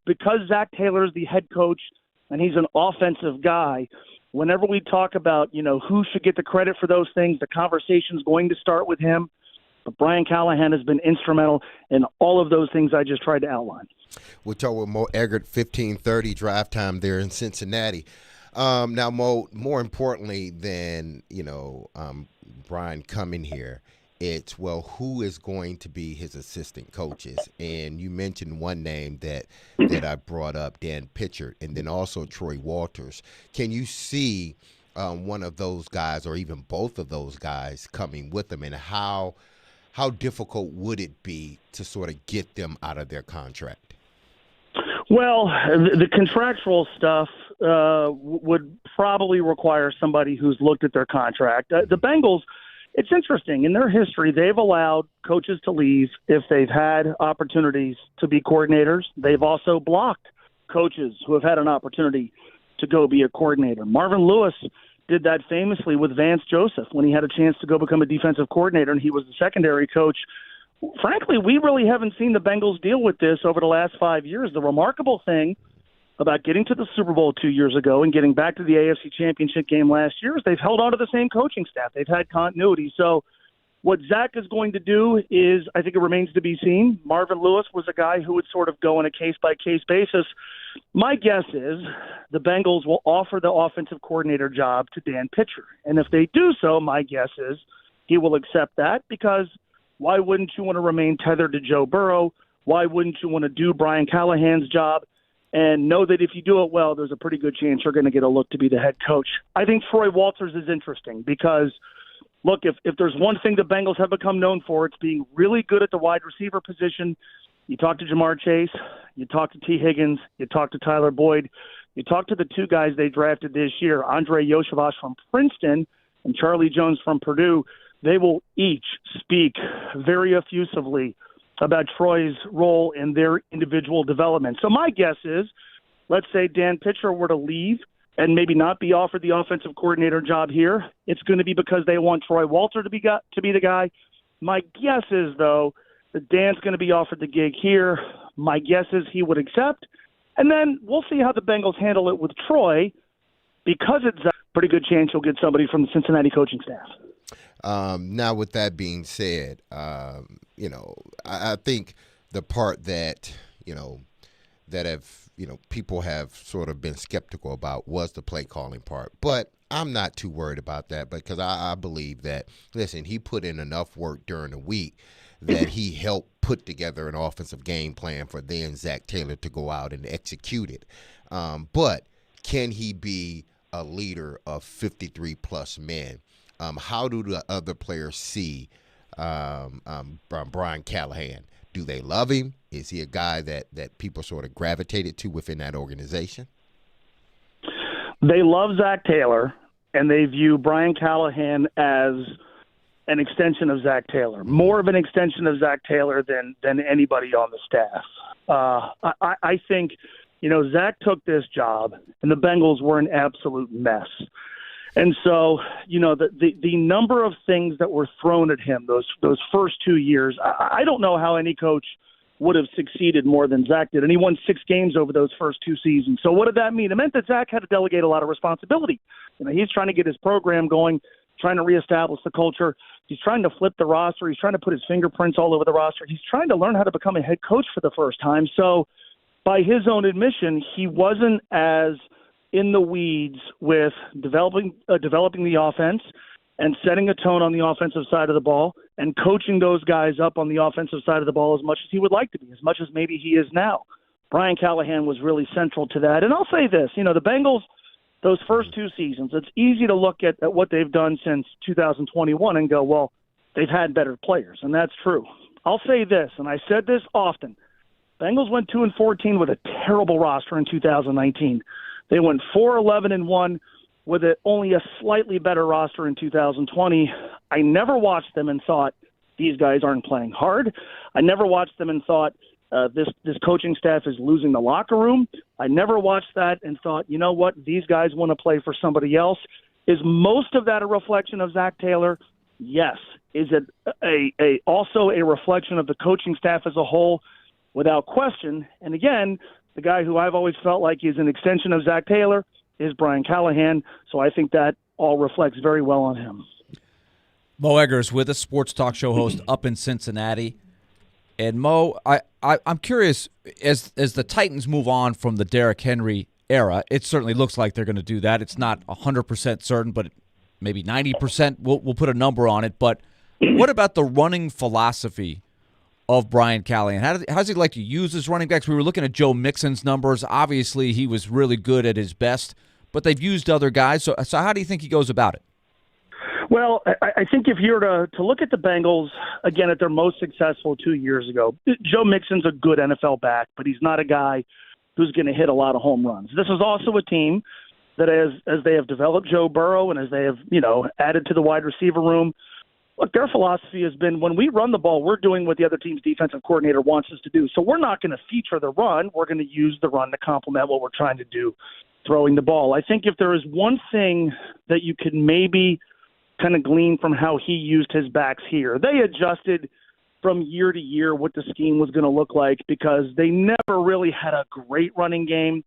because Zach Taylor is the head coach and he's an offensive guy, whenever we talk about, who should get the credit for those things, the conversation's going to start with him. But Brian Callahan has been instrumental in all of those things I just tried to outline. We'll talk with Mo Eggert, 15:30 drive time there in Cincinnati. Now, Mo, more importantly than, Brian coming here, it's, who is going to be his assistant coaches? And you mentioned one name that I brought up, Dan Pitcher, and then also Troy Walters. Can you see one of those guys or even both of those guys coming with them, and how difficult would it be to sort of get them out of their contract? Well, the contractual stuff would probably require somebody who's looked at their contract. The Bengals, it's interesting. In their history, they've allowed coaches to leave if they've had opportunities to be coordinators. They've also blocked coaches who have had an opportunity to go be a coordinator. Marvin Lewis did that famously with Vance Joseph when he had a chance to go become a defensive coordinator, and he was the secondary coach. Frankly, we really haven't seen the Bengals deal with this over the last 5 years. The remarkable thing about getting to the Super Bowl 2 years ago and getting back to the AFC Championship game last year is they've held on to the same coaching staff. They've had continuity. So what Zach is going to do is, I think it remains to be seen. Marvin Lewis was a guy who would sort of go on a case-by-case basis. My guess is the Bengals will offer the offensive coordinator job to Dan Pitcher. And if they do so, my guess is he will accept that, because why wouldn't you want to remain tethered to Joe Burrow? Why wouldn't you want to do Brian Callahan's job and know that if you do it well, there's a pretty good chance you're going to get a look to be the head coach? I think Troy Walters is interesting because, look, if there's one thing the Bengals have become known for, it's being really good at the wide receiver position. You talk to Jamar Chase, you talk to T. Higgins, you talk to Tyler Boyd, you talk to the two guys they drafted this year, Andre Yoshevach from Princeton and Charlie Jones from Purdue. They will each speak very effusively about Troy's role in their individual development. So my guess is, let's say Dan Pitcher were to leave and maybe not be offered the offensive coordinator job here, it's going to be because they want Troy Walter to be the guy. My guess is, though, that Dan's going to be offered the gig here. My guess is he would accept. And then we'll see how the Bengals handle it with Troy, because it's a pretty good chance you'll get somebody from the Cincinnati coaching staff. Now, with that being said, I think the part that, people have sort of been skeptical about was the play calling part. But I'm not too worried about that, because I believe that, listen, he put in enough work during the week that he helped put together an offensive game plan for then Zach Taylor to go out and execute it. But can he be a leader of 53-plus men? How do the other players see Brian Callahan? Do they love him? Is he a guy that people sort of gravitated to within that organization? They love Zach Taylor, and they view Brian Callahan as an extension of Zach Taylor, more of an extension of Zach Taylor than anybody on the staff. I think, Zach took this job, and the Bengals were an absolute mess. And so, the number of things that were thrown at him those first 2 years, I don't know how any coach would have succeeded more than Zach did. And he won 6 games over those first 2 seasons. So what did that mean? It meant that Zach had to delegate a lot of responsibility. He's trying to get his program going, trying to reestablish the culture. He's trying to flip the roster. He's trying to put his fingerprints all over the roster. He's trying to learn how to become a head coach for the first time. So by his own admission, he wasn't as in the weeds with developing the offense and setting a tone on the offensive side of the ball and coaching those guys up on the offensive side of the ball as much as he would like to be, as much as maybe he is now. Brian Callahan was really central to that. And I'll say this, the Bengals, those first 2 seasons, it's easy to look at what they've done since 2021 and go, well, they've had better players, and that's true. I'll say this, and I said this often, Bengals went 2-14 with a terrible roster in 2019. They went 4-11-1 with only a slightly better roster in 2020. I never watched them and thought, these guys aren't playing hard. I never watched them and thought, this coaching staff is losing the locker room. I never watched that and thought, you know what, these guys want to play for somebody else. Is most of that a reflection of Zach Taylor? Yes. Is it also a reflection of the coaching staff as a whole? without question. And again, the guy who I've always felt like is an extension of Zach Taylor is Brian Callahan. So I think that all reflects very well on him. Mo Eggers with us, sports talk show host up in Cincinnati. And Mo, I'm curious, as the Titans move on from the Derrick Henry era, it certainly looks like they're going to do that. It's not 100% certain, but maybe 90%. We'll put a number on it. But what about the running philosophy of Brian Callahan? How does he like to use his running backs? We were looking at Joe Mixon's numbers. Obviously, he was really good at his best, but they've used other guys. So how do you think he goes about it? Well, I think if you're to look at the Bengals, again, at their most successful 2 years ago, Joe Mixon's a good NFL back, but he's not a guy who's going to hit a lot of home runs. This is also a team that as they have developed Joe Burrow and as they have, added to the wide receiver room, look, their philosophy has been when we run the ball, we're doing what the other team's defensive coordinator wants us to do. So we're not going to feature the run. We're going to use the run to complement what we're trying to do, throwing the ball. I think if there is one thing that you could maybe kind of glean from how he used his backs here, they adjusted from year to year what the scheme was going to look like because they never really had a great running game.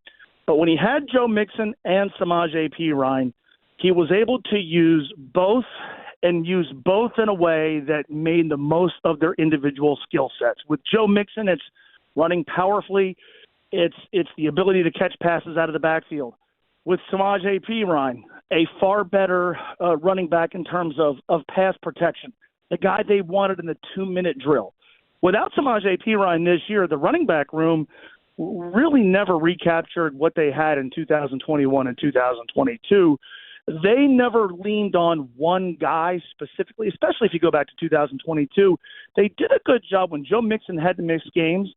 But when he had Joe Mixon and Samaje Perine, he was able to use both and use both in a way that made the most of their individual skill sets. With Joe Mixon, it's running powerfully. It's the ability to catch passes out of the backfield. With Samaje Perine, a far better running back in terms of pass protection, the guy they wanted in the 2-minute drill. Without Samaje Perine this year, the running back room really never recaptured what they had in 2021 and 2022. They never leaned on one guy specifically, especially if you go back to 2022. They did a good job when Joe Mixon had to miss games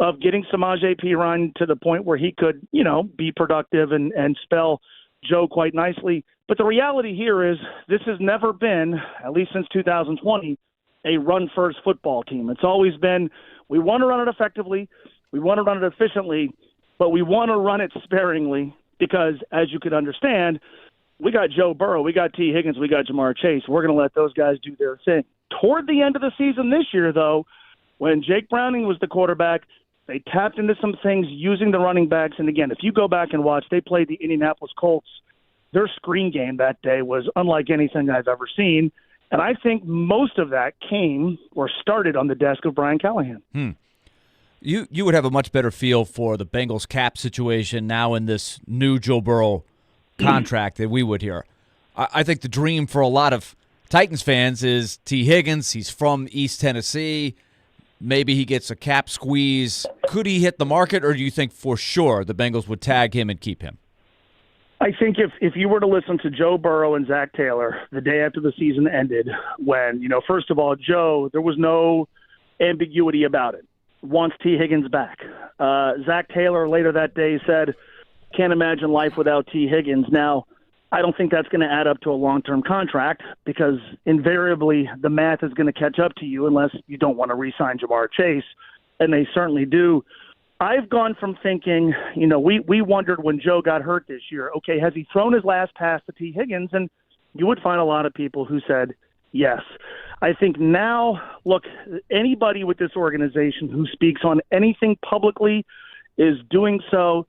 of getting Samaje Perine to the point where he could, be productive and spell Joe quite nicely. But the reality here is this has never been, at least since 2020, a run-first football team. It's always been we want to run it effectively, we want to run it efficiently, but we want to run it sparingly because, as you could understand, we got Joe Burrow, we got T. Higgins, we got Jamar Chase. We're going to let those guys do their thing. Toward the end of the season this year, though, when Jake Browning was the quarterback, they tapped into some things using the running backs. And again, if you go back and watch, they played the Indianapolis Colts. Their screen game that day was unlike anything I've ever seen. And I think most of that came or started on the desk of Brian Callahan. You would have a much better feel for the Bengals cap situation now in this new Joe Burrow contract than we would here. I think the dream for a lot of Titans fans is T. Higgins. He's from East Tennessee. Maybe he gets a cap squeeze. Could he hit the market, or do you think for sure the Bengals would tag him and keep him? I think if you were to listen to Joe Burrow and Zach Taylor the day after the season ended, when, first of all, Joe, there was no ambiguity about it, wants T. Higgins back. Zach Taylor later that day said, can't imagine life without T. Higgins. Now, I don't think that's going to add up to a long-term contract because invariably the math is going to catch up to you unless you don't want to re-sign Jamar Chase, and they certainly do. I've gone from thinking, we wondered when Joe got hurt this year, okay, has he thrown his last pass to T. Higgins? And you would find a lot of people who said yes. I think now, look, anybody with this organization who speaks on anything publicly is doing so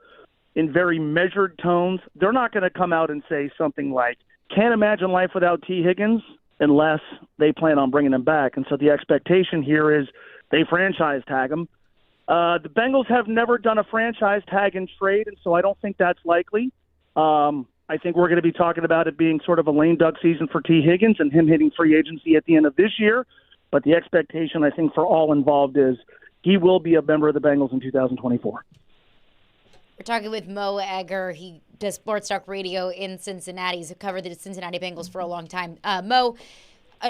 in very measured tones. They're not going to come out and say something like, can't imagine life without T. Higgins, unless they plan on bringing him back. And so the expectation here is they franchise tag him. The Bengals have never done a franchise tag and trade, and so I don't think that's likely. I think we're going to be talking about it being sort of a lame duck season for T. Higgins and him hitting free agency at the end of this year. But the expectation, I think, for all involved is he will be a member of the Bengals in 2024. We're talking with Mo Egger. He does Sports Talk Radio in Cincinnati. He's covered the Cincinnati Bengals for a long time. Mo,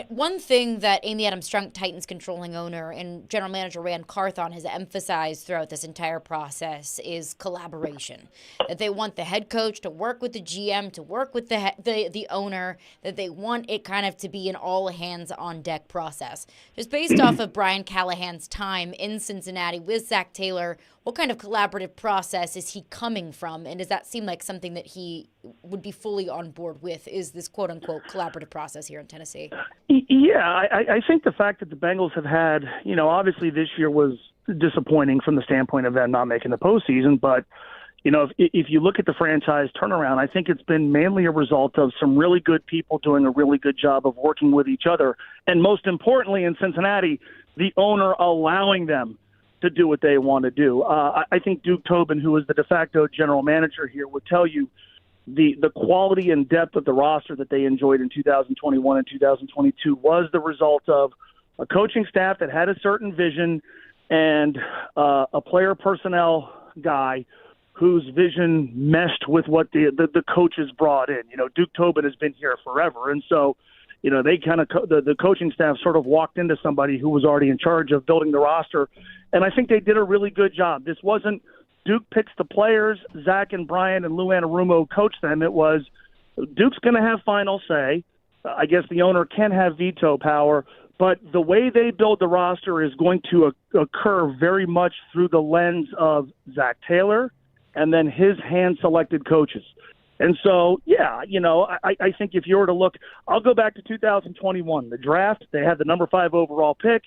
one thing that Amy Adams Strunk, Titans controlling owner, and general manager Rand Carthon has emphasized throughout this entire process is collaboration. That they want the head coach to work with the GM, to work with the owner, that they want it kind of to be an all-hands-on-deck process. Just based off of Brian Callahan's time in Cincinnati with Zach Taylor, what kind of collaborative process is he coming from, and does that seem like something that he would be fully on board with, is this quote-unquote collaborative process here in Tennessee? Yeah, I think the fact that the Bengals have had, obviously this year was disappointing from the standpoint of them not making the postseason. But, if you look at the franchise turnaround, I think it's been mainly a result of some really good people doing a really good job of working with each other. And most importantly, in Cincinnati, the owner allowing them to do what they want to do. I think Duke Tobin, who is the de facto general manager here, would tell you the quality and depth of the roster that they enjoyed in 2021 and 2022 was the result of a coaching staff that had a certain vision and a player personnel guy whose vision meshed with what the coaches brought in. Duke Tobin has been here forever, and so they kind of the coaching staff sort of walked into somebody who was already in charge of building the roster, and I think they did a really good job. This wasn't Duke picks the players, Zach and Brian and Lou Anarumo coach them. It was Duke's going to have final say. I guess the owner can have veto power, but the way they build the roster is going to occur very much through the lens of Zach Taylor and then his hand-selected coaches. And so, I think if you were to look, I'll go back to 2021, the draft. They had the number 5 overall pick.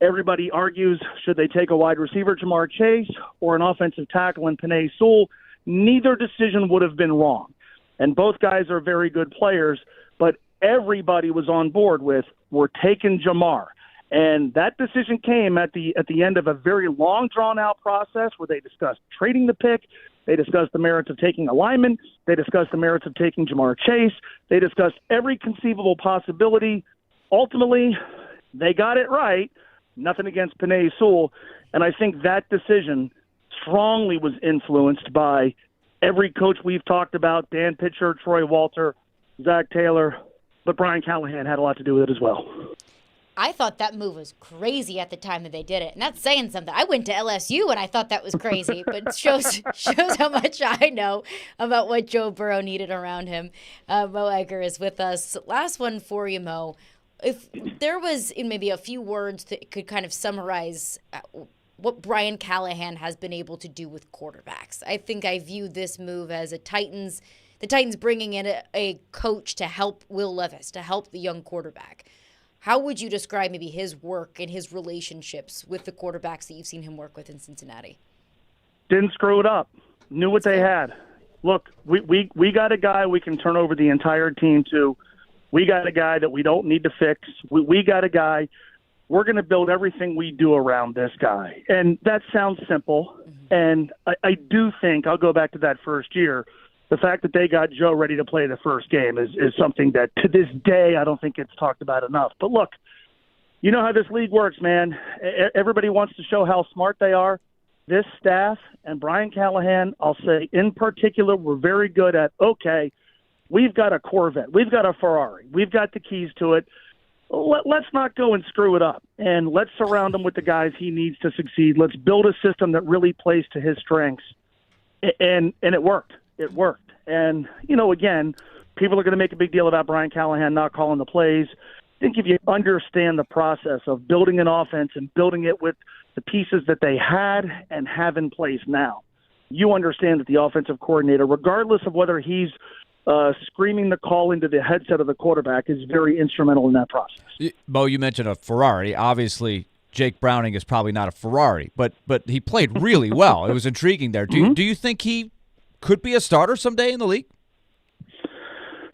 Everybody argues, should they take a wide receiver, Jamar Chase, or an offensive tackle in Penei Sewell? Neither decision would have been wrong. And both guys are very good players, but everybody was on board with, we're taking Jamar. And that decision came at the end of a very long, drawn-out process where they discussed trading the pick. They discussed the merits of taking a lineman. They discussed the merits of taking Jamar Chase. They discussed every conceivable possibility. Ultimately, they got it right. Nothing against Penei Sewell. And I think that decision strongly was influenced by every coach we've talked about, Dan Pitcher, Troy Walter, Zach Taylor, but Brian Callahan had a lot to do with it as well. I thought that move was crazy at the time that they did it, and that's saying something. I went to LSU and I thought that was crazy, but shows how much I know about what Joe Burrow needed around him. Mo Egger is with us. Last one for you, Mo. If there was in maybe a few words that could kind of summarize what Brian Callahan has been able to do with quarterbacks, I think I view this move as the Titans bringing in a coach to help Will Levis, to help the young quarterback. How would you describe maybe his work and his relationships with the quarterbacks that you've seen him work with in Cincinnati? Didn't screw it up. Knew what they had. Look, we got a guy we can turn over the entire team to. We got a guy that we don't need to fix. We got a guy. We're going to build everything we do around this guy. And that sounds simple. Mm-hmm. And I do think, I'll go back to that first year, the fact that they got Joe ready to play the first game is something that to this day I don't think it's talked about enough. But look, you know how this league works, man. Everybody wants to show how smart they are. This staff and Brian Callahan, I'll say in particular, were very good at, okay, we've got a Corvette. We've got a Ferrari. We've got the keys to it. Let's not go and screw it up. And let's surround him with the guys he needs to succeed. Let's build a system that really plays to his strengths. And it worked. It worked. And, again, people are going to make a big deal about Brian Callahan not calling the plays. I think if you understand the process of building an offense and building it with the pieces that they had and have in place now, you understand that the offensive coordinator, regardless of whether he's screaming the call into the headset of the quarterback, is very instrumental in that process. Mo, you mentioned a Ferrari. Obviously, Jake Browning is probably not a Ferrari, but he played really well. It was intriguing there. Do you think he could be a starter someday in the league?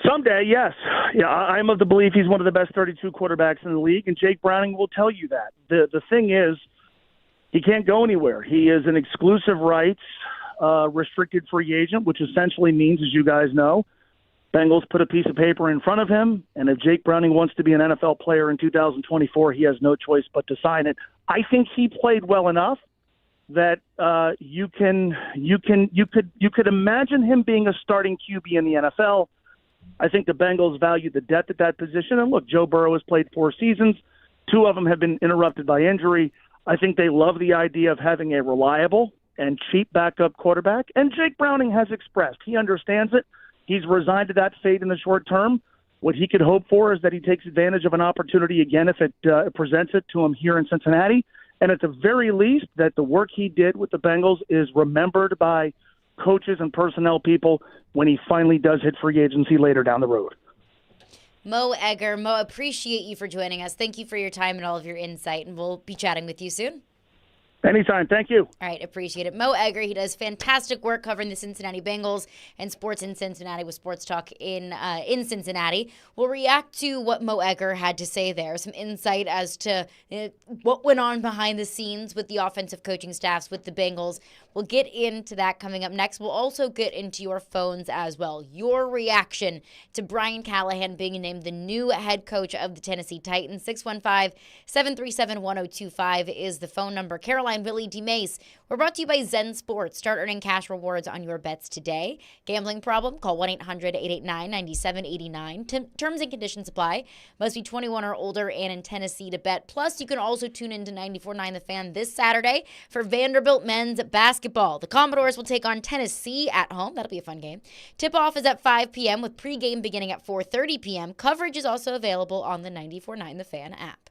Someday, yes. Yeah, I'm of the belief he's one of the best 32 quarterbacks in the league, and Jake Browning will tell you that. The thing is, he can't go anywhere. He is an exclusive rights restricted free agent, which essentially means, as you guys know, Bengals put a piece of paper in front of him, and if Jake Browning wants to be an NFL player in 2024, he has no choice but to sign it. I think he played well enough that you could imagine him being a starting QB in the NFL. I think the Bengals value the depth at that position. And look, Joe Burrow has played 4 seasons. 2 of them have been interrupted by injury. I think they love the idea of having a reliable and cheap backup quarterback. And Jake Browning has expressed he understands it. He's resigned to that fate in the short term. What he could hope for is that he takes advantage of an opportunity again if it presents it to him here in Cincinnati. And at the very least, that the work he did with the Bengals is remembered by coaches and personnel people when he finally does hit free agency later down the road. Mo Egger. Mo, appreciate you for joining us. Thank you for your time and all of your insight, and we'll be chatting with you soon. Anytime. Thank you. All right, appreciate it. Mo Egger, he does fantastic work covering the Cincinnati Bengals and sports in Cincinnati with Sports Talk in Cincinnati. We'll react to what Mo Egger had to say there, some insight as to what went on behind the scenes with the offensive coaching staffs with the Bengals. We'll get into that coming up next. We'll also get into your phones as well. Your reaction to Brian Callahan being named the new head coach of the Tennessee Titans. 615-737-1025 is the phone number. Caroline, Willy, D-Mase. We're brought to you by Zen Sports. Start earning cash rewards on your bets today. Gambling problem? Call 1-800-889-9789. Terms and conditions apply. Must be 21 or older and in Tennessee to bet. Plus, you can also tune into 94.9 The Fan this Saturday for Vanderbilt men's basketball. The Commodores will take on Tennessee at home. That'll be a fun game. Tip-off is at 5 p.m. with pregame beginning at 4:30 p.m. Coverage is also available on the 94.9 The Fan app.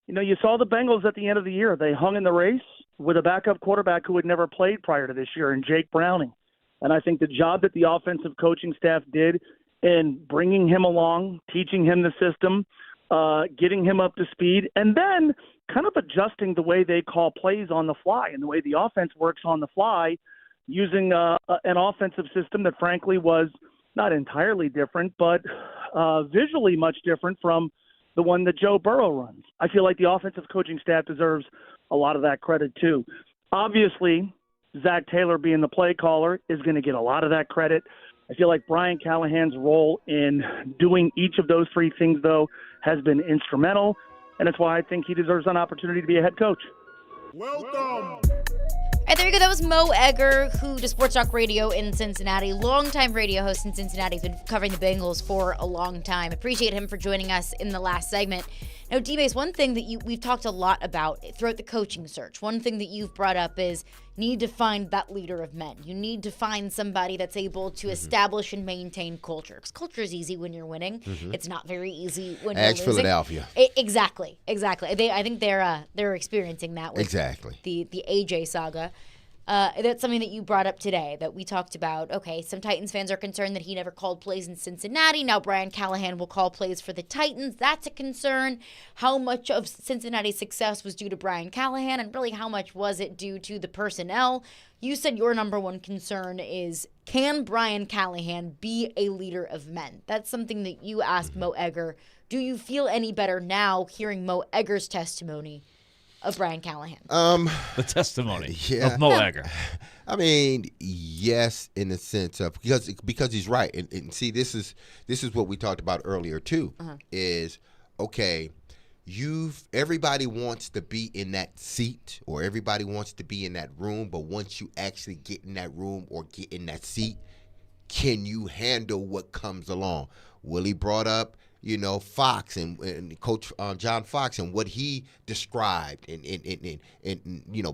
You saw the Bengals at the end of the year. They hung in the race with a backup quarterback who had never played prior to this year, in Jake Browning. And I think the job that the offensive coaching staff did in bringing him along, teaching him the system, getting him up to speed, and then kind of adjusting the way they call plays on the fly and the way the offense works on the fly, using an offensive system that frankly was not entirely different, but visually much different from the one that Joe Burrow runs. I feel like the offensive coaching staff deserves a lot of that credit too. Obviously, Zach Taylor being the play caller is going to get a lot of that credit. I feel like Brian Callahan's role in doing each of those three things, though, has been instrumental, and that's why I think he deserves an opportunity to be a head coach. All right, there you go. That was Mo Egger, who does Sports Talk Radio in Cincinnati, longtime radio host in Cincinnati. He's been covering the Bengals for a long time. Appreciate him for joining us in the last segment. Now, D-Mase, one thing that we've talked a lot about throughout the coaching search, one thing that you've brought up is need to find that leader of men. You need to find somebody that's able to establish and maintain culture. Because culture is easy when you're winning. It's not very easy when you're losing. Philadelphia. Exactly. I think they're experiencing that with the AJ saga. That's something that you brought up today that we talked about. Okay, some Titans fans are concerned that he never called plays in Cincinnati. Now Brian Callahan will call plays for the Titans. That's a concern. How much of Cincinnati's success was due to Brian Callahan, and really how much was it due to the personnel? You said your number one concern is, can Brian Callahan be a leader of men? That's something that you asked Mo Egger. Do you feel any better now hearing Mo Egger's testimony of Brian Callahan? The testimony of Mo Egger. I mean, yes, in the sense of because he's right, and see, this is what we talked about earlier too. Is okay. Everybody wants to be in that seat, or everybody wants to be in that room, but once you actually get in that room or get in that seat, can you handle what comes along? Willy brought up, Fox and Coach John Fox and what he described and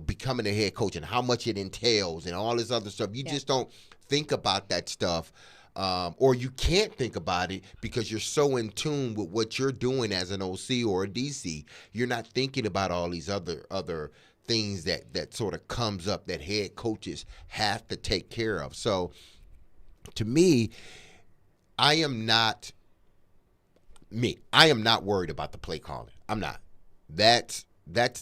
becoming a head coach and how much it entails and all this other stuff. You just don't think about that stuff, or you can't think about it because you're so in tune with what you're doing as an OC or a DC. You're not thinking about all these other things that sort of comes up that head coaches have to take care of. So to me, I am not worried about the play calling. I'm not. That's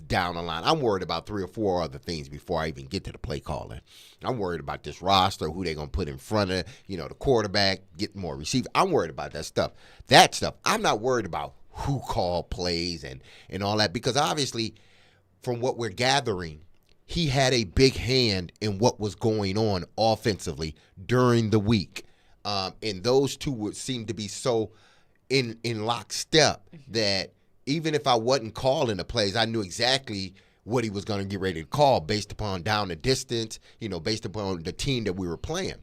down the line. I'm worried about 3 or 4 other things before I even get to the play calling. I'm worried about this roster, who they're going to put in front of, the quarterback, get more receivers. I'm worried about that stuff. I'm not worried about who called plays and all that, because obviously from what we're gathering, he had a big hand in what was going on offensively during the week. And those two would seem to be so in lockstep that even if I wasn't calling the plays, I knew exactly what he was going to get ready to call based upon down the distance, based upon the team that we were playing.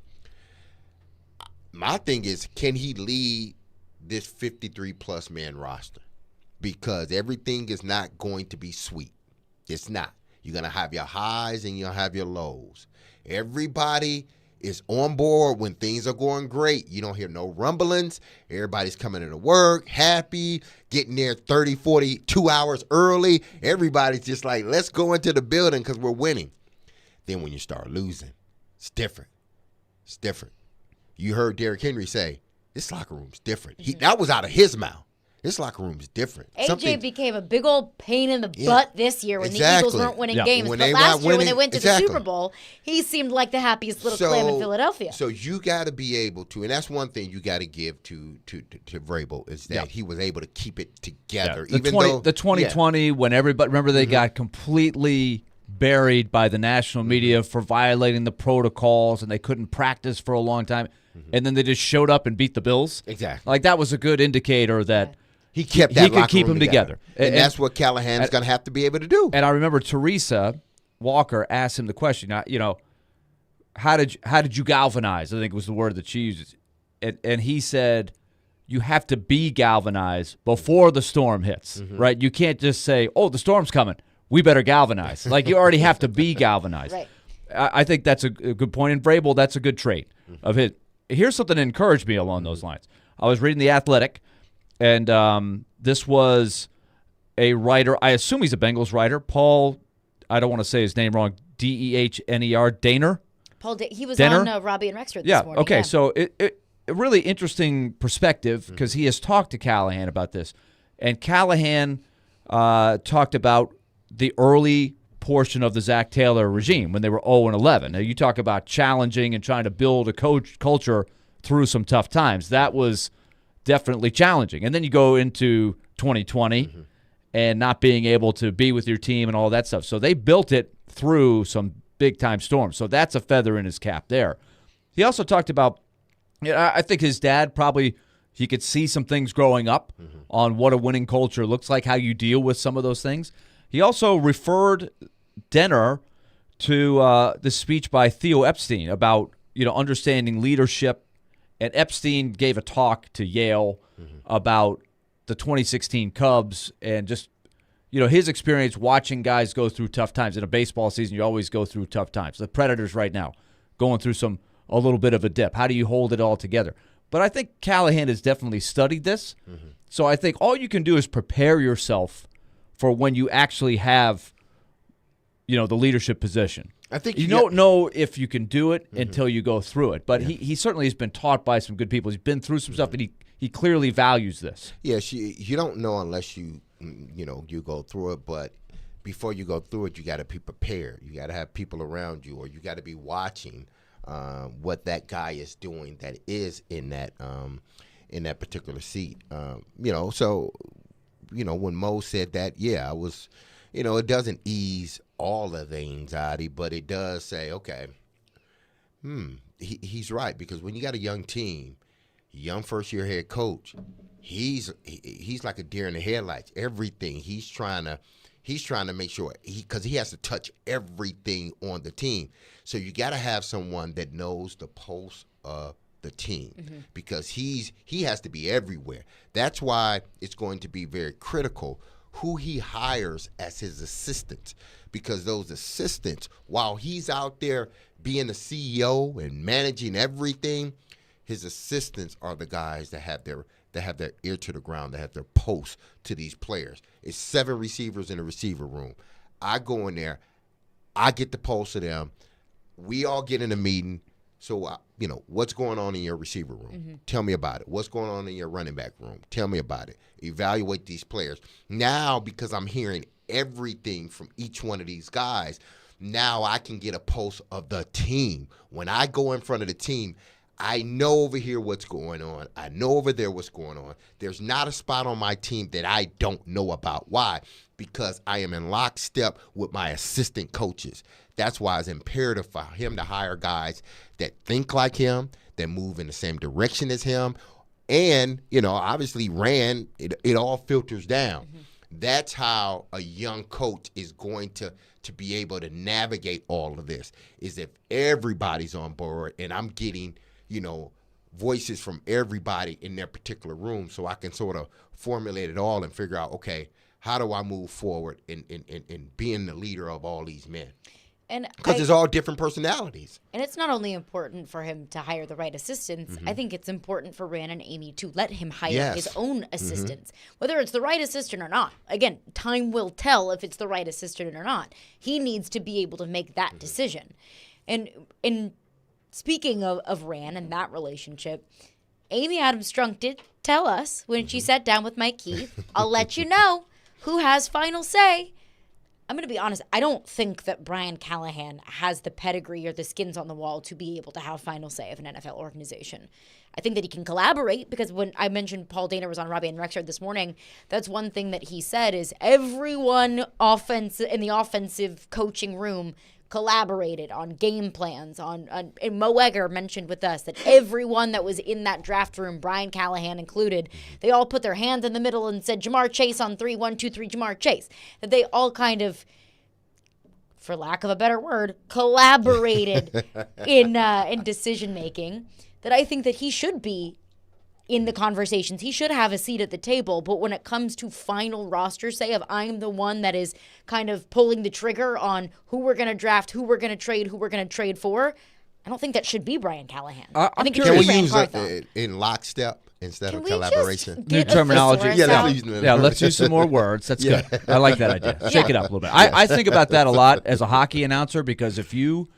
My thing is, can he lead this 53-plus man roster? Because everything is not going to be sweet. It's not. You're going to have your highs and you'll have your lows. Everybody is on board when things are going great. You don't hear no rumblings. Everybody's coming into work, happy, getting there 30, 40, 2 hours early. Everybody's just like, let's go into the building because we're winning. Then when you start losing, it's different. It's different. You heard Derrick Henry say, this locker room's different. That was out of his mouth. This locker room is different. AJ became a big old pain in the butt this year when the Eagles weren't winning games. But last year when they went to the Super Bowl, he seemed like the happiest little clam in Philadelphia. So you got to be able to, and that's one thing you got to give to Vrabel, is that he was able to keep it together. The 2020 when everybody, remember they got completely buried by the national media for violating the protocols and they couldn't practice for a long time. And then they just showed up and beat the Bills. Exactly. Like that was a good indicator that he kept that he could keep them together. And that's what Callahan's going to have to be able to do. And I remember Teresa Walker asked him the question, how did you galvanize? I think was the word that she uses. And he said, you have to be galvanized before the storm hits, right? You can't just say, oh, the storm's coming. We better galvanize. Like you already have to be galvanized. Right. I think that's a good point. And Vrabel, that's a good trait of his. Here's something that encouraged me along those lines. I was reading The Athletic, and this was a writer. I assume he's a Bengals writer. Paul, I don't want to say his name wrong. Dehner, Daner. He was Denner? on Robbie and Rexford this morning. Okay. Yeah. So a really interesting perspective because he has talked to Callahan about this, and Callahan talked about the early portion of the Zach Taylor regime when they were 0-11. Now you talk about challenging and trying to build a culture through some tough times. That was definitely challenging, and then you go into 2020 and not being able to be with your team and all that stuff. So they built it through some big-time storms. So that's a feather in his cap there. He also talked about, I think his dad probably, he could see some things growing up on what a winning culture looks like, how you deal with some of those things. He also referred Denner to the speech by Theo Epstein about, understanding leadership. And Epstein gave a talk to Yale about the 2016 Cubs and just, his experience watching guys go through tough times. In a baseball season, you always go through tough times. The Predators right now going through a little bit of a dip. How do you hold it all together? But I think Callahan has definitely studied this. So I think all you can do is prepare yourself for when you actually have, the leadership position. I think you don't know if you can do it until you go through it. But he certainly has been taught by some good people. He's been through some stuff, and he clearly values this. Yes, you don't know unless you go through it. But before you go through it, you got to be prepared. You got to have people around you, or you got to be watching what that guy is doing that is in that particular seat. So when Mo said that, I was, it doesn't ease all of the anxiety, but it does say, okay, he's right, because when you got a young team, young first-year head coach, he's like a deer in the headlights. Everything he's trying to make sure because he has to touch everything on the team. So you got to have someone that knows the pulse of the team because he has to be everywhere. That's why it's going to be very critical who he hires as his assistants, because those assistants, while he's out there being the CEO and managing everything, his assistants are the guys that have their ear to the ground, that have their pulse to these players. It's 7 receivers in the receiver room. I go in there, I get the pulse of them. We all get in a meeting. So, what's going on in your receiver room? Tell me about it. What's going on in your running back room? Tell me about it. Evaluate these players. Now, because I'm hearing everything from each one of these guys, now I can get a pulse of the team. When I go in front of the team, I know over here what's going on. I know over there what's going on. There's not a spot on my team that I don't know about. Why? Because I am in lockstep with my assistant coaches. That's why it's imperative for him to hire guys that think like him, that move in the same direction as him, and, obviously it all filters down. That's how a young coach is going to be able to navigate all of this, is if everybody's on board and I'm getting, voices from everybody in their particular room, so I can sort of formulate it all and figure out, okay, how do I move forward in being the leader of all these men? Because there's all different personalities. And it's not only important for him to hire the right assistants. I think it's important for Ran and Amy to let him hire his own assistants, whether it's the right assistant or not. Again, time will tell if it's the right assistant or not. He needs to be able to make that decision. And speaking of Ran and that relationship, Amy Adams Strunk did tell us when she sat down with Mike Keith, I'll let you know who has final say. I'm going to be honest, I don't think that Brian Callahan has the pedigree or the skins on the wall to be able to have final say of an NFL organization. I think that he can collaborate, because when I mentioned Paul Dehner was on Robbie and Rexford this morning, that's one thing that he said is everyone in the offensive coaching room collaborated on game plans, and Mo Egger mentioned with us that everyone that was in that draft room, Brian Callahan included, they all put their hands in the middle and said, Jamar Chase on 3, 1, 2, 3, Jamar Chase. That they all kind of, for lack of a better word, collaborated in decision-making, that I think that he should be in the conversations. He should have a seat at the table, but when it comes to final roster say of I'm the one that is kind of pulling the trigger on who we're going to draft, who we're going to trade for, I don't think that should be Brian Callahan. I think it should be Brian Carthon. In lockstep? instead Can of we collaboration. just New get a terminology. thesaurus Yeah, out? let's use Yeah, let's use some more words. That's good. I like that idea. Shake it up a little bit. I think about that a lot as a hockey announcer because if you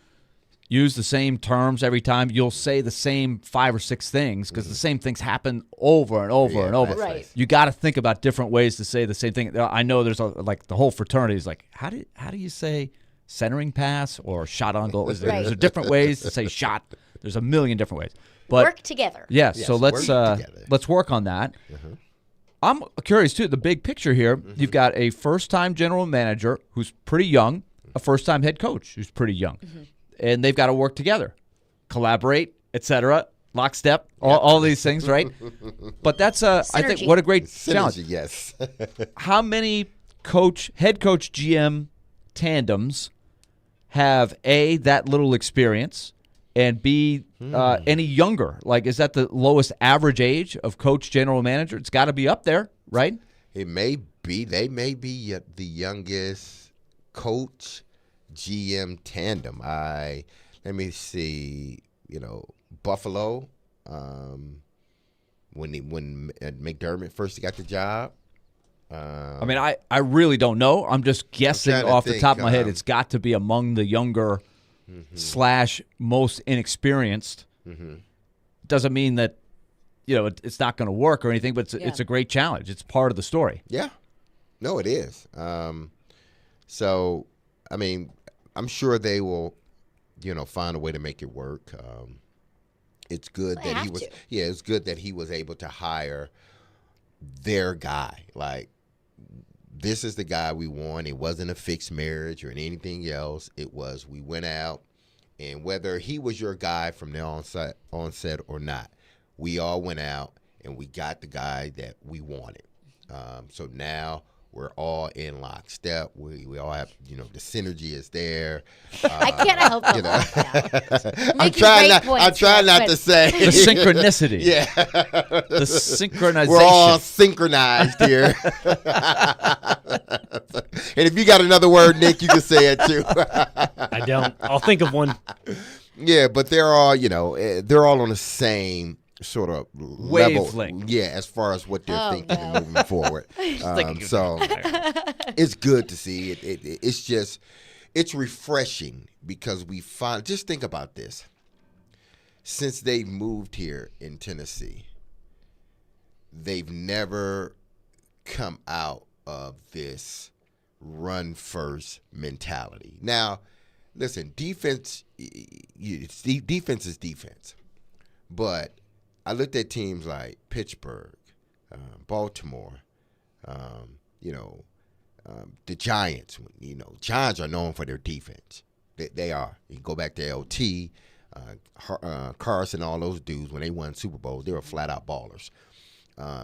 use the same terms every time, you'll say the same 5 or 6 things because the same things happen over and over and over. Right. You got to think about different ways to say the same thing. I know there's like the whole fraternity is like, how do you say centering pass or shot on goal? There's different ways to say shot. There's a million different ways. But Work together. yes, so work let's work on that. I'm curious too. The big picture here: you've got a first-time general manager who's pretty young, a first-time head coach who's pretty young, and they've got to work together, collaborate, etc., lockstep, all these things, right? But that's I think Synergy. what a great challenge. Synergy, yes. How many head coach GM tandems have that little experience? And B, any younger? Like, is that the lowest average age of coach, general manager? It's got to be up there, right? It may be. They may be the youngest coach GM tandem. Let me see. Buffalo. When McDermott first got the job. I mean, I really don't know. I'm just guessing off the top of my head. It's got to be among the younger / most inexperienced. Doesn't mean that it's not going to work or anything, but it's a great challenge. It's part of the story. Yeah, no, it is. So, I mean, I'm sure they will, find a way to make it work. It's good that he was. Yeah, it's good that he was able to hire their guy. Like, this is the guy we want. It wasn't a fixed marriage or anything else. It was we went out, and whether he was your guy from the onset or not, we all went out and we got the guy that we wanted. So now we're all in lockstep. We all have, the synergy is there. I can't help but laugh now. I'm trying not to say The synchronicity. Yeah. The synchronization. We're all synchronized here. And if you got another word, Nick, you can say it too. I don't. I'll think of one. Yeah, but they're all, they're all on the same sort of wavelength. Level. Yeah, as far as what they're thinking and moving forward. So it's good to see. It's refreshing because just think about this. Since they moved here in Tennessee, they've never come out of this run first mentality. Now, listen, defense is defense. But I looked at teams like Pittsburgh, Baltimore, the Giants. Giants are known for their defense. They are. You go back to LT, Carson, all those dudes, when they won Super Bowls, they were flat-out ballers.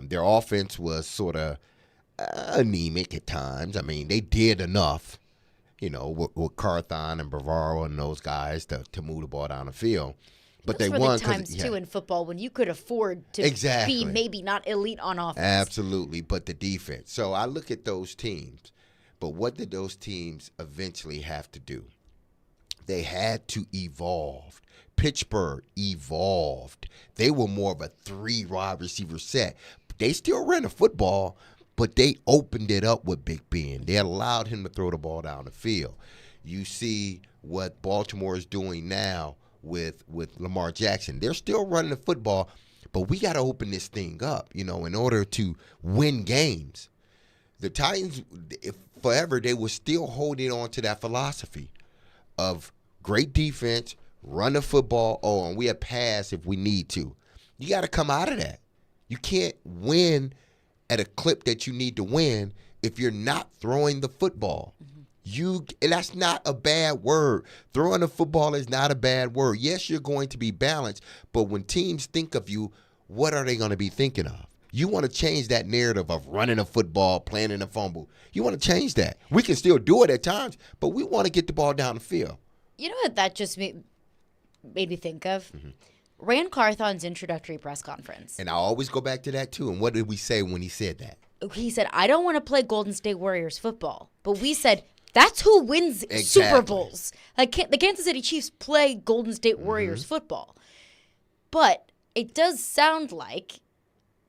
Their offense was sort of anemic at times. I mean, they did enough, with Carthon and Bavaro and those guys to move the ball down the field. But those they were won the times too in football when you could afford to be maybe not elite on offense. Absolutely, but the defense. So I look at those teams, but what did those teams eventually have to do? They had to evolve. Pittsburgh evolved. They were more of a 3 wide receiver set. They still ran the football, but they opened it up with Big Ben. They allowed him to throw the ball down the field. You see what Baltimore is doing now with Lamar Jackson. They're still running the football, but we got to open this thing up, in order to win games. The Titans, forever, they were still holding on to that philosophy of great defense, run the football, and we have pass if we need to. You got to come out of that. You can't win at a clip that you need to win if you're not throwing the football. That's not a bad word. Throwing the football is not a bad word. Yes, you're going to be balanced, but when teams think of you, what are they going to be thinking of? You want to change that narrative of running a football, playing in a fumble. You want to change that. We can still do it at times, but we want to get the ball down the field. You know what that just made me think of? Rand Carthon's introductory press conference. And I always go back to that too. And what did we say when he said that? He said, I don't want to play Golden State Warriors football. But we said, that's who wins Super Bowls. Like the Kansas City Chiefs play Golden State Warriors football. But it does sound like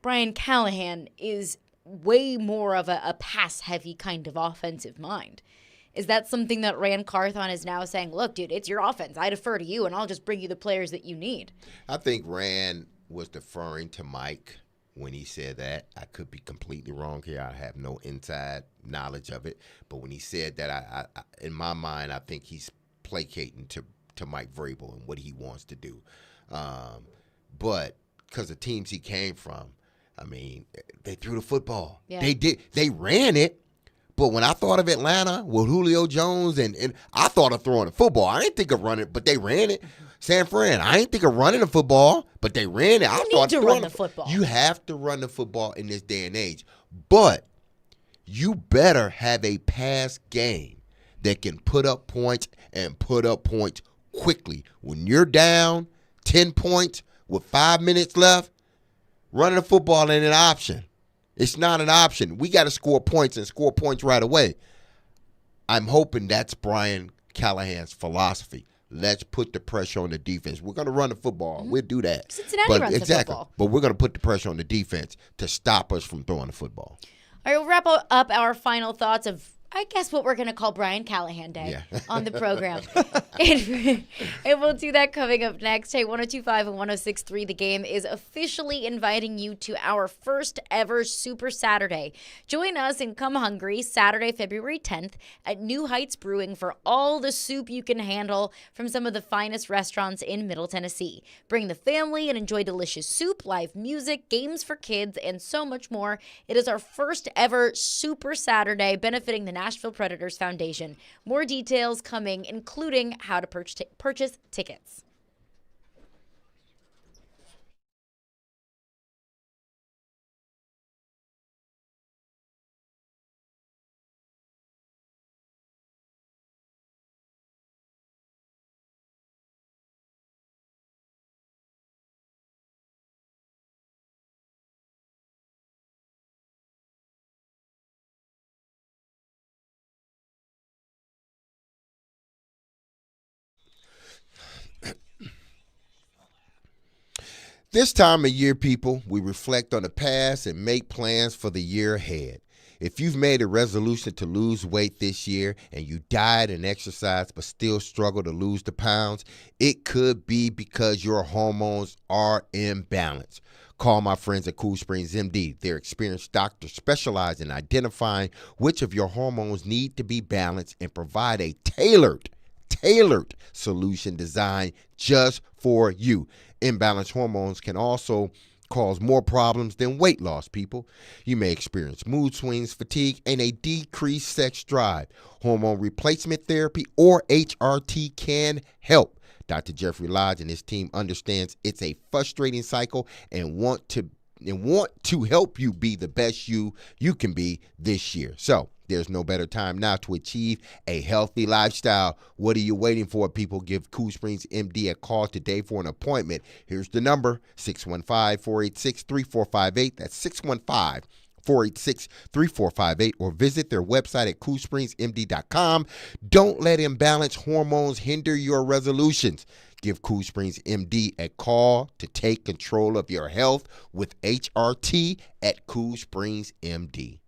Brian Callahan is way more of a pass-heavy kind of offensive mind. Is that something that Rand Carthon is now saying, look, dude, it's your offense. I defer to you, and I'll just bring you the players that you need? I think Rand was deferring to Mike when he said that. I could be completely wrong here. I have no inside knowledge of it. But when he said that, I in my mind, I think he's placating to Mike Vrabel and what he wants to do. But because the teams he came from, I mean, they threw the football. Yeah. They did. They ran it. But when I thought of Atlanta with Julio Jones, and I thought of throwing the football. I didn't think of running, but they ran it. San Fran, I didn't think of running the football, but they ran it. You need to run the football. You have to run the football in this day and age. But you better have a pass game that can put up points and put up points quickly. When you're down 10 points with 5 minutes left, running the football ain't an option. It's not an option. We got to score points and score points right away. I'm hoping that's Brian Callahan's philosophy. Let's put the pressure on the defense. We're going to run the football. Mm-hmm. We'll do that. Cincinnati runs the football. But we're going to put the pressure on the defense to stop us from throwing the football. All right, we'll wrap up our final thoughts of, I guess, what we're going to call Brian Callahan Day on the program. and we'll do that coming up next. Hey, 102.5 and 106.3 The Game is officially inviting you to our first ever Super Saturday. Join us and come hungry Saturday, February 10th at New Heights Brewing for all the soup you can handle from some of the finest restaurants in Middle Tennessee. Bring the family and enjoy delicious soup, live music, games for kids, and so much more. It is our first ever Super Saturday benefiting the Nashville Predators Foundation. More details coming, including how to purchase tickets. This time of year, people, we reflect on the past and make plans for the year ahead. If you've made a resolution to lose weight this year and you diet and exercise but still struggle to lose the pounds, it could be because your hormones are imbalanced. Call my friends at Cool Springs MD. Their experienced doctors specialize in identifying which of your hormones need to be balanced and provide a tailored solution designed just for you. Imbalanced hormones can also cause more problems than weight loss, people. You may experience mood swings, fatigue, and a decreased sex drive. Hormone replacement therapy, or HRT, can help. Dr. Jeffrey Lodge and his team understands it's a frustrating cycle and want to help you be the best you can be this year. So there's no better time now to achieve a healthy lifestyle. What are you waiting for, people? Give Cool Springs MD a call today for an appointment. Here's the number, 615-486-3458. That's 615-486-3458, or visit their website at coolspringsmd.com. Don't let imbalanced hormones hinder your resolutions. Give Cool Springs MD a call to take control of your health with HRT at Cool Springs MD.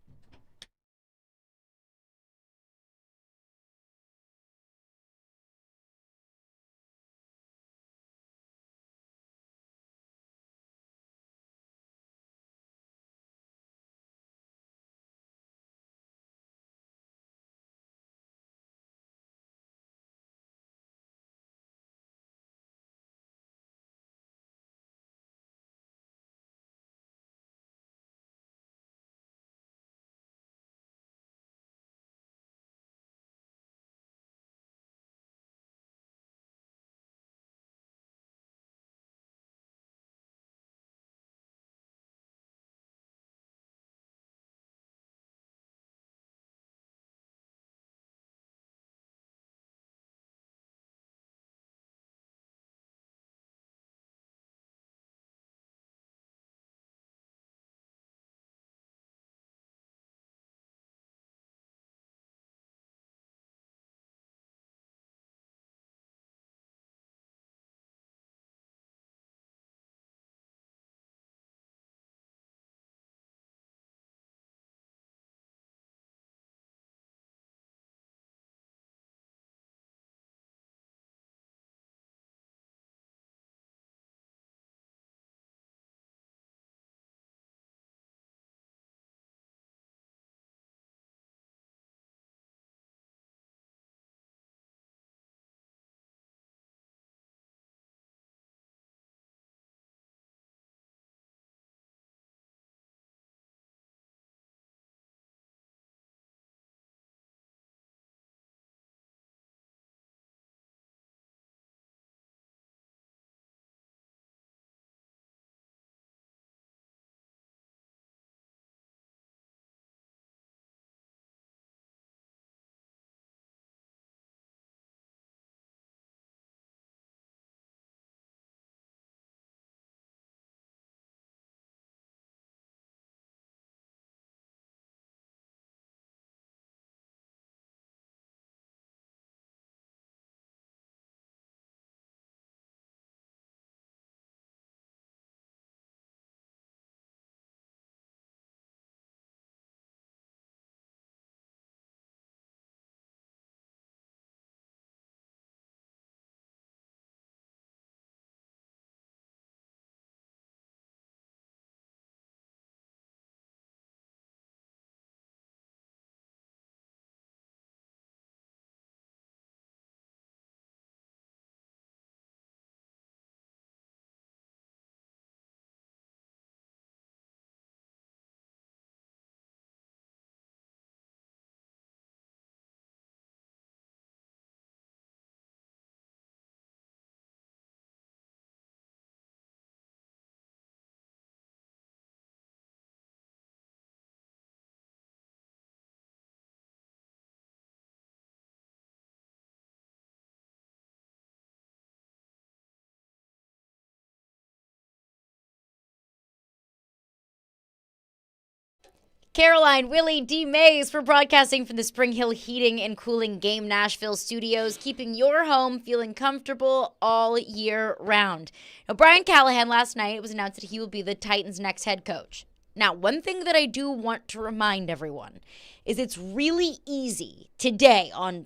Caroline, Willy, D-Mase for broadcasting from the Spring Hill Heating and Cooling Game Nashville studios, keeping your home feeling comfortable all year round. Now, Brian Callahan last night, it was announced that he will be the Titans' next head coach. Now, one thing that I do want to remind everyone is it's really easy today on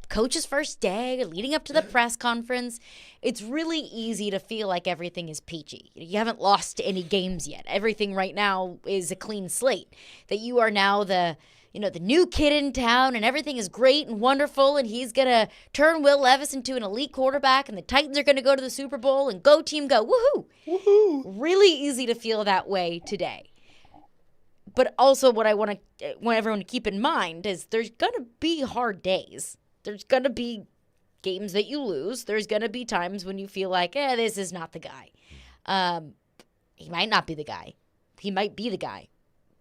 coach's first day, leading up to the press conference, it's really easy to feel like everything is peachy. You haven't lost any games yet. Everything right now is a clean slate. That you are now the new kid in town and everything is great and wonderful and he's going to turn Will Levis into an elite quarterback and the Titans are going to go to the Super Bowl and go team go. Woohoo! Woohoo! Really easy to feel that way today. But also what I want everyone to keep in mind is there's going to be hard days. There's going to be games that you lose. There's going to be times when you feel like, this is not the guy. He might not be the guy. He might be the guy.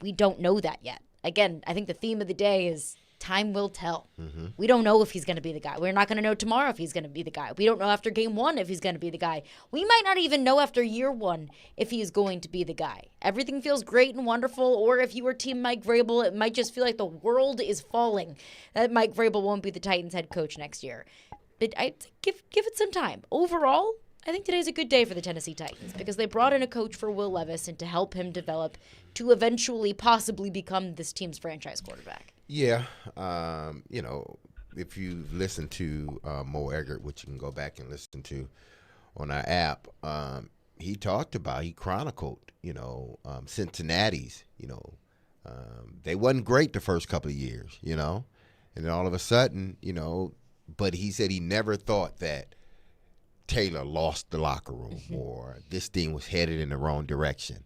We don't know that yet. Again, I think the theme of the day is time will tell. Mm-hmm. We don't know if he's going to be the guy. We're not going to know tomorrow if he's going to be the guy. We don't know after game 1 if he's going to be the guy. We might not even know after year 1 if he is going to be the guy. Everything feels great and wonderful, or if you were Team Mike Vrabel, it might just feel like the world is falling, that Mike Vrabel won't be the Titans head coach next year. But I give it some time. Overall, I think today's a good day for the Tennessee Titans because they brought in a coach for Will Levis and to help him develop to eventually possibly become this team's franchise quarterback. Yeah. If you listen to Mo Eggert, which you can go back and listen to on our app, he chronicled, Cincinnati's, they wasn't great the first couple of years, and then all of a sudden, but he said he never thought that Taylor lost the locker room or this team was headed in the wrong direction.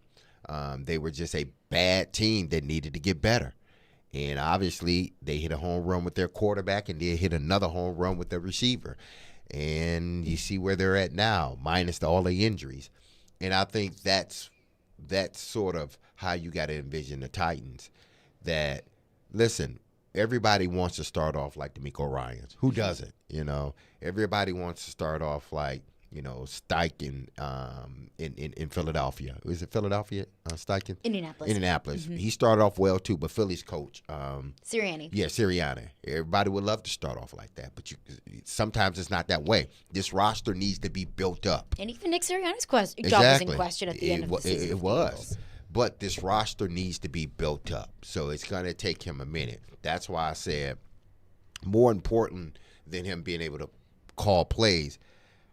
They were just a bad team that needed to get better. And obviously, they hit a home run with their quarterback and they hit another home run with their receiver. And you see where they're at now, minus all the injuries. And I think that's sort of how you got to envision the Titans. That, listen, everybody wants to start off like the D'Amico Ryans. Who doesn't? Everybody wants to start off like, Steichen in Philadelphia. Is it Philadelphia, Steichen? Indianapolis. Mm-hmm. He started off well, too, but Philly's coach. Sirianni. Yeah, Sirianni. Everybody would love to start off like that, but sometimes it's not that way. This roster needs to be built up. And even Nick Sirianni's job was in question at the end of the season. It was. But this roster needs to be built up, so it's going to take him a minute. That's why I said more important than him being able to call plays,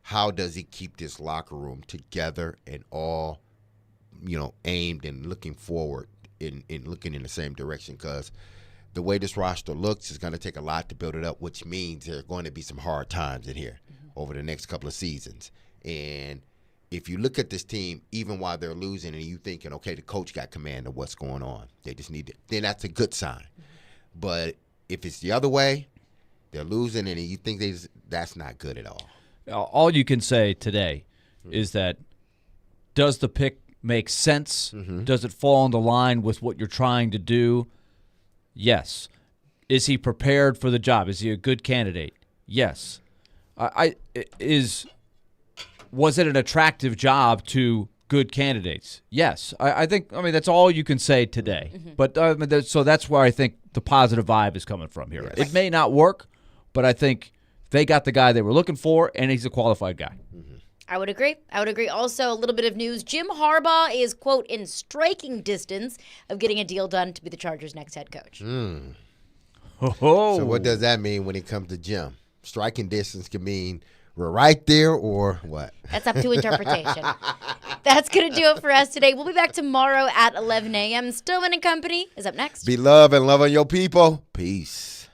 how does he keep this locker room together and all, aimed and looking forward in looking in the same direction? Because the way this roster looks is going to take a lot to build it up, which means there are going to be some hard times in here over the next couple of seasons. And if you look at this team, even while they're losing and you thinking, okay, the coach got command of what's going on, they just need to, then that's a good sign. But if it's the other way, they're losing and you think that's not good at all. All you can say today is that does the pick make sense? Mm-hmm. Does it fall into line with what you're trying to do? Yes. Is he prepared for the job? Is he a good candidate? Yes. Was it an attractive job to good candidates? Yes. I think that's all you can say today. Mm-hmm. But so that's where I think the positive vibe is coming from here. Yes. It may not work, but I think they got the guy they were looking for, and he's a qualified guy. Mm-hmm. I would agree. Also, a little bit of news. Jim Harbaugh is, quote, in striking distance of getting a deal done to be the Chargers' next head coach. Mm. So what does that mean when it comes to Jim? Striking distance can mean we're right there or what? That's up to interpretation. That's going to do it for us today. We'll be back tomorrow at 11 a.m. Stillman & Company is up next. Be love and love on your people. Peace.